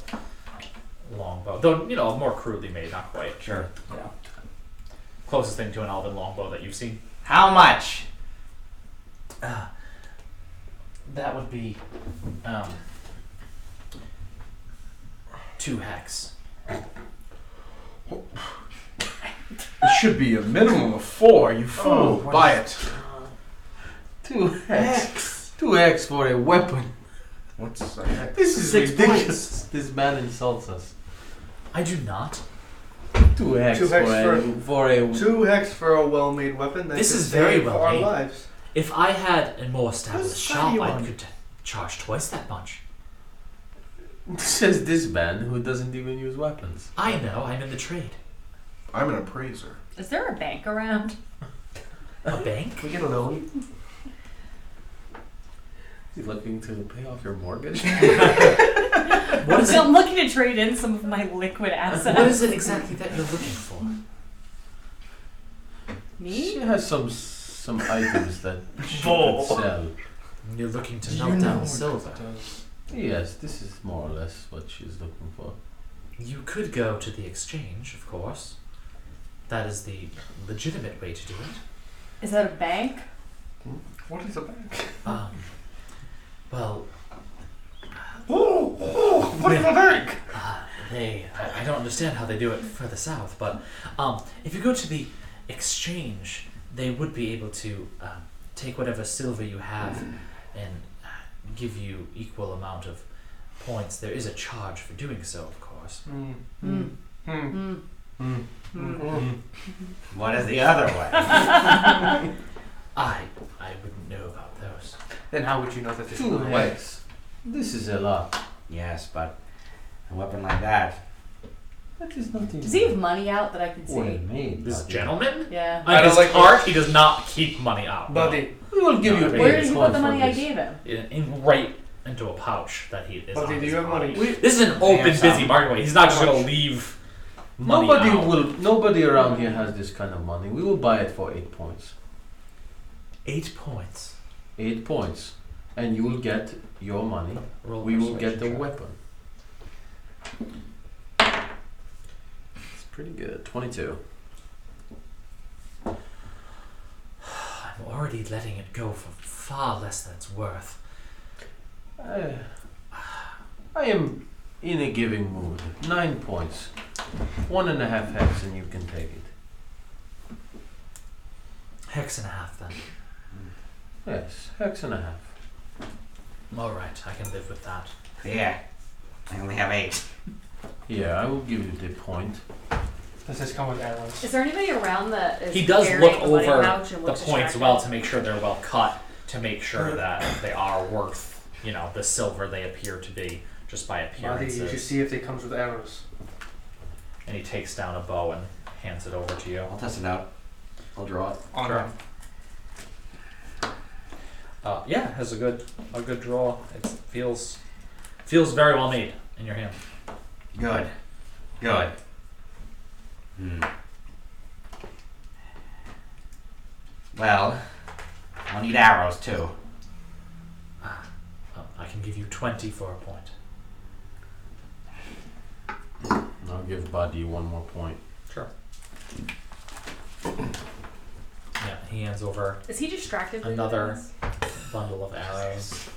longbow, though more crudely made, not quite. Sure. Yeah. Closest thing to an elven longbow that you've seen. How much? That would be 2 hex. It should be a minimum of 4, you fool. what Buy it. 2x. 2x for a weapon. What's This is 6 ridiculous. This man insults us. I do not. 2x, 2x for a 2x for a well-made weapon. That This could is very save well our made. lives. If I had a more established Whose side shop, are you I on? could charge twice that much. Says this man who doesn't even use weapons. I know, I'm in the trade. I'm an appraiser. Is there a bank around? A bank? Can we get a loan? Is he looking to pay off your mortgage? What is So it? I'm looking to trade in some of my liquid assets. What is it exactly that you're looking for? She Me? has some items that she Bull. could sell. You're looking to melt down silver. Yes, this is more or less what she's looking for. You could go to the exchange, of course. That is the legitimate way to do it. Is that a bank? What is a bank? Well, What is a bank? I don't understand how they do it further south, but if you go to the exchange, they would be able to take whatever silver you have and give you equal amount of points. There is a charge for doing so, of course. What is the other way? I wouldn't know about those. Then how would you know that there's another way? 2x. This is a lot. Yes, but a weapon like that. That is not even Does he have money out that I can what see? it made. This buddy. gentleman? Yeah. I On don't his like cart, he does not keep money out. Buddy, We will give you No, a Where big did he point put the for money I this. gave him? Right into a pouch that he is Buddy, on do his you have cart. money? This is an open, have some. busy marketplace. He's not just How going much? to leave money out. Nobody around here has this kind of money. We will buy it for 8 points. 8 points. 8 points. And you will get your money. Roll We will get the persuasion check. weapon. It's pretty good. 22. I'm already letting it go for far less than it's worth. I am in a giving mood. 9 points. 1.5 hex and you can take it. Hex and a half then. Yes, hex and a half. Alright, I can live with that. Yeah. I only have 8. Yeah, I will give you the point. does this come with arrows? Is there anybody around that is He does carrying look a money over pouch and the looks points distracted? well to make sure they're well cut, to make sure that they are worth, the silver they appear to be, just by Buddy, appearances. you should see if they comes with arrows. And he takes down a bow and hands it over to you. I'll test it out. I'll draw it. On Sure. Yeah, has a good draw. It feels very well made in your hand. Good. Good. Well, I'll need arrows too. I can give you 20 for a point. I'll give Buddy 1 more point. Sure. Yeah, he hands over Is he distracted? by Another- this? a bundle of arrows.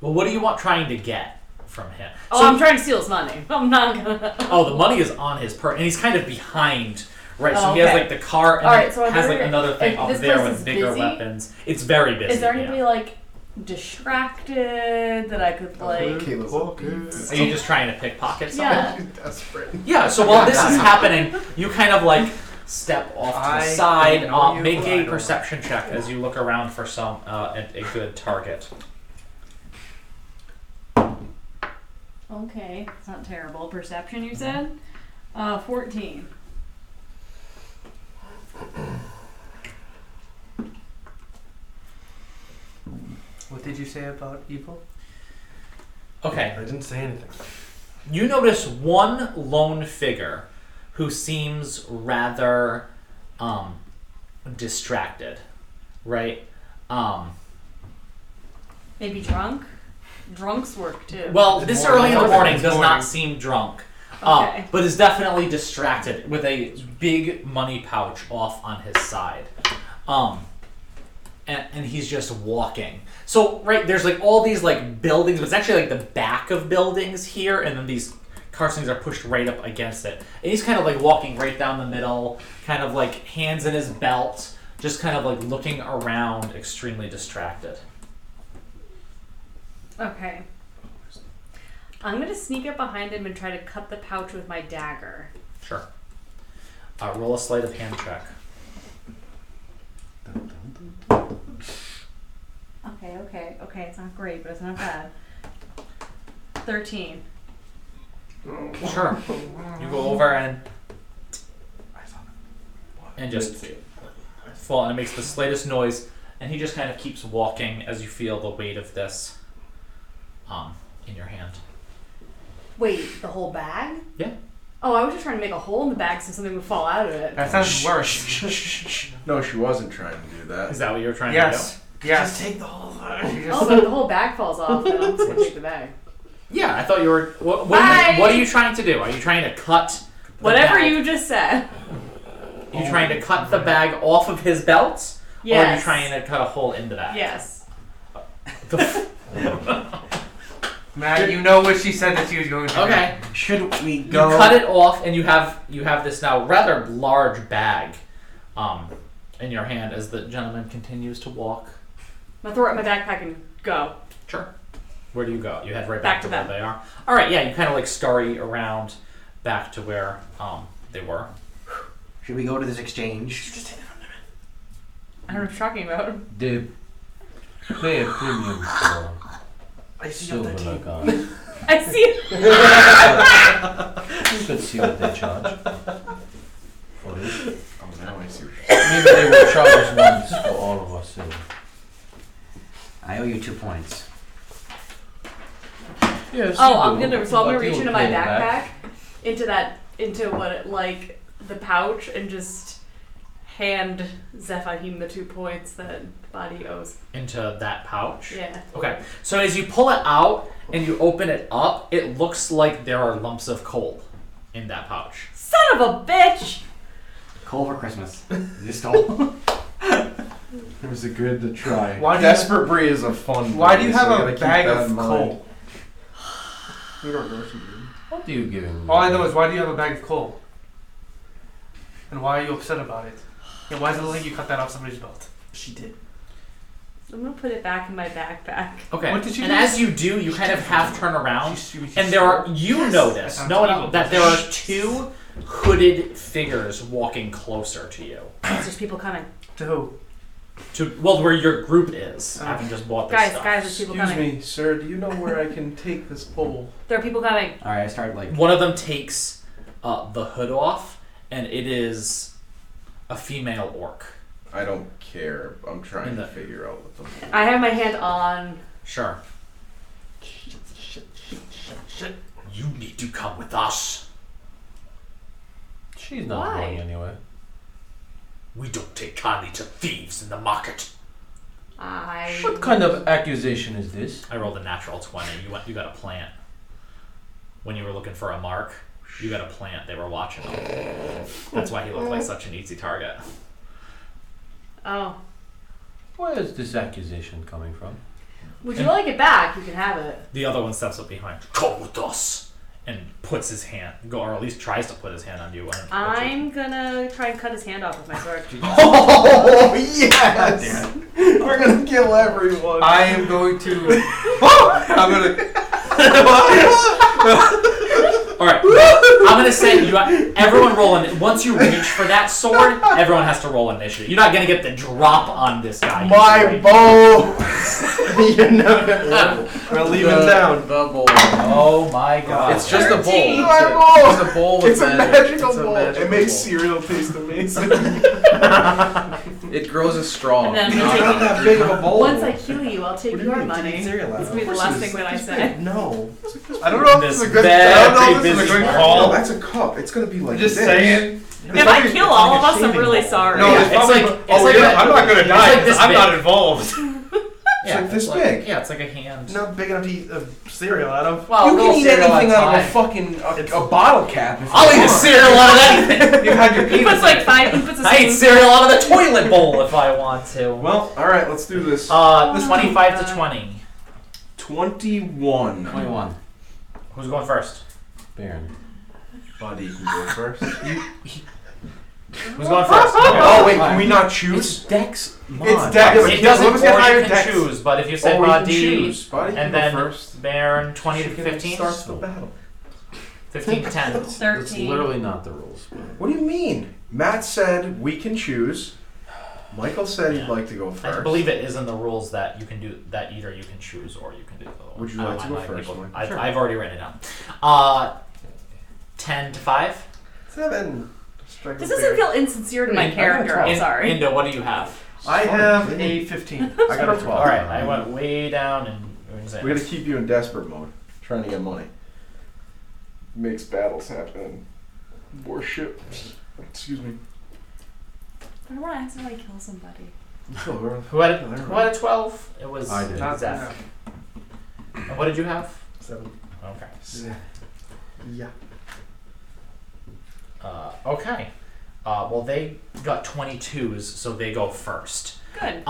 Well, what do you want trying to get from him? Oh, So- I'm trying to steal his money. I'm not gonna. Oh, the money is on his purse, and he's kind of behind. Right, so Oh, he has okay. like the car, and All then right, so I has like wonder another thing if up this there place with is bigger busy? weapons. It's very busy. Is there yeah. anybody like distracted that I could like? Caleb. Are you just trying to pickpocket someone? Yeah. Desperate. Yeah, so while this is happening, you kind of like step off to the I side, don't know you, make I a don't perception check as you look around for some a good target. Okay, it's not terrible. Perception, you said? 14. What did you say about evil? Okay, I didn't say anything. you notice one lone figure who seems rather distracted, right? Maybe drunk? Drunks work too. Well, It's this morning. early in the It's morning does morning. not seem drunk, Okay. but is definitely distracted with a big money pouch off on his side. And he's just walking. So, right, there's like all these like buildings, but it's actually like the back of buildings here, and then these car swings are pushed right up against it. And he's kind of like walking right down the middle, kind of like hands in his belt, just kind of like looking around, extremely distracted. Okay. I'm gonna sneak up behind him and try to cut the pouch with my dagger. Sure. Roll a sleight of hand check. Okay. It's not great, but it's not bad. 13. Sure. You go over and just fall, and it makes the slightest noise, and he just kind of keeps walking as you feel the weight of this in your hand. Wait, the whole bag? Yeah. Oh, I was just trying to make a hole in the bag so something would fall out of it. That sounds worse. No, she wasn't trying to do that. Is that what you were trying Yes. Yes. Just take the whole thing. Oh, but if the whole bag falls off, then I'm just gonna take the bag. to? Yeah, I thought you were. What Bye. are you trying to do? Are you trying to cut the Whatever bag? you just said. Are you trying to cut the bag off of his belt? Yes. Or are you trying to cut a hole in the bag? Yes. Matt, you know what she said that she was going to Okay. Should we You go? cut it off, and you have this now rather large bag in your hand as the gentleman continues to walk. I'm gonna throw it in my backpack and go. Sure. Where do you go? You head right Back back, to to where them. they are. All right, yeah, you kind of like scurry around back to where they were. Should we go to this exchange? I don't know what you're talking about. They pay a premium for I see silver that like team. us. I see it. You could see what they charge for it. Oh, now I see what you're saying. Maybe they will charge us once for all of us silver. I owe you 2 points. Yes. Oh, you I'm do, gonna but reach you'll into my pay it back. backpack, into the pouch, and just hand Zephahim the 2 points that Body owes. Into that pouch. Yeah. Okay. So as you pull it out and you open it up, it looks like there are lumps of coal in that pouch. Son of a bitch! Coal for Christmas. You stole. It was a good try. Why do you- Desperate Brie is a fun. Why do you movie, have so a gotta keep bag that of in mind. coal? We don't know what you do. What are you giving me? All I know is why do you have a bag of coal? And why are you upset about it? And why does it look like you cut that off somebody's belt? She did. I'm gonna put it back in my backpack. Okay. What did you and do? as you do, you kind of half turn around, She and there are notice That no one sounds else, evil. that there are 2 hooded figures walking closer to you. There's people coming. To who? To where your group is, having just bought this Guys, stuff. there's people Excuse coming. me, sir. Do you know where I can take this pole? There are people coming. Alright, I start like. One of them takes the hood off, and it is a female orc. I don't care. I'm trying In to the- figure out what the. I have my hand on. Sure. You need to come with us. She's not Why? going anywhere. We don't take kindly to thieves in the market. What kind of accusation is this? I rolled a natural 20. You got a plant. When you were looking for a mark, you got a plant. They were watching him. That's why he looked like such an easy target. Oh. Where is this accusation coming from? Would you like it back? You can have it. The other one steps up behind. Come with us, and puts his hand, or at least tries to put his hand on you. And I'm gonna try and cut his hand off with my sword. Oh yes! We're gonna kill everyone. I am going to. I'm gonna. All right, I'm gonna say everyone roll once you reach for that sword, everyone has to roll initiative. You're not gonna get the drop on this guy. My bow. You're never gonna. We're leaving down. The bowl. Oh my god! It's just a bowl. 13. My bow. It's a bowl with It's a magic. magical It's a bowl. magical It makes bowl. cereal taste amazing. It grows a straw. And then I'm Not gonna that big of a bowl. Once I kill you, I'll take What do you your mean, money. take cereal out That's of gonna be the it? last thing that I say. No. I don't know if this is a good. I don't know if this is a good No, call. that's a cup. It's gonna be like I'm just this. saying. If I kill all of us, I'm really sorry. No, Yeah, it's it's probably. like- Oh, like yeah, a- I'm not gonna it's die like 'cause this I'm not big. involved. Yeah, like this big. Yeah, it's like a hand. Not big enough to eat cereal out of. Well, You roll can eat cereal anything at out of a time. fucking a bottle cap. If I'll you eat a want. cereal out of anything. You had your He penis. puts like 5. He puts a I eat spoon- cereal out of the toilet bowl if I want to. Well, all right, let's do this. 25 to 20. 21. 21. Who's going first? Baron. Buddy, you can go first. Who's going first? Oh wait, can we not choose? It's Dex mod. It's Dex. It doesn't, Whoever's got or higher you can dex. choose, but if you say Oh, we can Badi, choose. Buddy can and go then first. Baron 20 to 15, Starts the battle. 15 to 10. It's 13. literally not the rules. What do you mean? Matt said we can choose. Michael said he'd like to go first. I believe it is in the rules that you can do that. Either you can choose or you can do the other one. Would you I don't like to mind go letting first, people- Mike? Sure. I've already written it down. 10 to 5. 7. Strike This a doesn't bear. feel insincere to my I got character. I'm sorry. Indo, what do you have? I have a 15. I got a 12. All right, I went way down and We gotta keep you in desperate mode, trying to get money. Makes battles happen. More ships. Excuse me. I don't want to accidentally kill somebody. Who had a 12? It was I did. Not Zeph. And what did you have? 7. Okay. Yeah. Okay. Well, they got 22s, so they go first. Good.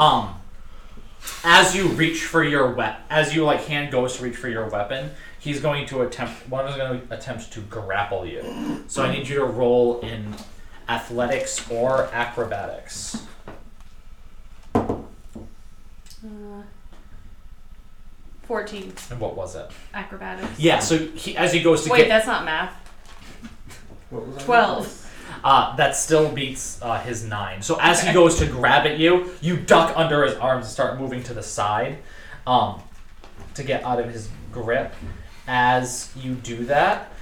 As you reach for your as you hand goes to reach for your weapon, he's going to attempt to grapple you. So I need you to roll in athletics or acrobatics. 14. And what was it? Acrobatics. Yeah. So as he goes to Wait, get that's not math. What was 12. that still beats his 9. So as he goes to grab at you, you duck under his arms and start moving to the side to get out of his grip. As you do that,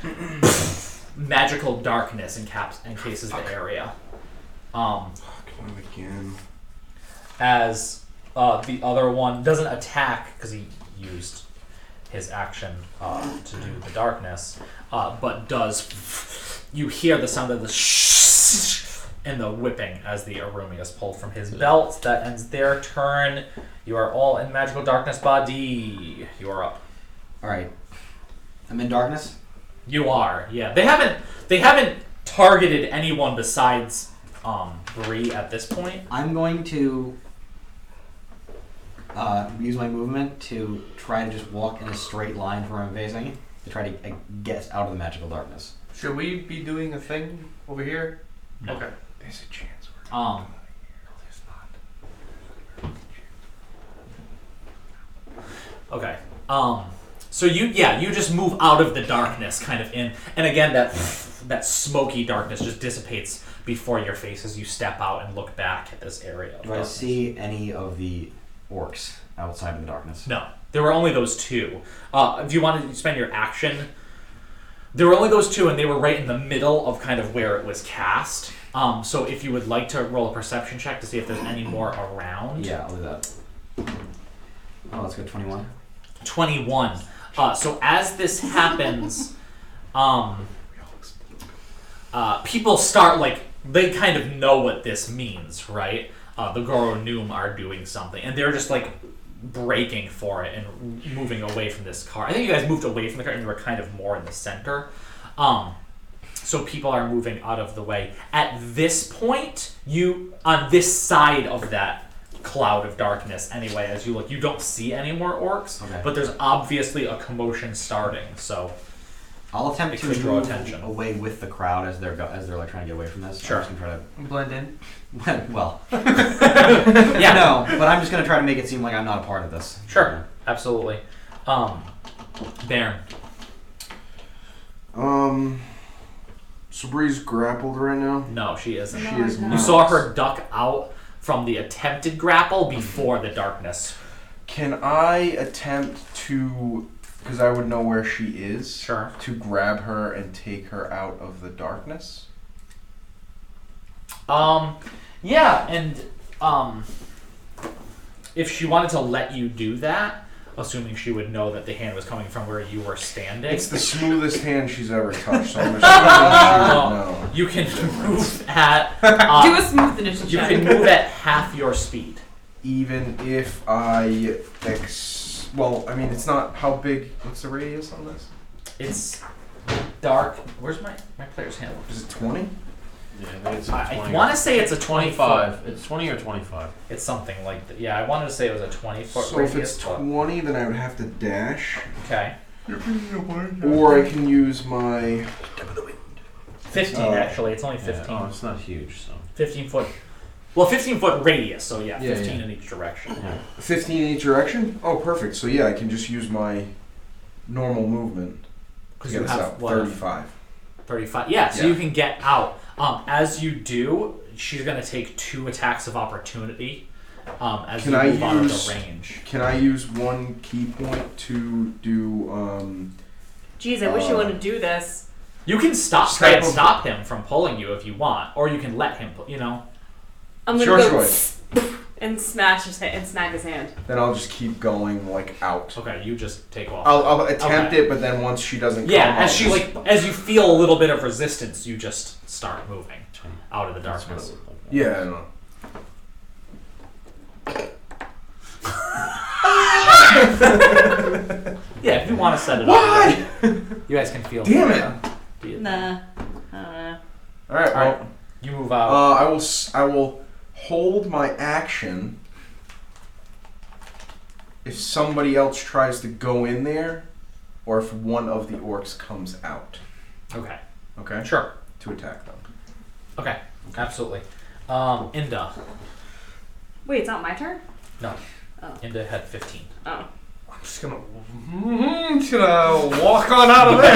magical darkness encases the area. Not again. As the other one doesn't attack because he used his action to do the darkness, but does. You hear the sound of the and the whipping as the Arumi is pulled from his belt. That ends their turn. You are all in magical darkness. Badi, you are up. All right. I'm in darkness. You are, yeah. They haven't targeted anyone besides Bree at this point. I'm going to use my movement to try to just walk in a straight line from where I'm facing to try to get out of the magical darkness. Should we be doing a thing over here? No. Okay. There's a chance we're Okay. So you just move out of the darkness, kind of in, and again that smoky darkness just dissipates before your face as you step out and look back at this area. Do I see any of the orcs outside of the darkness? No, there were only those 2. If you wanted to spend your action, there were only those 2, and they were right in the middle of kind of where it was cast. So if you would like to roll a perception check to see if there's any more around. Yeah, I'll do that. Oh, that's good. 21. 21. So as this happens, people start they kind of know what this means, right? The Goro Noom are doing something, and they're just breaking for it and moving away from this car. I think you guys moved away from the car and you were kind of more in the center. So people are moving out of the way. At this point, on this side of that cloud of darkness anyway, as you look, you don't see any more orcs, Okay. but there's obviously a commotion starting, so I'll attempt it to could draw move attention. away with the crowd as they're trying to get away from this. Sure. I'm just gonna Blend in. try to well. Yeah. No, but I'm just gonna try to make it seem like I'm not a part of this. Sure, absolutely. Baron. So Bree's grappled right now. No, she isn't. She is No. You not. saw her duck out from the attempted grapple before the darkness. Can I attempt to, because I would know where she is, Sure. to grab her and take her out of the darkness? Yeah, and if she wanted to let you do that, assuming she would know that the hand was coming from where you were standing, It's the smoothest hand she's ever touched, so I'm assuming she would know. you can move at Do a smoothness you check. can move at half your speed. Even if I well, I mean, it's not how big. What's the radius on this? It's dark. Where's my player's handle? Is it 20? Yeah, I think it's I 20 want to say it's a 20 foot. 25. It's 20 or 25. It's something like that. Yeah, I wanted to say it was a 20 foot So if radius. it's but- 20, then I would have to dash. Okay. Or I can use my 15 actually. It's only 15. Yeah, oh, it's not huge, so. 15 foot. Well, 15 foot radius. So yeah, Yeah, 15 yeah. in each direction. 15 in each direction? Oh, perfect. So yeah, I can just use my normal movement to Because get you us have out. what, 35. 35. Yeah, so Yeah. you can get out. As you do, she's gonna take 2 attacks of opportunity. As Can you I move out of use- the range. Can I use one key point to do Jeez, I wish you wouldn't do this. You can try Step and him. stop him from pulling you if you want, or you can let him. You know. I'm It's gonna your go choice. and smash his and snag his hand. then I'll just keep going like out. Okay, you just take off. I'll attempt Okay. it, but then once she doesn't Yeah, come, as I'll she just- as you feel a little bit of resistance, you just start moving out of the That's what it darkness. looked like. Yeah, I know. Yeah, if you want to set it Why? up, you guys can feel. Damn free it. to do it. Nah, I don't know. All right, All well, right, you move out. I will hold my action if somebody else tries to go in there, or if one of the orcs comes out. Okay, Okay. sure. To attack them. Okay, absolutely. Inda. Wait, it's not my turn? Inda had 15. Oh. I'm just gonna walk on out of there.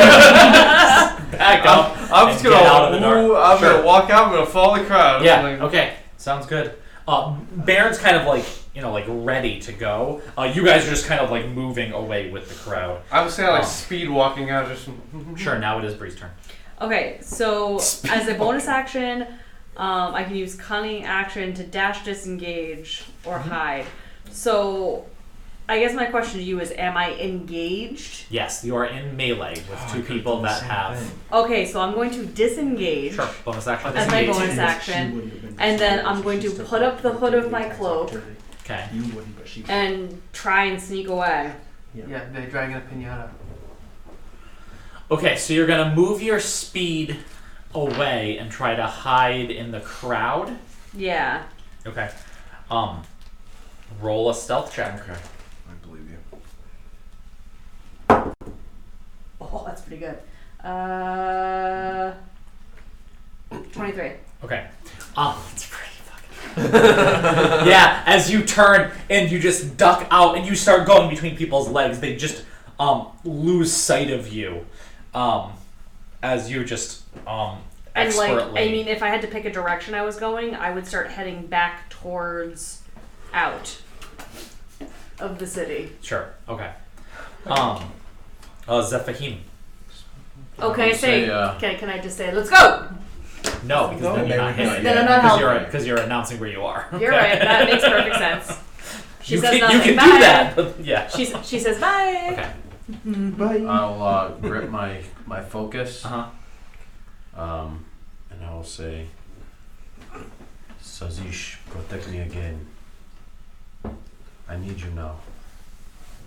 Back up. I'm just and gonna get out of the dark. I'm Sure. gonna walk out. I'm gonna follow the crowd. Yeah. Like, Okay. Sounds good. Baron's kind of like ready to go. You guys are just kind of like moving away with the crowd. I was saying like Oh. speed walking out. Just Sure. Now it is Bree's turn. Okay, so as a bonus action, I can use cunning action to dash, disengage, or hide. So, I guess my question to you is: am I engaged? Yes, you are in melee with 2 people that have. Okay, so I'm going to disengage Sure. Bonus action. as my disengage. bonus action, and then I'm going to put up the hood of my cloak Okay. You wouldn't, but she. and try and sneak away. yeah, they're dragging a pinata. Okay, so you're gonna move your speed away and try to hide in the crowd. Yeah. Okay. Roll a stealth check. Okay. I believe you. Oh, that's pretty good. 23. Okay. It's pretty fucking. Yeah, as you turn and you just duck out and you start going between people's legs, they just lose sight of you. As you just And expertly. like, I mean, if I had to pick a direction I was going, I would start heading back towards out of the city. Sure. Okay. Zephahim. Oh, can I say? say, Can I just say, let's go? No, because then you're not hitting. Then I'm not helping. Because you're announcing where you are. You're right. That makes perfect sense. She You says can, nothing. you can Bye. do that. But yeah. She says bye. Okay. Bye. I'll grip my focus, Uh huh. and I will say, Sazish, protect me again. I need you now.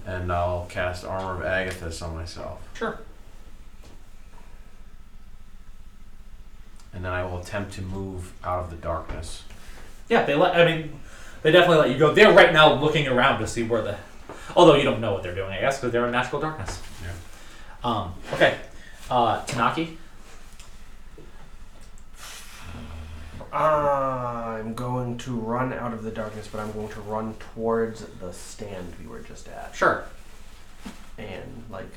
And I'll cast Armor of Agathis on myself. Sure. And then I will attempt to move out of the darkness. Yeah, they definitely let you go. They're right now looking around to see where the. Although you don't know what they're doing, I guess, because they're in magical darkness. Yeah. Okay. Tanaki. I'm going to run out of the darkness, but I'm going to run towards the stand we were just at Sure. and like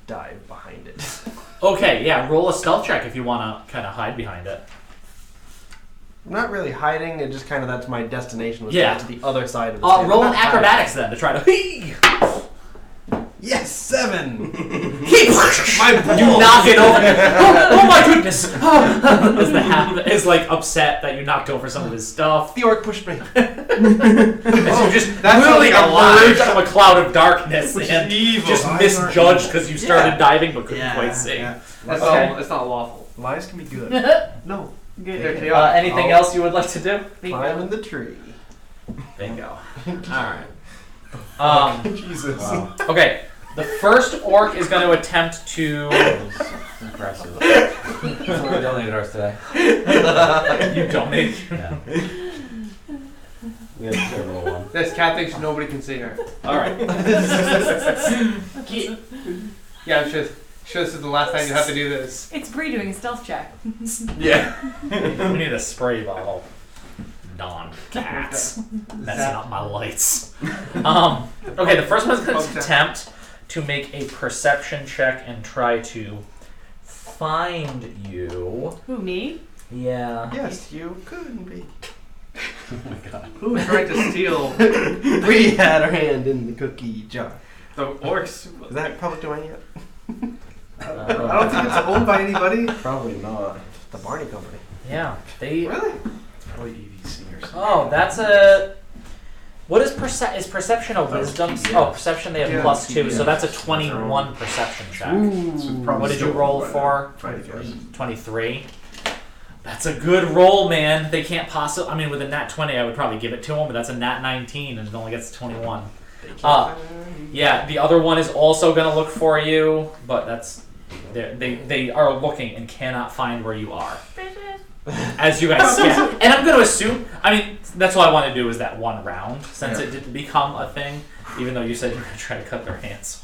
dive behind it. Okay. Yeah. Roll a stealth check if you want to kind of hide behind it. I'm not really hiding. It just kind of that's my destination was Yeah. to get to the other side of the stand. Roll I'm an not hiding. acrobatics then to try to. Yes, 7. You knock it over. Oh my goodness! Is like upset that you knocked over some of his stuff. The orc pushed me. As you just that's really like a lie. emerged from a cloud of darkness Which is and evil. just Lies are misjudged evil. because you started Yeah. diving but couldn't quite see. That's Okay. not. It's not lawful. Lies can be good. No. They're chaotic. Anything else you would like to do? Climb in the tree. Bingo. All right. Jesus. Wow. Okay. The first orc is going to attempt to. Impressive. That's what we donated ours today. You donate. Yeah. We had to roll one. This cat thinks nobody can see her. All right. Yeah, it's just Sure, this is the last time you have to do this. It's Bree doing a stealth check. Yeah. We need a spray bottle. Non-cats. Messing up my lights. Okay, the first one's going to attempt to make a perception check and try to find you. Who, me? Yeah. Yes, you couldn't be. Oh my god. Who tried to steal We had our hand in the cookie jar. the orcs? Is that public domain yet? I don't think it's owned by anybody. Probably not. The Barney Company. Yeah. They. Really? Probably EDC or something. Oh, that's a. What is perception a wisdom? Oh, perception. They have Yeah, +2, so yeah. that's a 21 perception check. So probably What did you still roll by that, for? I guess. 23. That's a good roll, man. They can't possibly. I mean, with a nat 20, I would probably give it to him, but that's a nat 19, and it only gets 21. Yeah, the other one is also gonna look for you, but that's they are looking and cannot find where you are. As you guys scan, and I'm gonna assume. I mean, that's all I want to do is that one round, since it didn't become a thing. Even though you said you were gonna try to cut their hands.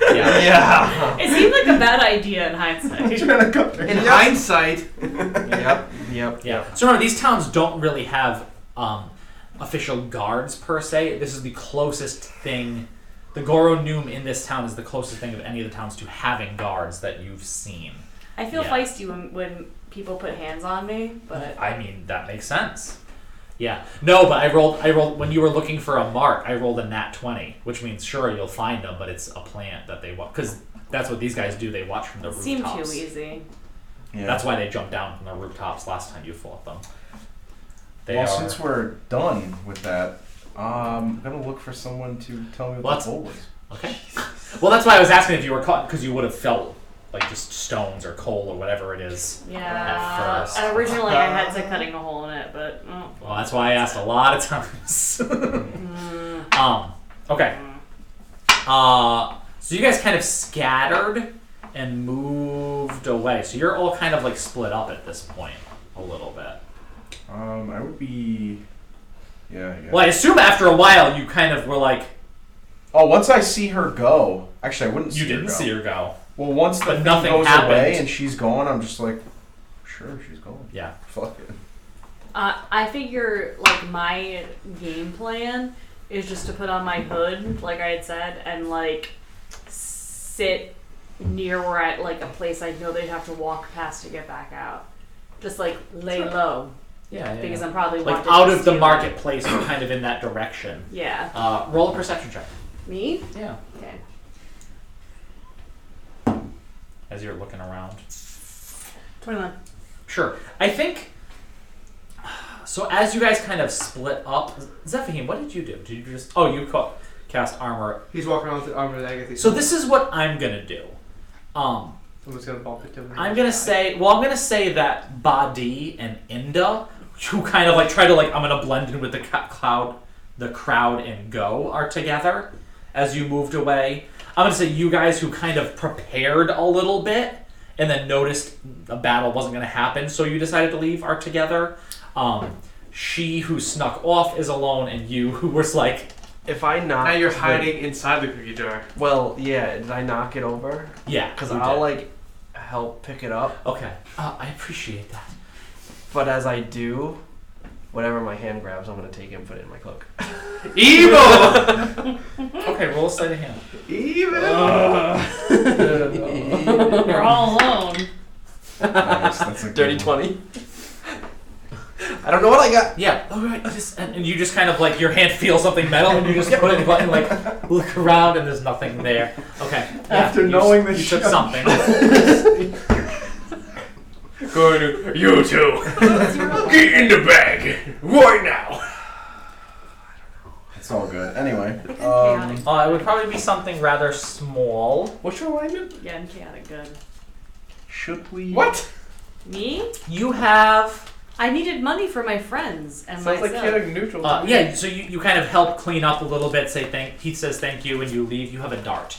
Yeah. It seemed like a bad idea in hindsight. Trying to cut their In hands. hindsight, Yep. Yeah. So remember, these towns don't really have official guards per se. This is the closest thing. The Goro Noom in this town is the closest thing of any of the towns to having guards that you've seen. I feel Yeah. feisty when people put hands on me, but I mean, that makes sense. Yeah. No, but I rolled when you were looking for a mark, I rolled a nat 20, which means sure you'll find them, but it's a plant that they watch, because that's what these guys do. They watch from the it seemed rooftops. too easy. Yeah. That's why they jumped down from the rooftops last time you fought them. They Well, are. since we're done with that, I'm gonna look for someone to tell me what the goal was. Okay. Well, that's why I was asking if you were caught, because you would have felt like just stones or coal or whatever it is. Yeah. At first. And originally I had to cutting a hole in it, but Well, that's why I asked a lot of times. Okay. So you guys kind of scattered and moved away. So you're all kind of like split up at this point a little bit. I would be. Yeah. I guess. Well, I assume after a while you kind of were like, Oh, once I see her go, actually I wouldn't see you her didn't go. see her go. Well, once the But thing nothing goes happened. away and she's gone, I'm just like, sure, she's gone. Yeah. Fuck it. I figure like my game plan is just to put on my hood, like I had said, and like sit near where I like a place I know they'd have to walk past to get back out. Just like lay low. Yeah. Because I'm probably like wanted out to of the steal marketplace, you're kind of in that direction. it. Yeah. Roll a perception check. Me? Yeah. Okay. As you're looking around. 21. Sure. I think. So as you guys kind of split up, Zephahim, what did you do? Did you just? Oh, you cast armor. he's walking around with the armor that I guess. So this is what I'm gonna do. Someone's gonna bump into him. I'm gonna say that Badi and Inda, who kind of like try to like I'm gonna blend in with the crowd and go are together as you moved away. I'm gonna say you guys who kind of prepared a little bit and then noticed a battle wasn't gonna happen, so you decided to leave are together. She who snuck off is alone, and you who was like, If I knock. Now you're hiding inside the cookie jar. Well, yeah. Did I knock it over? yeah, Because you I'll did. like help pick it up. Okay, I appreciate that. But as I do, whatever my hand grabs, I'm gonna take it and put it in my cloak. Evil! Okay, roll a sleight of hand. Even. You're all alone. Nice, that's a good Dirty one. 20. I don't know what I got. Yeah. All right. And you just kind of like your hand feels something metal, and you just put it in the button, like look around, and there's nothing there. Okay. Yeah, After you knowing you this took shit. something. You two! Get in the bag! Right now! It's all good. Anyway, Chaotic. It would probably be something rather small. what's your alignment? Yeah, and chaotic good. Should we? What? Me? You have. I needed money for my friends and Sounds like myself. chaotic neutral. to me. Yeah. So you kind of help clean up a little bit. He says thank you, and you leave. You have a dart.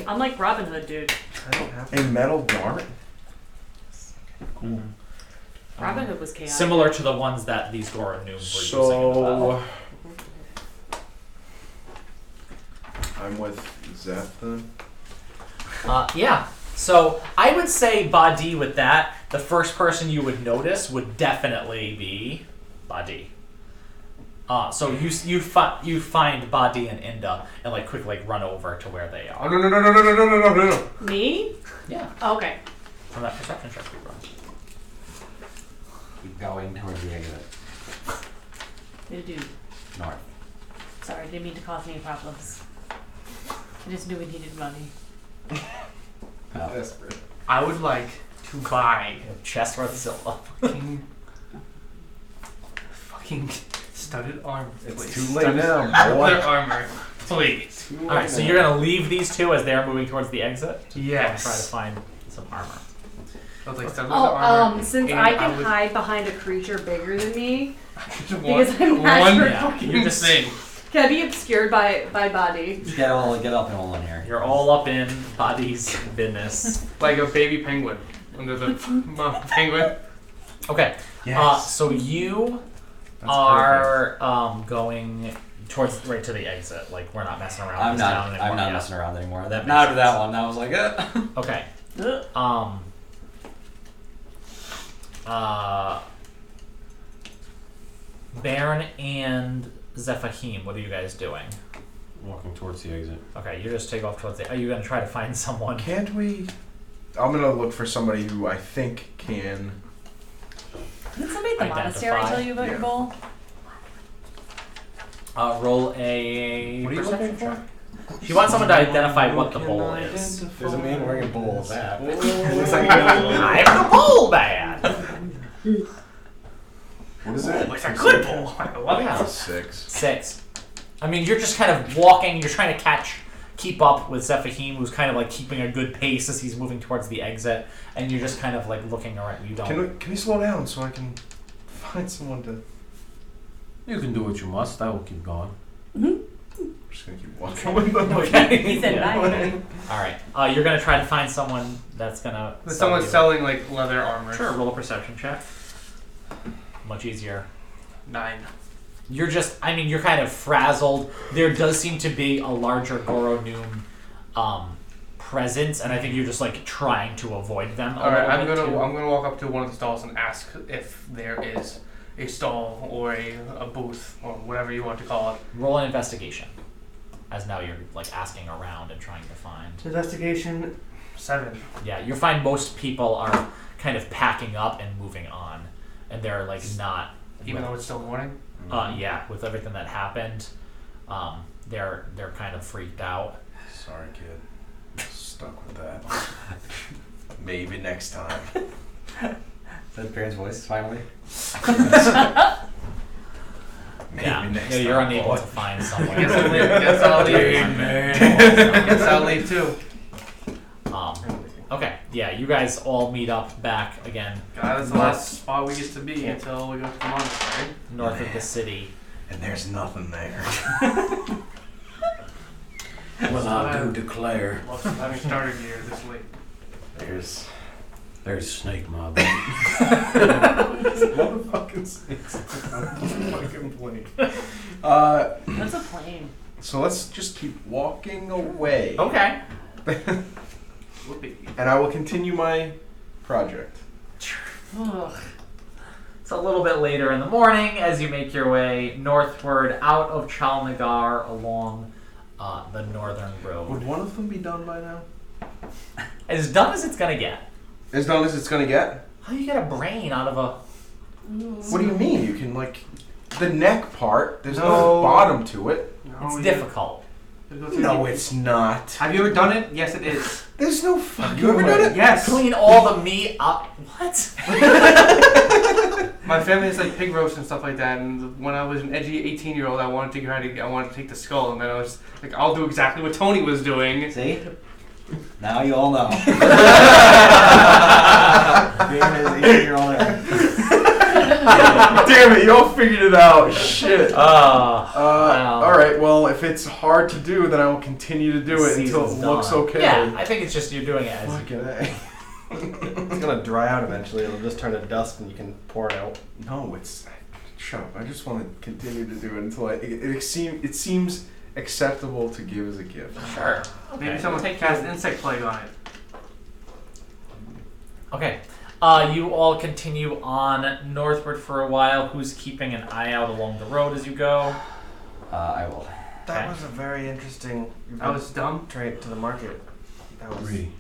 I'm like Robin Hood, dude. I don't have. A metal dart? Cool. Robin Hood was chaotic. Similar to the ones that these Goro Nooms were using as well. I'm with Zeth then. Yeah. So I would say Badi with that. The first person you would notice would definitely be Badi. So you find Badi and Inda and like quick run over to where they Oh are. no. Me? Yeah. Oh, okay. From that perception check we run. Keep going towards the exit. What do? North. Sorry, didn't mean to cause any problems. I just knew we needed money. Oh. Desperate. I would like to buy Chest worth of silver. fucking studded armor. It's please. too late Studded now, boy. armor, please. All right. So you're gonna leave these two as they're moving towards the exit. Yes. Try to find some armor. I was like, studded armor. Since and I can would hide behind a creature bigger than me, just because want I'm not one sure. Yeah, fucking you're just- thing. Can I be obscured by body? Get up and all in here. You're all up in Badi's business. Like a baby penguin under the mom penguin. Okay. Yes. So you That's are going towards right to the exit. Like we're not messing around. I'm with this not. town anymore. I'm not Yeah. messing around anymore. That Not makes after that sense. one. I was like, Okay. Baron and Zephahim, what are you guys doing? Walking towards the exit. Okay, you just take off towards the. Are you gonna try to find someone? Can't we? I'm gonna look for somebody who I think can. Did somebody at the monastery Identify. tell you about your goal? Roll a What are you perception looking check. for? She wants someone to identify what the bowl is. There's a man wearing a bowl hat. Looks like I'm the bowl man. What is it? It's a good bowl. I love it. Yeah. 6. 6. I mean, you're just kind of walking. You're trying to keep up with Zephahim, who's kind of like keeping a good pace as he's moving towards the exit, and you're just kind of like looking around. You don't. Can we slow down so I can find someone to? You can do what you must. I will keep going. I'm just gonna keep walking with them. Okay. He said Yeah. bye. All right. You're gonna try to find someone that's gonna. But sell someone's you. selling like leather armor. Sure. Roll a perception check. Much easier. 9. You're just. I mean, you're kind of frazzled. There does seem to be a larger Goronoom presence, and I think you're just like trying to avoid them. All right, I'm little bit, gonna too. walk up to one of the stalls and ask if there is a stall or a booth or whatever you want to call it. Roll an investigation. As now you're like asking around and trying to find. Investigation 7. Yeah, you find most people are kind of packing up and moving on, and they're like not. Even though it's still morning. Yeah, with everything that happened, they're kind of freaked out. Sorry, kid. Stuck with that. Maybe next time. Is that Baron's voice finally? Maybe Yeah, next yeah, you're time, unable boy. to find someone. Guess I'll leave. Guess I'll leave too. Okay, yeah, you guys all meet up back again God, that's the last spot we get to be until we go to the monastery. north of the city. And there's nothing there. Well, I do declare. Lost having started here this late. There's snake mob. Motherfucking snakes. Fucking plane. What's a plane? So let's just keep walking away. Okay. Whoopee. And I will continue my project. Ugh. It's a little bit later in the morning as you make your way northward out of Chaal Nagar along the northern road. Would one of them be done by now? As done as it's gonna get. As done as it's gonna get? How do you get a brain out of a? What do you mean? You can like the neck part. There's no, No. bottom to it. It's difficult. No, it's not. Have you ever done it? Yes, it is. There's no fucking. You ever done it? Yes. Clean all the meat up. What? My family has like pig roast and stuff like that, and when I was an edgy 18-year-old, I wanted to take the skull, and then I was like, I'll do exactly what Tony was doing. See? Now you all know. Baron is 18-year-old there. Damn it! You all figured it out. Shit. Wow. All right. Well, if it's hard to do, then I will continue to do The it until it season's looks done. okay. Yeah, I think it's just you're doing it as. Fucking A. It's gonna dry out eventually. It'll just turn to dust, and you can pour it out. No, it's. Shut up. I just want to continue to do it until it seems acceptable to give as a gift? Sure. Maybe Okay. someone cast insect plague on it. Okay. You all continue on northward for a while. Who's keeping an eye out along the road as you go? I will. That Okay. was a very interesting. That was dumb. trade to the market. That was Bree.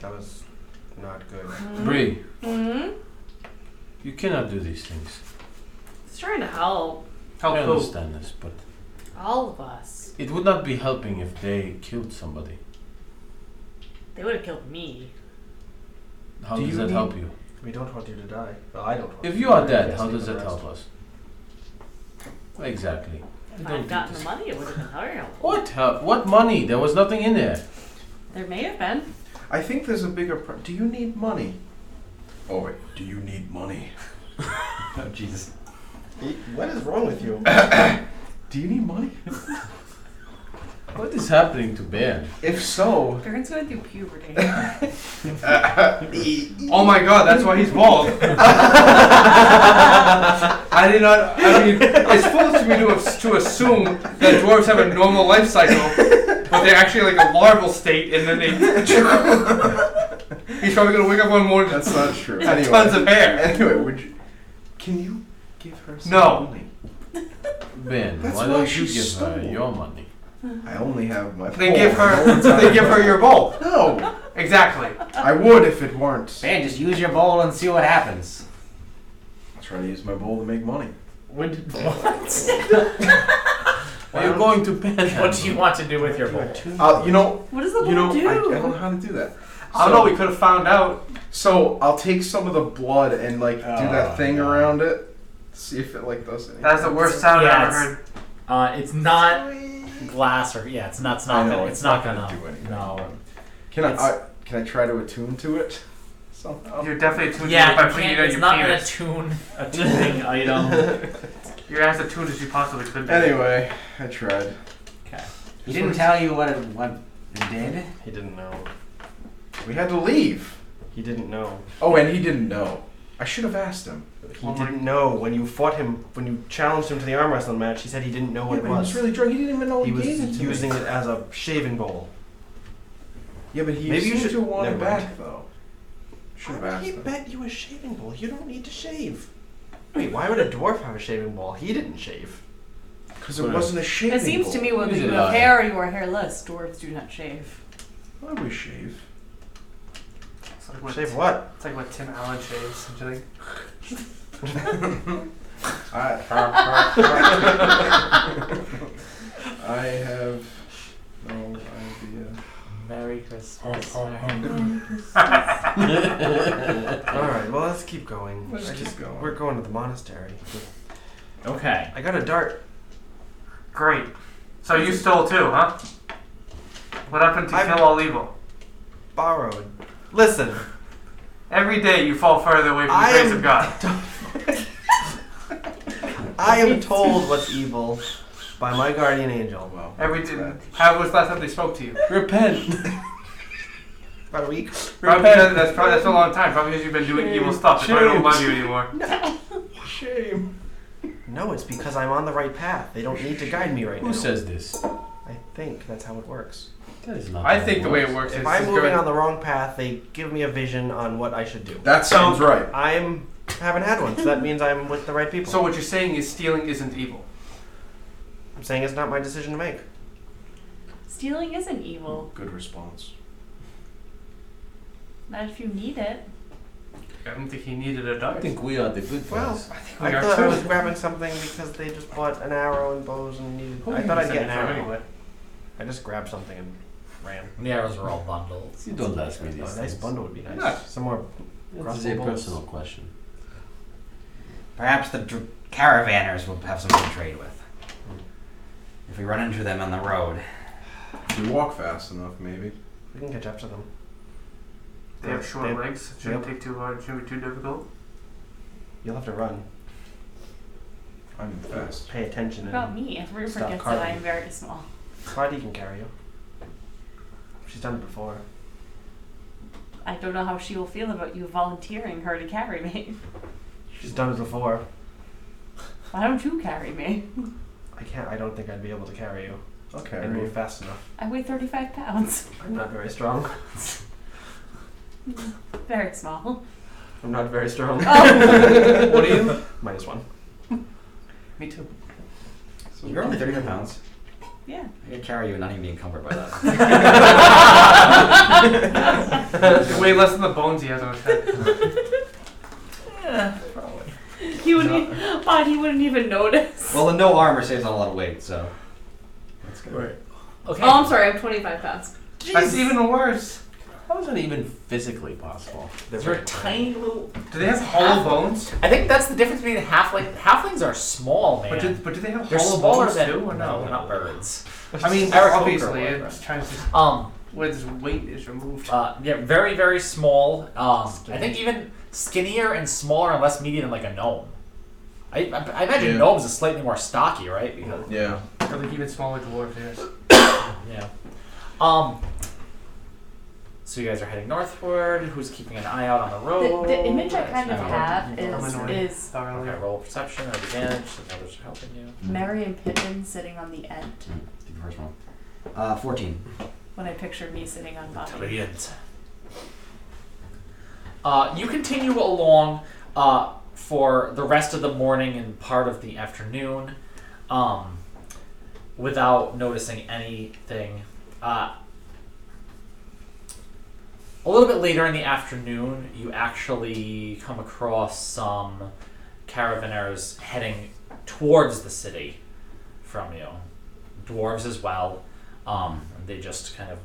not good. Bree, Hmm? you cannot do these things. He's trying to help Help I who? understand this, but all of us. it would not be helping if they killed somebody. They would have killed me. How Do does you that need- help you? We don't want you to die. Well, I don't. Want If you you to are die. dead, Yes, how leave does the that rest. help us? Exactly. If I don't I'd gotten think the this- money, it would have been very helpful. What help? What money? There was nothing in there. There may have been. I think there's a bigger. Do you need money? Oh wait. Do you need money? Oh, Jesus. What is wrong with you? Do you need money? What is happening to Ben? If so, Baron's going through puberty. Oh my god, that's why he's bald. I did not. I mean, it's foolish to me to assume that dwarves have a normal life cycle, but they're actually like a larval state, and then they. He's probably gonna wake up one morning and that's not true. have tons of hair. Anyway, would you? Can you give her some No. money? Ben, That's why why don't she you give her stole. your money? I only have my. They pole. give her. No one's They give her your bowl. No, Exactly. I would if it weren't. Man, just use your bowl and see what happens. I'm trying to use my bowl to make money. What? Are you going to Ben? What do you want to do with your bowl? You know, What does the you know, bowl do? I don't know how to do that. I don't know. We could have found out. So I'll take some of the blood and like do that thing no. around it. See if it like does anything. That's the worst sound Yeah, I've ever it's- heard. It's not glass or it's not. I know, Gonna, it's not gonna do anything. No. Can It's- can I try to attune to it somehow? You're definitely tuned Yeah, by you putting can't, it on it's your not penis. a tuning item. You're as attuned as you possibly could be. Anyway, I tried. Okay. He didn't tell you what it did? He didn't know. We had to leave. He didn't know. Oh, and he didn't know. I should have asked him. He didn't know when you fought him, when you challenged him to the arm wrestling match. He said he didn't know what Yeah, it but he was really drunk. He didn't even know He he was gave it to using me. it as a shaving bowl. Yeah, but he Maybe you seemed should- to want it never mind. back though. Should have Why would asked he him. bet you a shaving bowl? You don't need to shave. Wait, why would a dwarf have a shaving bowl? He didn't shave. Because it wasn't a shaving It seems to bowl. me whether Use you it have live. hair or you are hairless, dwarves do not shave. Why would we shave? It's like what, Shave what? It's like what Tim Allen shaves. Don't you think? I have no idea. Merry Christmas. Alright, well let's keep going. Let's keep going. We're going to the monastery. Okay. I got a dart. Great. So you stole too, huh? What happened to I've- kill all evil? Borrowed. Listen, Every day you fall further away from the I grace am- of God. I am told what's evil by my guardian angel. Well, Every that's day. bad. How was the last time they spoke to you? Repent. About a week. Probably because that's a long time. Probably because you've been doing evil stuff. They probably don't love you anymore. Shame. No, it's because I'm on the right path. They don't need to guide me right now. Who says this? I think that's how it works. That is not. I how think the way it works. works is If I'm it's moving good. on the wrong path, they give me a vision on what I should do. That sounds right. I'm haven't had one, so that means I'm with the right people. So what you're saying is stealing isn't evil. I'm saying it's not my decision to make. Stealing isn't evil. Good response. Not if you need it. I don't think he needed a I dart. think we are the good Well, ones. We I are thought I too. was grabbing something because they just bought an arrow and bows and needed. I thought I'd get an arrow. I just grabbed something and ran. The arrows are all bundled. You don't ask me A these nice things. bundle would be nice. Yeah. Some more. This is a personal question. Perhaps the caravanners will have something to trade with. If we run into them on the road. If you walk fast enough, maybe. We can catch up to them. They have short They- legs. It shouldn't yep. take too hard. Shouldn't be too difficult. You'll have to run. I'm fast. Pay attention. What about And me? Everyone Stop forgets that I carving. am very small. Clyde can carry you. She's done it before. I don't know how she will feel about you volunteering her to carry me. She's done it before. Why don't you carry me? I can't. I don't think I'd be able to carry you. I'll I carry move you. fast enough. I weigh 35 pounds. I'm not very strong. Very small. I'm not very strong. Oh. What are you? -1. Me too. So You're only 35 pounds. Yeah. I could carry you and not even be encumbered by that. Way less than the bones he has on his head. Yeah, probably. He wouldn't. He wouldn't even notice. Well, the no armor saves on a lot of weight, so. that's good. Right. Okay. Oh, I'm sorry. I'm 25 pounds. That's even worse. How is that even physically possible? They're a tiny little. Do they have hollow bones? I think that's the difference between halfling. Halflings are small, man. But do they have They're hollow smaller bones than too, or no, no? not birds. I mean, Eric obviously, Hooker, it's trying to Um, where this weight is removed. yeah, very very small. I think even skinnier and smaller and less meaty than like a gnome. I imagine Yeah. gnomes is slightly more stocky, right? Because Yeah. Or like even smaller dwarves, yes. yeah. So you guys are heading northward. Who's keeping an eye out on the road? The image I kind of Okay. have I'm annoyed. is Thoroughly. Okay, roll perception or advantage. So others are helping you. Merry and Pippin sitting on the end Do the first one. 14. when I picture me sitting on Bonnie. Brilliant. You continue along for the rest of the morning and part of the afternoon without noticing anything. A little bit later in the afternoon, you actually come across some caravanners heading towards the city from you. Dwarves as well. They just kind of,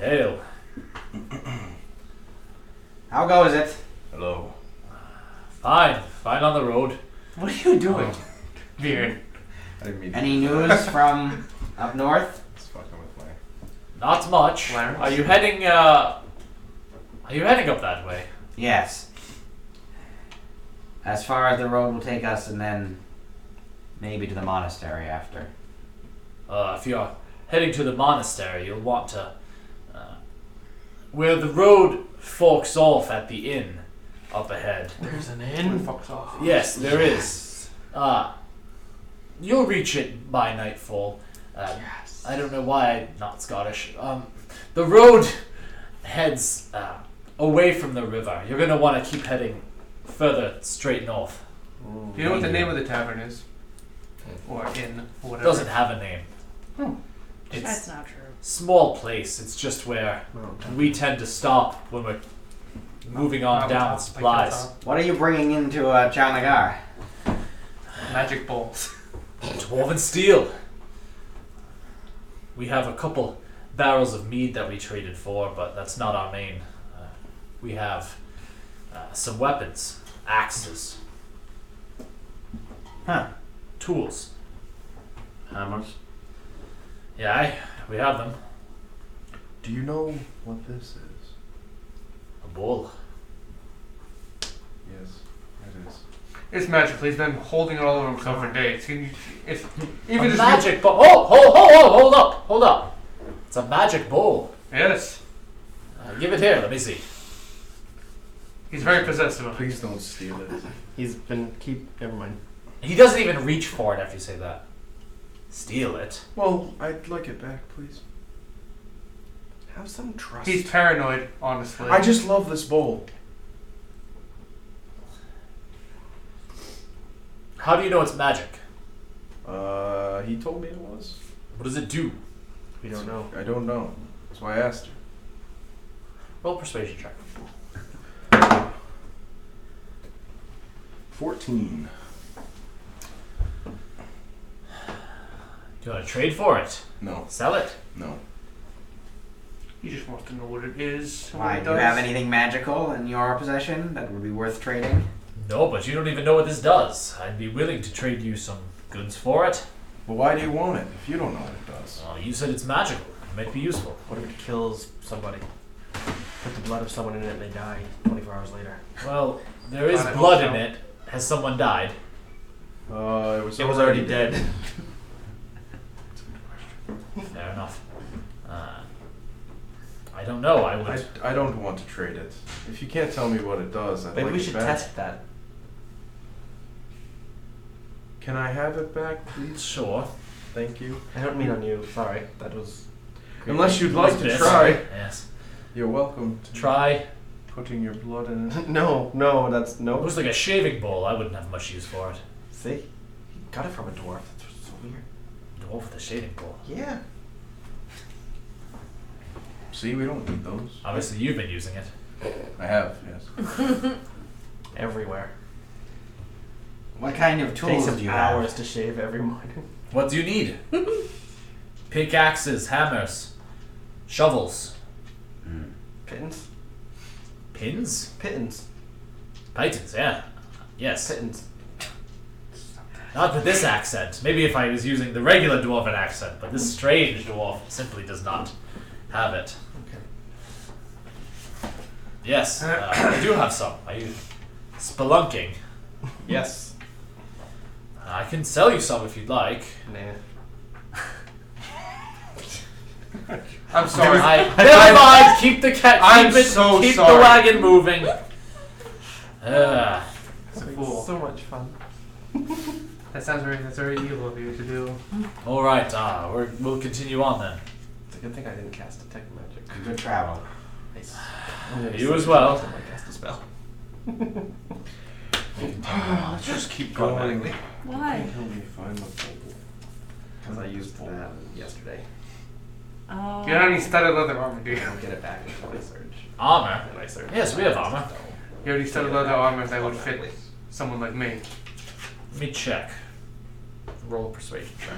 ew. How goes it? Hello. Fine on the road. What are you doing? Beard. I didn't mean Any news from up north? It's fucking with my. Not much. Clarence? Are you heading up that way? Yes. As far as the road will take us, and then maybe to the monastery after. If you're heading to the monastery, you'll want to where the road forks off at the inn up ahead. There's an inn. Fucks off. Yes, there is. You'll reach it by nightfall. Yes. I don't know why I'm not Scottish. The road heads away from the river. You're going to want to keep heading further straight north. Do you know what the name of the tavern is? Or inn, or It whatever. doesn't have a name. That's It's not true. small place. It's just where we tend to stop when we're moving on down with supplies. What are you bringing into Chaal Nagar? Magic balls. Dwarven steel. We have a couple barrels of mead that we traded for, but that's not our main. We have some weapons, axes, tools. Hammers. Yeah, we have them. Do you know what this is? A bull. Yes, it is. It's magical. He's been holding it all over himself for days. It's even A just magic bowl. Hold up. It's a magic bowl. yes. Give it here. Let me see. He's very possessive of it. Please don't steal it. Never mind. He doesn't even reach for it after you say that. Steal it. Well, I'd like it back, please. Have some trust. He's paranoid, honestly. I just love this bowl. How do you know it's magic? He told me it was. What does it do? We don't know. I don't know. That's why I asked you. Roll a persuasion check. 14. Do you want to trade for it? No, Sell it? no. He just wants to know what it is. and what Why, it do you does. have anything magical in your possession that would be worth trading? No, but you don't even know what this does. I'd be willing to trade you some goods for it. But why do you want it if you don't know what it does? You said it's magical. It might be useful. What if it kills somebody? Put the blood of someone in it and they die 24 hours later. Well, there is God, I hope blood so. in it. Has someone died? It was It was already dead. Fair enough. I don't know. I would. I don't want to trade it. If you can't tell me what it does, I'd Maybe like we it should back. test that. Can I have it back, please? Sure. Thank you. I don't mean on you. Sorry. That was. Unless you'd like to Yes. try, Yes. you're welcome to Try. putting your blood in it. No, that's It no. looks like a shaving bowl. I wouldn't have much use for it. See, he got it from a dwarf. That's so weird. Dwarf with a shaving bowl. Yeah. See, we don't need those. Obviously, you've been using it. I have, yes. Everywhere. What kind of Takes tools do him you hours have? to shave every morning. What do you need? Pickaxes, hammers, shovels, Mm. Pittance. pins, Pittance. pythons. Yeah. Yes. Pittance. Not with this accent. Maybe if I was using the regular dwarven accent, but this strange dwarf simply does not have it. Okay. Yes, I do have some. I use spelunking. Yes. I can sell you some if you'd like. Nah. I'm sorry. Never mind. Keep the cat. I'm Keep it. so Keep sorry. the wagon moving. It's a fool. So much fun. That's very evil of you to do. All right. We'll continue on then. It's a good thing I didn't cast detect magic. Good travel. Nice. You as well. I cast a spell. Let's just keep going. Why? Until we find the bowl. Because I used that yesterday. Oh. You don't have any studded leather armor, do you? I don't get it back until I surge. Armor. And I surge. Yes, we have armor. You have any studded leather armor that would fit someone like me? Let me check. Roll a persuasion check.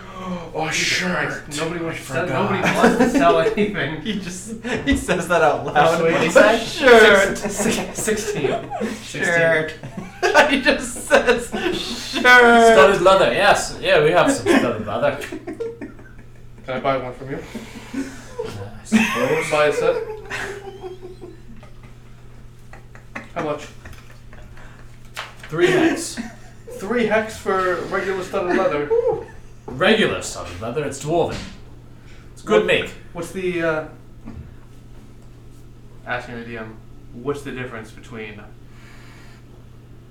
Oh, sure. Nobody wants to sell, forgot. nobody wants to sell anything. He says that out loud. Persuade. What'd he say? Shirt. 16. Shirt. He just says shirt. Studded leather. Yes. Yeah, we have some studded leather. Can I buy one from you? I suppose. Buy a set. How much? 3 hex. 3 hex for regular studded leather. Regular studded leather. It's dwarven. It's good make. What's the, asking the DM, what's the difference between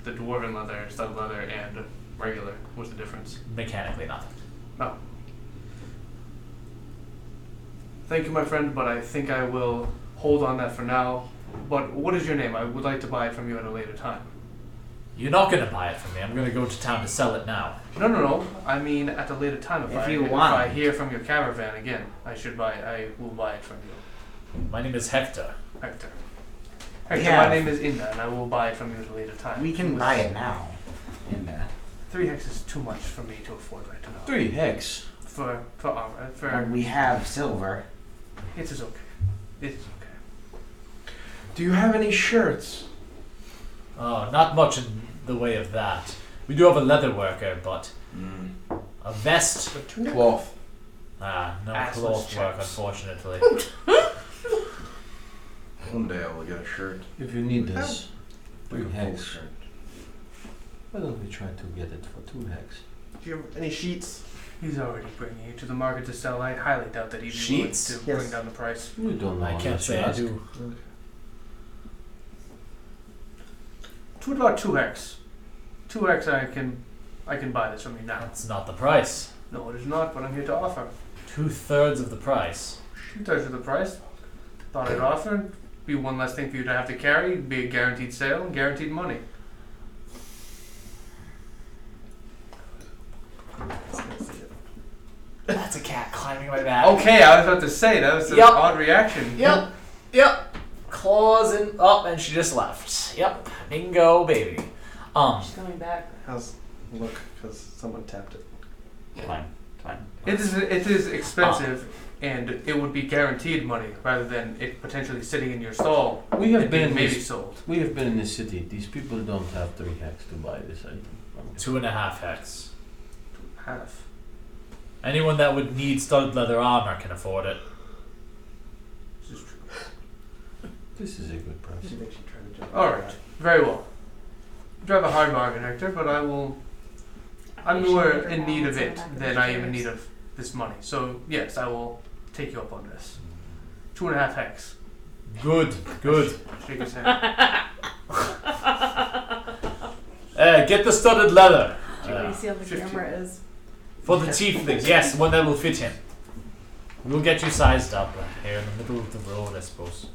the dwarven leather, studded leather, and regular? What's the difference? Mechanically nothing. Oh. Thank you, my friend, but I think I will hold on that for now. But what is your name? I would like to buy it from you at a later time. You're not gonna buy it from me. I'm gonna go to town to sell it now. No. I mean at a later time. If If you want. I hear from your caravan again, I will buy it from you. My name is Hector. Hector. Hector, Yeah. my name is Inda, and I will buy it from you at a later time. We can buy it now. And 3 hex is too much for me to afford right now. 3 hex. For armor. but we have silver. It is okay. It is okay. Do you have any shirts? Oh, not much in the way of that. We do have a leather worker, but a vest. Cloth. No Assless cloth work, chaps. unfortunately. One day I will get a shirt. If you need this, Like a 3 full hex. shirt. Why don't we try to get it for 2 hex? Do you have any sheets? He's already bringing it to the market to sell. I highly doubt that he'd be willing Sheets? to Yes. bring down the price. You don't know I can't unless say you I ask. do. To about 2 hex. 2 hex, I can buy this from you now. That's not the price. No, it is not, but I'm here to offer. 2/3 of the price. 2/3 of the price. Thought I'd offer. Be one less thing for you to have to carry. Be a guaranteed sale, guaranteed money. That's a cat climbing my back. Okay, I was about to say that was an Yep. odd reaction. Yep. Claws in up, and she just left. Yep. Bingo, baby. She's coming back. How's look? Because someone tapped it. Fine. It is expensive, and it would be guaranteed money rather than it potentially sitting in your stall. We have and been being in maybe this, sold. we have been in this city. These people don't have 3 hex to buy this item. 2.5 hex. Half. Anyone that would need studded leather armor can afford it. This is true. This is a good I price. think she tried to jump. All right. Very well. You drive a hard bargain, Hector, but I will. I'm You should more make your in need of balance it on the back of than the I am in chairs. need of this money. So yes, I will take you up on this. 2.5 hex. Good. Shake his hand. Get the studded leather. Do you see how the 50. camera is? For the tiefling, yes, one that will fit him. We'll get you sized up here in the middle of the road, I suppose.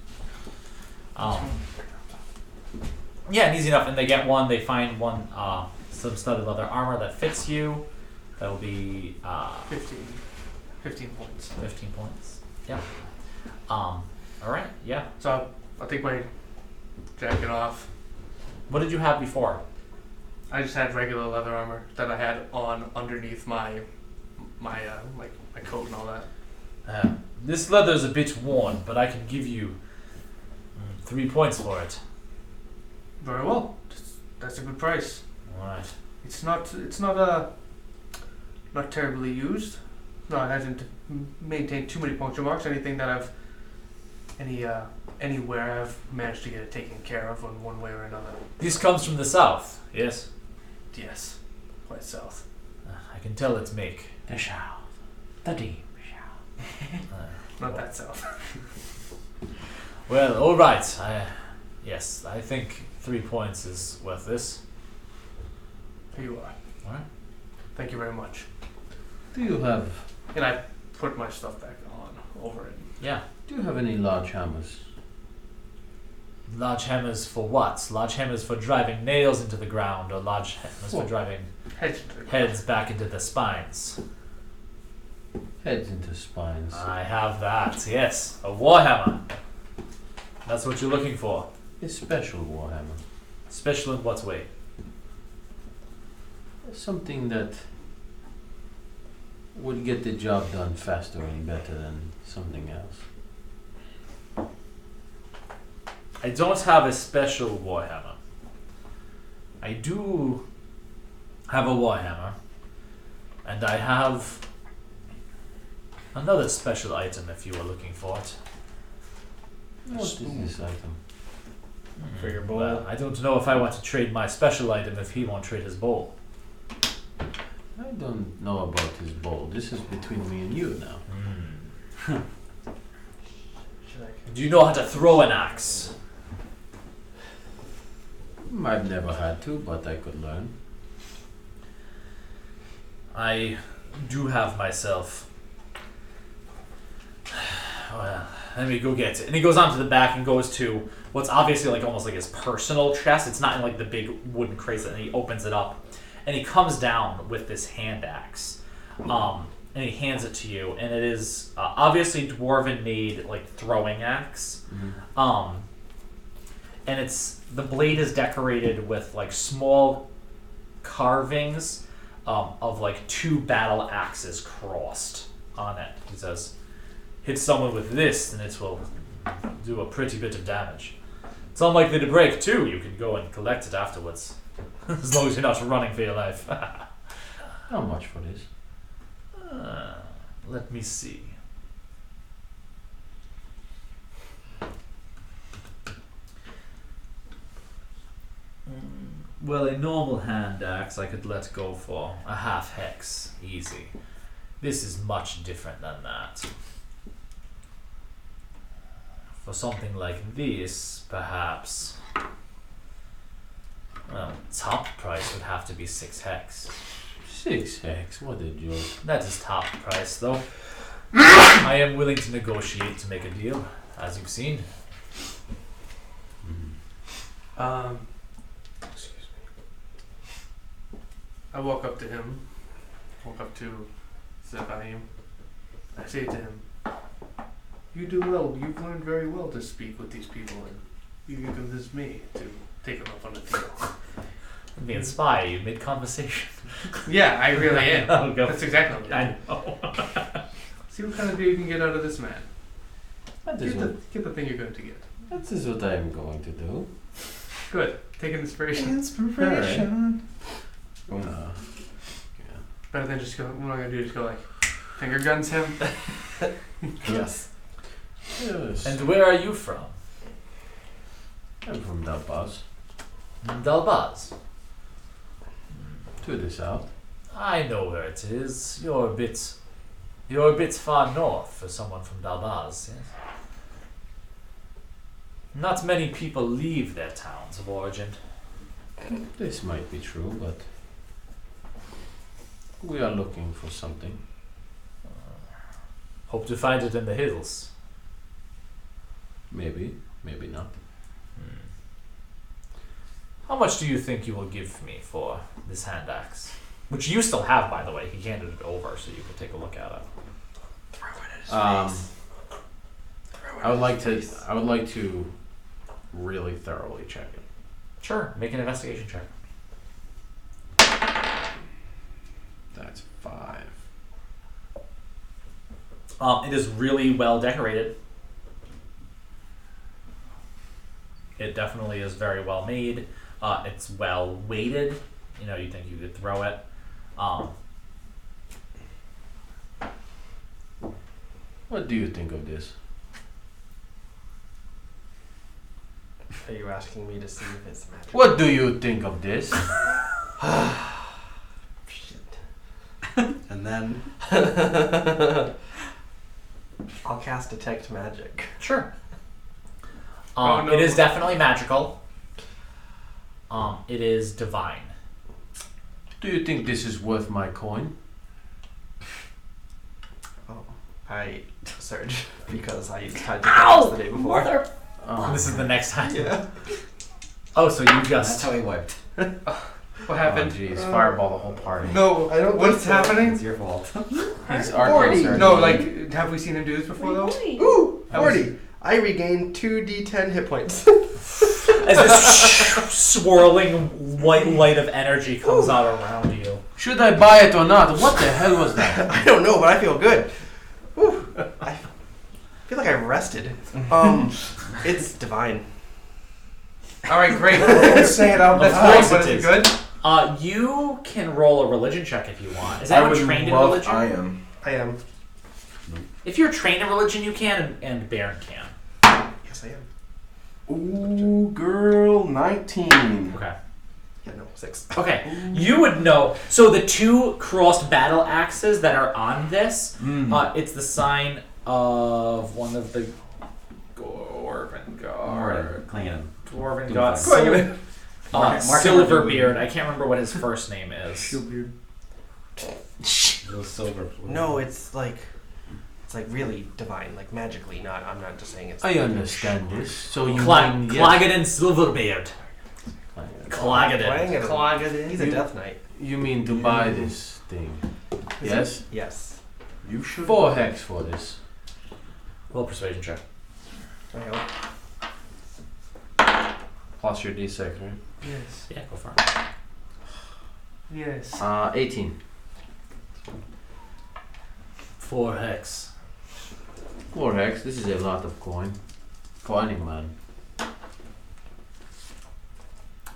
Yeah, and easy enough. And they get one. They find one, some studded leather armor that fits you. That'll be 15 points. 15 points. Yeah. All right. Yeah. So I'll take my jacket off. What did you have before? I just had regular leather armor that I had on underneath my coat and all that. This leather's a bit worn, but I can give you 3 points for it. Very well. That's a good price. All right. It's not terribly used. No, it hasn't maintained too many puncture marks. Anything that I've anywhere I've managed to get it taken care of in one way or another. This comes from the south. Yes. Yes, quite south. I can tell it's make. The south. The deep south. Not that south. Well, all right. Yes, I think 3 points is worth this. Here you are. All right. Thank you very much. Do you have And I put my stuff back on over it. Yeah. any large hammers? Large hammers for what? Large hammers for driving nails into the ground, or large hammers for Well, driving Head heads back into the spines? Heads into spines. I have that. Yes, a warhammer. That's what you're looking for. A special warhammer. Special in what way? Something that would get the job done faster and better than something else. I don't have a special warhammer. I do have a warhammer, and I have another special item if you are looking for it. What is this item? For your bowl? Well, I don't know if I want to trade my special item if he won't trade his bowl. I don't know about his bowl. This is between me and you now. Do you know how to throw an axe? I've never had to, but I could learn. I do have myself. Well, let me go get it. And he goes onto the back and goes to what's obviously like almost like his personal chest. It's not in like the big wooden crates, and he opens it up. And he comes down with this hand axe. And he hands it to you. And it is obviously dwarven made like throwing axe. Mm-hmm. And the blade is decorated with like small carvings of like 2 battle axes crossed on it. He says, hit someone with this and it will do a pretty bit of damage. It's unlikely to break too. You can go and collect it afterwards. As long as you're not running for your life. How much for this? Let me see. Well, a normal hand axe I could let go for a half hex, easy. This is much different than that. For something like this, perhaps, well, top price would have to be 6 hex. 6 hex? What a joke. That is top price, though. I am willing to negotiate to make a deal, as you've seen. Excuse me. I walk up to him. Walk up to Zephanium. I say to him, "You do well. You've learned very well to speak with these people, and you can convince me to take them up on a deal." Let me inspire you mid-conversation. Yeah, I really am. I'll go. That's exactly what I know. See what kind of deal you can get out of this man. That is Get the thing you're going to get. That is what I am going to do. Good. Take an inspiration. Inspiration. Better than just go. What am I going to do? Just go like, finger guns him? Yes. Yes. And where are you from? I'm from Dalbaz. Dalbaz. To the south. I know where it is. You're a bit far north for someone from Dalbaz, yes? Not many people leave their towns of origin. This might be true, but We are looking for something. Hope to find it in the hills. Maybe, maybe not. How much do you think you will give me for this hand axe? Which you still have, by the way. He handed it over, so you can take a look at it. Throw it at his face. Throw it I would at like his to. face. I would like to really thoroughly check it. Sure, make an investigation check. That's 5. It is really well decorated. It definitely is very well made. It's well weighted. You know, you think you could throw it. What do you think of this? Are you asking me to see if it's magic? What do you think of this? Shit. And then I'll cast Detect Magic. Sure. Oh, no. It is definitely magical. It is divine. Do you think this is worth my coin? Oh, I surge because I used time Ow! to the day before. Mother. Oh, This is the next time. Yeah. Oh, so you that's just. how he wiped. What happened? jeez, fireball the whole party. No, I don't what's think so. happening? It's your fault. He's 40. No, like, have we seen him do this before though? Ooh, That was- 40. I regain 2d10 hit points. As this swirling white light of energy comes out around you. Should I buy it or not? What the hell was that? I don't know, but I feel good. Whew. I feel like I rested. It's divine. All right, great. Let's say it out. That's course great, but it is it good? You can roll a religion check if you want. Is I anyone would trained in love. religion? I am. I am. If you're trained in religion, you can, and Baron can. Yes, I am. Ooh, girl, 19. Okay. Yeah, no, 6. Okay. You would know. So the two crossed battle axes that are on this, it's the sign of one of the Dwarven Guard. Clean Dwarven Do God. it. Silverbeard. Silverbeard. I can't remember what his first name is. Little silver. No, it's like really divine, like magically. Not. I'm not just saying it's. I understand this. So you mean yes. Claggadon Silverbeard. Claggadon. Claggadon. He's a death knight. You mean to buy this thing? Yes. Yes. You should. 4 hex for this. Roll persuasion check. I hope. Plus your d6, right? Yes. Yeah, go for it. Yes. 18. 4 hex. 4 hex. This is a lot of coin. For any man.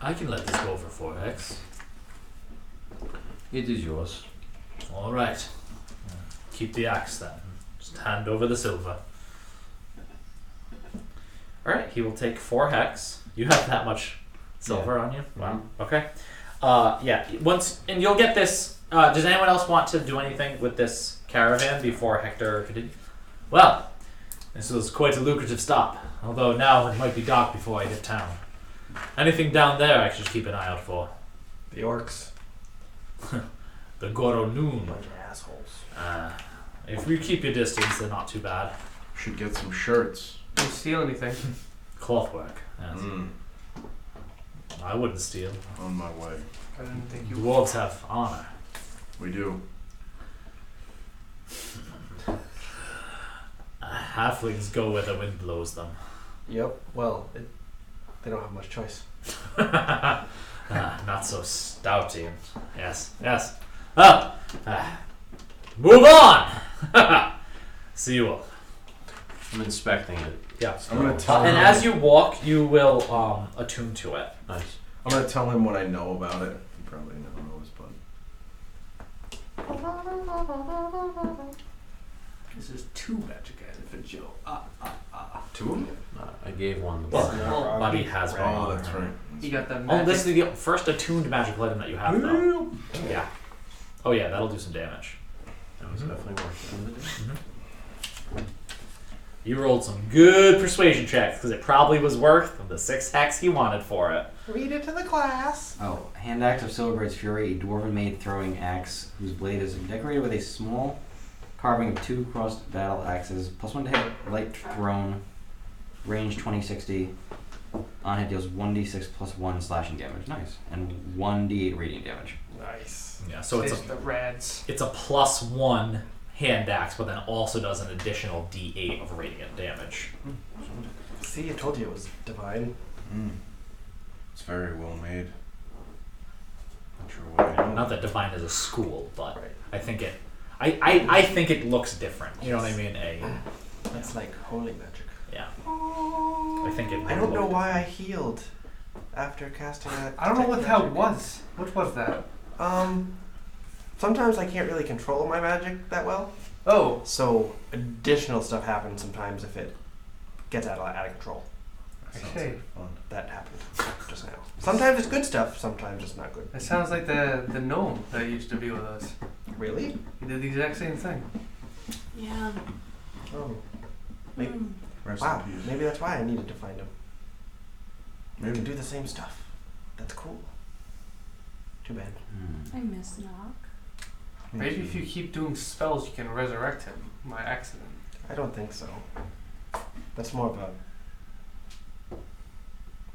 I can let this go for 4 hex. It is yours. All right. Keep the axe then. Just hand over the silver. All right. He will take 4 hex. You have that much silver on you. Wow. Okay. Yeah. Once and you'll get this. Does anyone else want to do anything with this caravan before Hector continues? Well, this was quite a lucrative stop. Although now it might be dark before I hit town. Anything down there I should keep an eye out for. The orcs. The Goronoon. Bunch of assholes. If you keep your distance, they're not too bad. Should get some shirts. Don't steal anything. Cloth work. Yes. I wouldn't steal. On my way. I didn't think you. Dwarves have honor. We do. Halflings go where the wind blows them. Yep. Well, they don't have much choice. Not so stouty. Yes, yes. Move on! See you all. I'm inspecting it. Yeah. I'm gonna tell And him. as you walk, you will attune to it. Nice. I'm gonna tell him what I know about it. He probably knows, but This is 2 magic items for Joe. 2? I gave one. To Well, Bob. Buddy has one. Oh, that's right. You got that Oh, magic. this is the first attuned magical item that you have, though. Yeah. Oh, yeah, that'll do some damage. That was definitely worth it. You rolled some good persuasion checks because it probably was worth the 6 hex he wanted for it. Read it to the class. Oh, hand axe of Silverbraid's Fury, a dwarven made throwing axe whose blade is decorated with a small carving of 2 crossed battle axes, +1 to hit, light thrown, range 20-60. On hit deals 1d6 +1 slashing damage. Nice. And 1d8 radiant damage. Nice. Yeah, so it's the rads. a +1 hand axe, but then also does an additional d8 of radiant damage. See, I told you it was divine. It's very well made. Not sure why. I don't. Not that divine is a school, but Right. I think it. I think it looks different. You know what I mean? It's like holy magic. Yeah. I think it. I don't know why I healed after casting that. I don't know what that magic. was. What was that? Sometimes I can't really control my magic that well. Oh. So additional stuff happens sometimes if it gets out of control. That sounds Okay. like fun. That happened just now. Sometimes it's good stuff, sometimes it's not good. It sounds like the gnome that used to be with us. Really? He did the exact same thing. Yeah. Oh. Maybe. Mm. Rest Wow. in peace. Maybe that's why I needed to find him. They Maybe. can do the same stuff. That's cool. Too bad. I miss Knock. Maybe if you keep doing spells, you can resurrect him by accident. I don't think so. That's more of a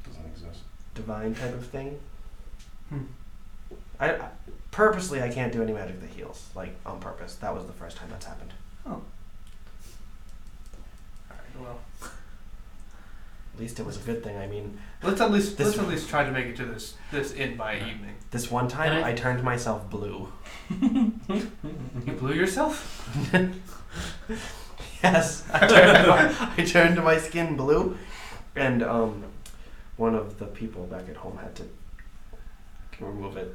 Doesn't exist. divine type of thing. Hmm. I purposely I can't do any magic that heals, like on purpose. That was the first time that's happened. Alright, well. At least it was a good thing. I mean, Let's at least This- try to make it to this inn by evening. this one time And I turned myself blue. You blew yourself? Yes, I turned my skin blue, and one of the people back at home had to remove it.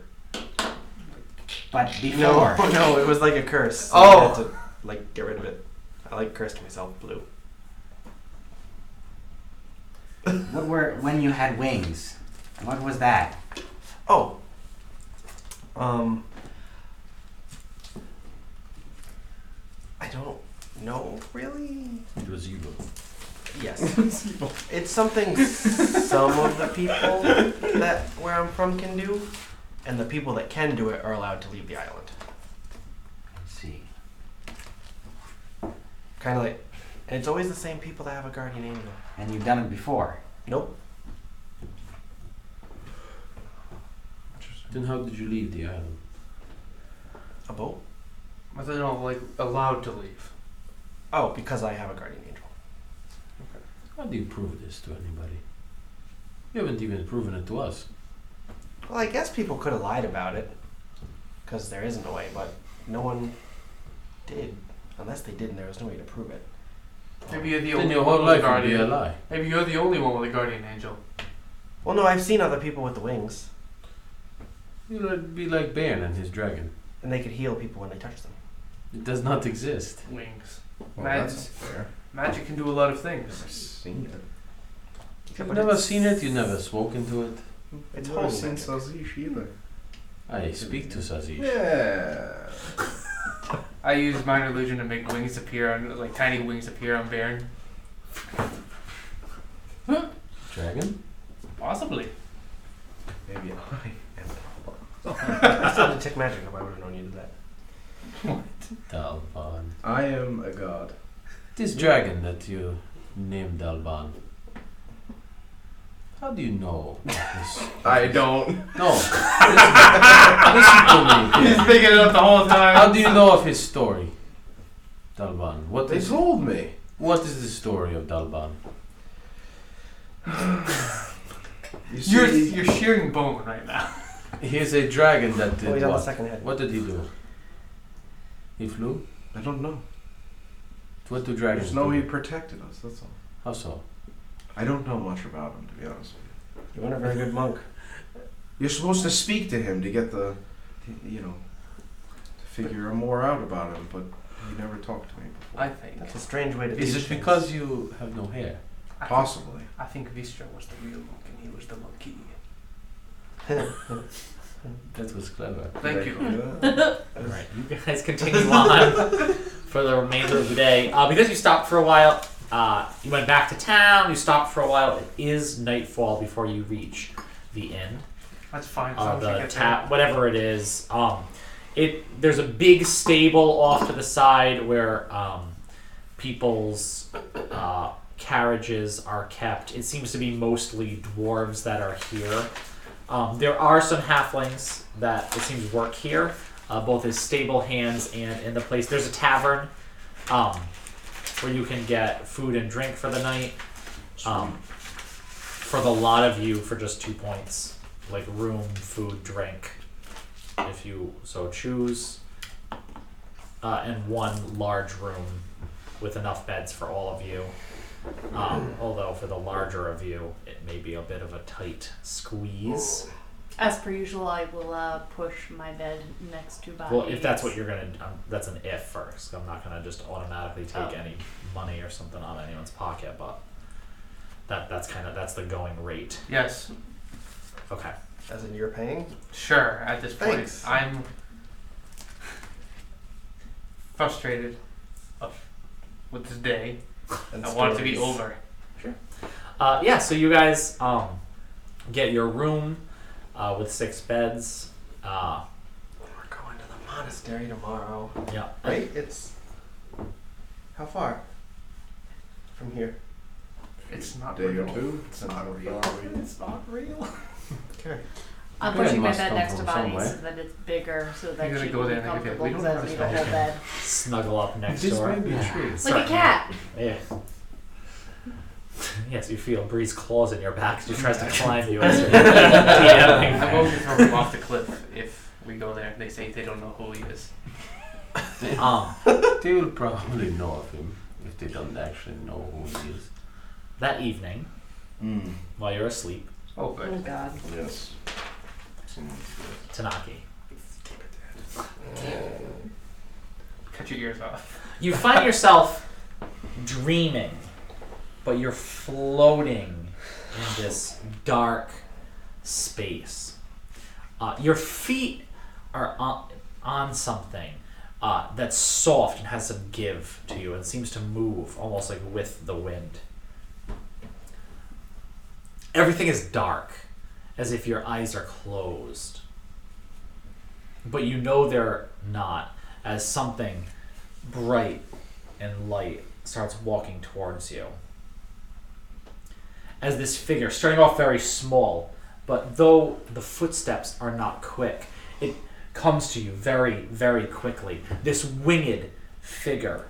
But No, before. no, it was like a curse. So Oh. I had to like get rid of it. I like cursed myself blue. What were when you had wings? What was that? Oh. I don't know really. It was evil. Yes. It's something some of the people that where I'm from can do, and the people that can do it are allowed to leave the island. Let's see. Kind of like, and it's always the same people that have a guardian angel. And you've done it before. Nope. Then how did you leave the island? A boat? I thought no, like allowed to leave. Oh, because I have a guardian angel. How do you prove this to anybody? You haven't even proven it to us. Well, I guess people could have lied about it, because there isn't a way, but no one did. Unless they did, and there was no way to prove it. Maybe you're the Then only your one whole with a life would be a guardian. lie. Maybe you're the only one with a guardian angel. Well, no, I've seen other people with the wings, You'll be like Bairn and his dragon. and they could heal people when they touch them. It does not exist. Wings. Well, Magic. that's fair. Magic can do a lot of Never things. seen it. You've but never it's- seen it, you've never spoken to it. It's never holy seen magic. Sazish either. I speak to Sazish. Yeah. I use minor illusion to make wings appear on, like tiny wings appear on Baron. Dragon? Possibly. Maybe I am. I still detect magic if I would have known you did that. Dalban. I am a god. This dragon that you named Dalban. How do you know of his... I don't. No. Listen to me. He's picking it up the whole time. How do you know of his story? Dalban. What They is told me. What is the story of Dalban? You You're shearing bone right now. He is a dragon that Oh, did he's on the what? second head. What did he do? He flew? I don't know. What do I dragons just know do? he protected us. That's all. How so? I don't know much about him, to be honest with You weren't a very good monk. you. You're supposed to speak to him to get the, you know, to figure more out about him, but he never talked to me before. I think. That's a strange way to Is teach it things. because you have no hair? Possibly. I think Vistra was the real monk and he was the monkey. That was clever. Thank Did I you. do that? Alright, you guys continue on for the remainder of the day. Because you stopped for a while, You went back to town. You stopped for a while. It is nightfall before you reach the inn. That's fine. So we should The get tap, whatever it is. There's a big stable off to the side where people's carriages are kept. It seems to be mostly dwarves that are here. There are some halflings that it seems work here, both as stable hands and in the place. There's a tavern where you can get food and drink for the night. For the lot of you, for just 2 points. Like room, food, drink, if you so choose. And one large room with enough beds for all of you. Although for the larger of you, it may be a bit of a tight squeeze. As per usual, I will push my bed next to Bobby. Well, if that's what you're gonna, that's an if first. I'm not gonna just automatically take any money or something out of anyone's pocket, but that's the going rate. Yes. Okay. As in you're paying? Sure. At this point, Thanks. I'm frustrated with this day. And I want it to be stories. over. Yeah. So you guys get your room with 6 beds. We're going to the monastery tomorrow. Yeah. Right? It's... How far? From here? It's not Day or real. two. It's not real. It's not real. Okay. I'm Bread pushing my must bed come next to from Bobby somewhere. so that it's bigger, so that You're gonna she go can there be and make it big. comfortable We don't because I have don't a need a whole special bed. Snuggle up next This door. may be true. Like a cat. Yeah. Yes, you feel Bree's claws in your back as she tries to climb you. As you're DMing. I'm going to throw him off the cliff if we go there. They say they don't know who he is. They will probably know of him if they don't actually know who he is. That evening, while you're asleep, Oh, good. Oh God. Yes. Tanaki, Cut your ears off. you find yourself dreaming, but you're floating in this dark space. Your feet are on something that's soft and has some give to you and seems to move almost like with the wind. Everything is dark, as if your eyes are closed. But you know they're not, as something bright and light starts walking towards you. As this figure, starting off very small, but though the footsteps are not quick, it comes to you very, very quickly. This winged figure,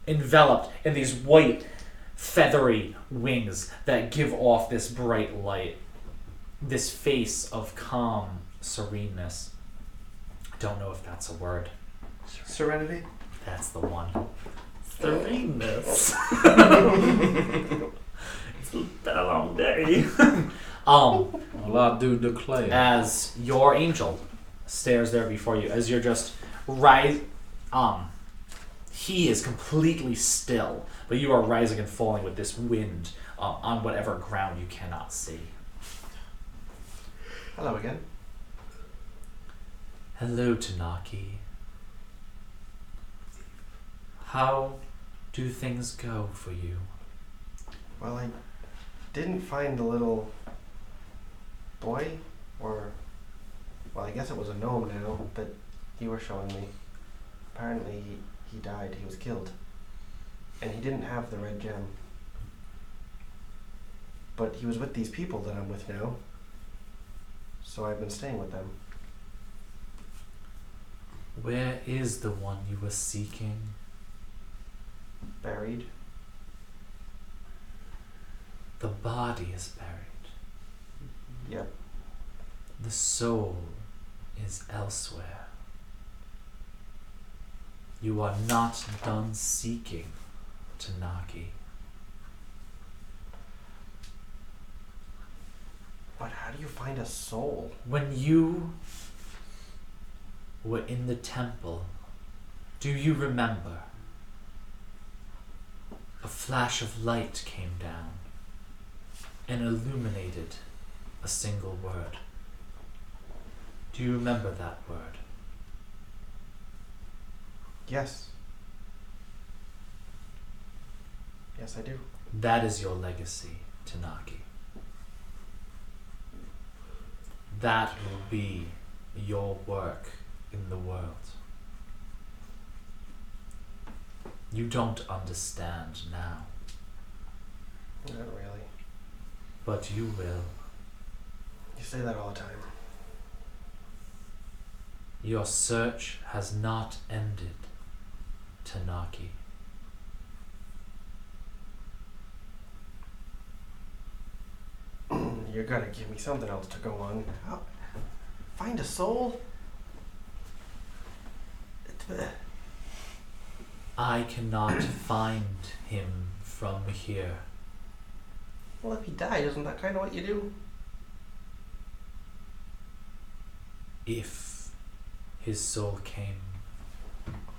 enveloped in these white, feathery wings that give off this bright light. This face of calm sereneness. I don't know if that's a word. Serenity? That's the one. Sereneness. It's been a long day. Allah do declare. As your angel stares there before you, as you're just he is completely still, but you are rising and falling with this wind on whatever ground you cannot see. Hello again. Hello, Tanaki. How do things go for you? Well, I didn't find the little boy, or, well, I guess it was a gnome now, that you were showing me. Apparently, he died. He was killed. And he didn't have the red gem. But he was with these people that I'm with now. So I've been staying with them. Where is the one you were seeking? Buried. The body is buried. Yep. The soul is elsewhere. You are not done seeking, Tanaki. But how do you find a soul? When you were in the temple, do you remember? A flash of light came down and illuminated a single word. Do you remember that word? Yes. Yes, I do. That is your legacy, Tanaki. That will be your work in the world. You don't understand now, Not really. but you will. You say that all the time. Your search has not ended, Tanaki. You gotta give me something else to go on. Find a soul? I cannot find him from here. Well, if he died, isn't that kind of what you do? If his soul came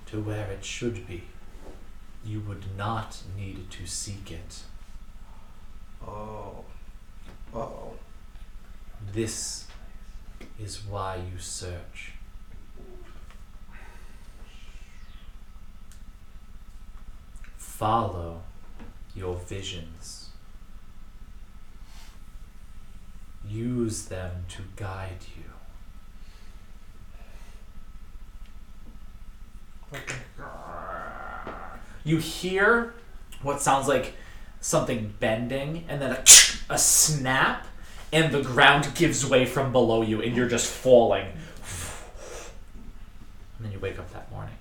to where it should be, you would not need to seek it. Oh. Uh-oh. This is why you search. Follow your visions. Use them to guide you. You hear what sounds like something bending, and then a snap, and the ground gives way from below you, and you're just falling. And then you wake up that morning.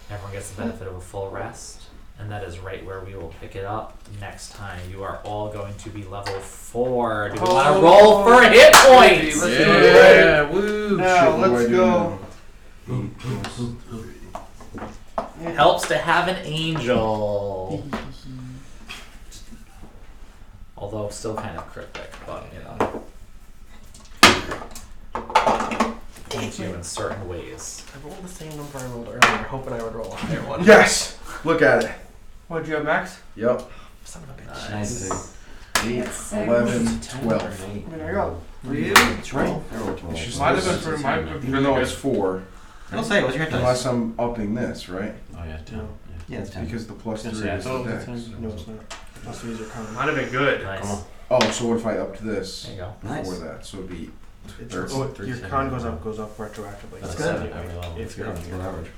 Everyone gets the benefit of a full rest, and that is right where we will pick it up next time. You are all going to be level 4. Do we want to roll for hit points? Let's do it. Yeah, woo! Now, Shit, what let's do I do go. now? Helps to have an angel. Although still kind of cryptic, but you know. Points you in certain ways. I rolled the same number I rolled earlier, hoping I would roll a higher one. Yes! Look at it. What'd you have, Max? Yep. Son of a bitch. Nice. 8, 11, 12. There you go. Really? That's right. I rolled 12. It's just Might have this. been for mine. Even though it's 4, It'll say, what's your hit dice? unless I'm upping this, right? Oh yeah, 10. Yeah, it's 10. Because the plus 3 Yes, yeah, is so the it's dex. 10. No, it's not. Plus use your con. Might have been good. Nice. Come on. Oh, so what if I upped this There you go. Nice. for that? So it'd be It's 13. oh, your con goes up retroactively. That's good. good. Every level. It's Yeah, good. it's good average.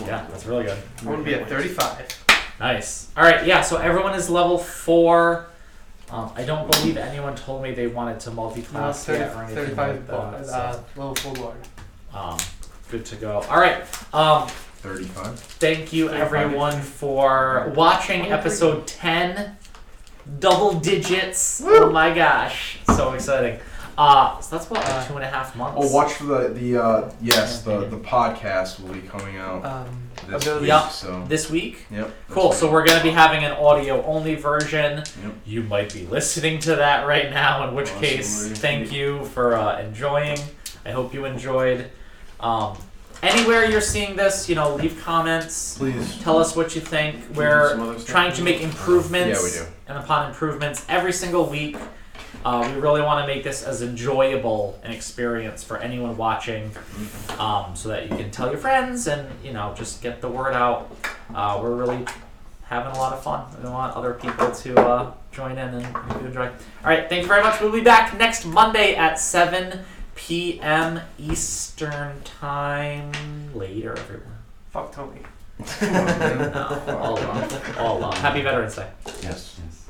Yeah, that's really good. I want to be at 35. Nice. All right, yeah. So everyone is level 4. I don't believe anyone told me they wanted to multi-class No, yet or anything 35 like that. So, level 4 guard. good to go. All right. 35. Thank you everyone for watching episode 10. Double digits. Oh my gosh, so exciting. So that's about like 2.5 months. Oh, watch for the podcast will be coming out this ability. week. Yeah. So This week. yep. Cool. So we're gonna be having an audio only version. Yep. You might be listening to that right now, in which case, Possibly. thank you for enjoying. I hope you enjoyed. Anywhere you're seeing this, leave comments. Please. Tell us what you think. Some We're other stuff? trying to make improvements. Yeah, we do. And upon improvements every single week. We really want to make this as enjoyable an experience for anyone watching, so that you can tell your friends and just get the word out. We're really having a lot of fun. We want other people to join in and enjoy. All right, thank you very much. We'll be back next Monday at 7 p.m. Eastern Time. Later, everyone. Fuck Tony. No, all love. All love. Happy Veterans Day. Yes. Yes.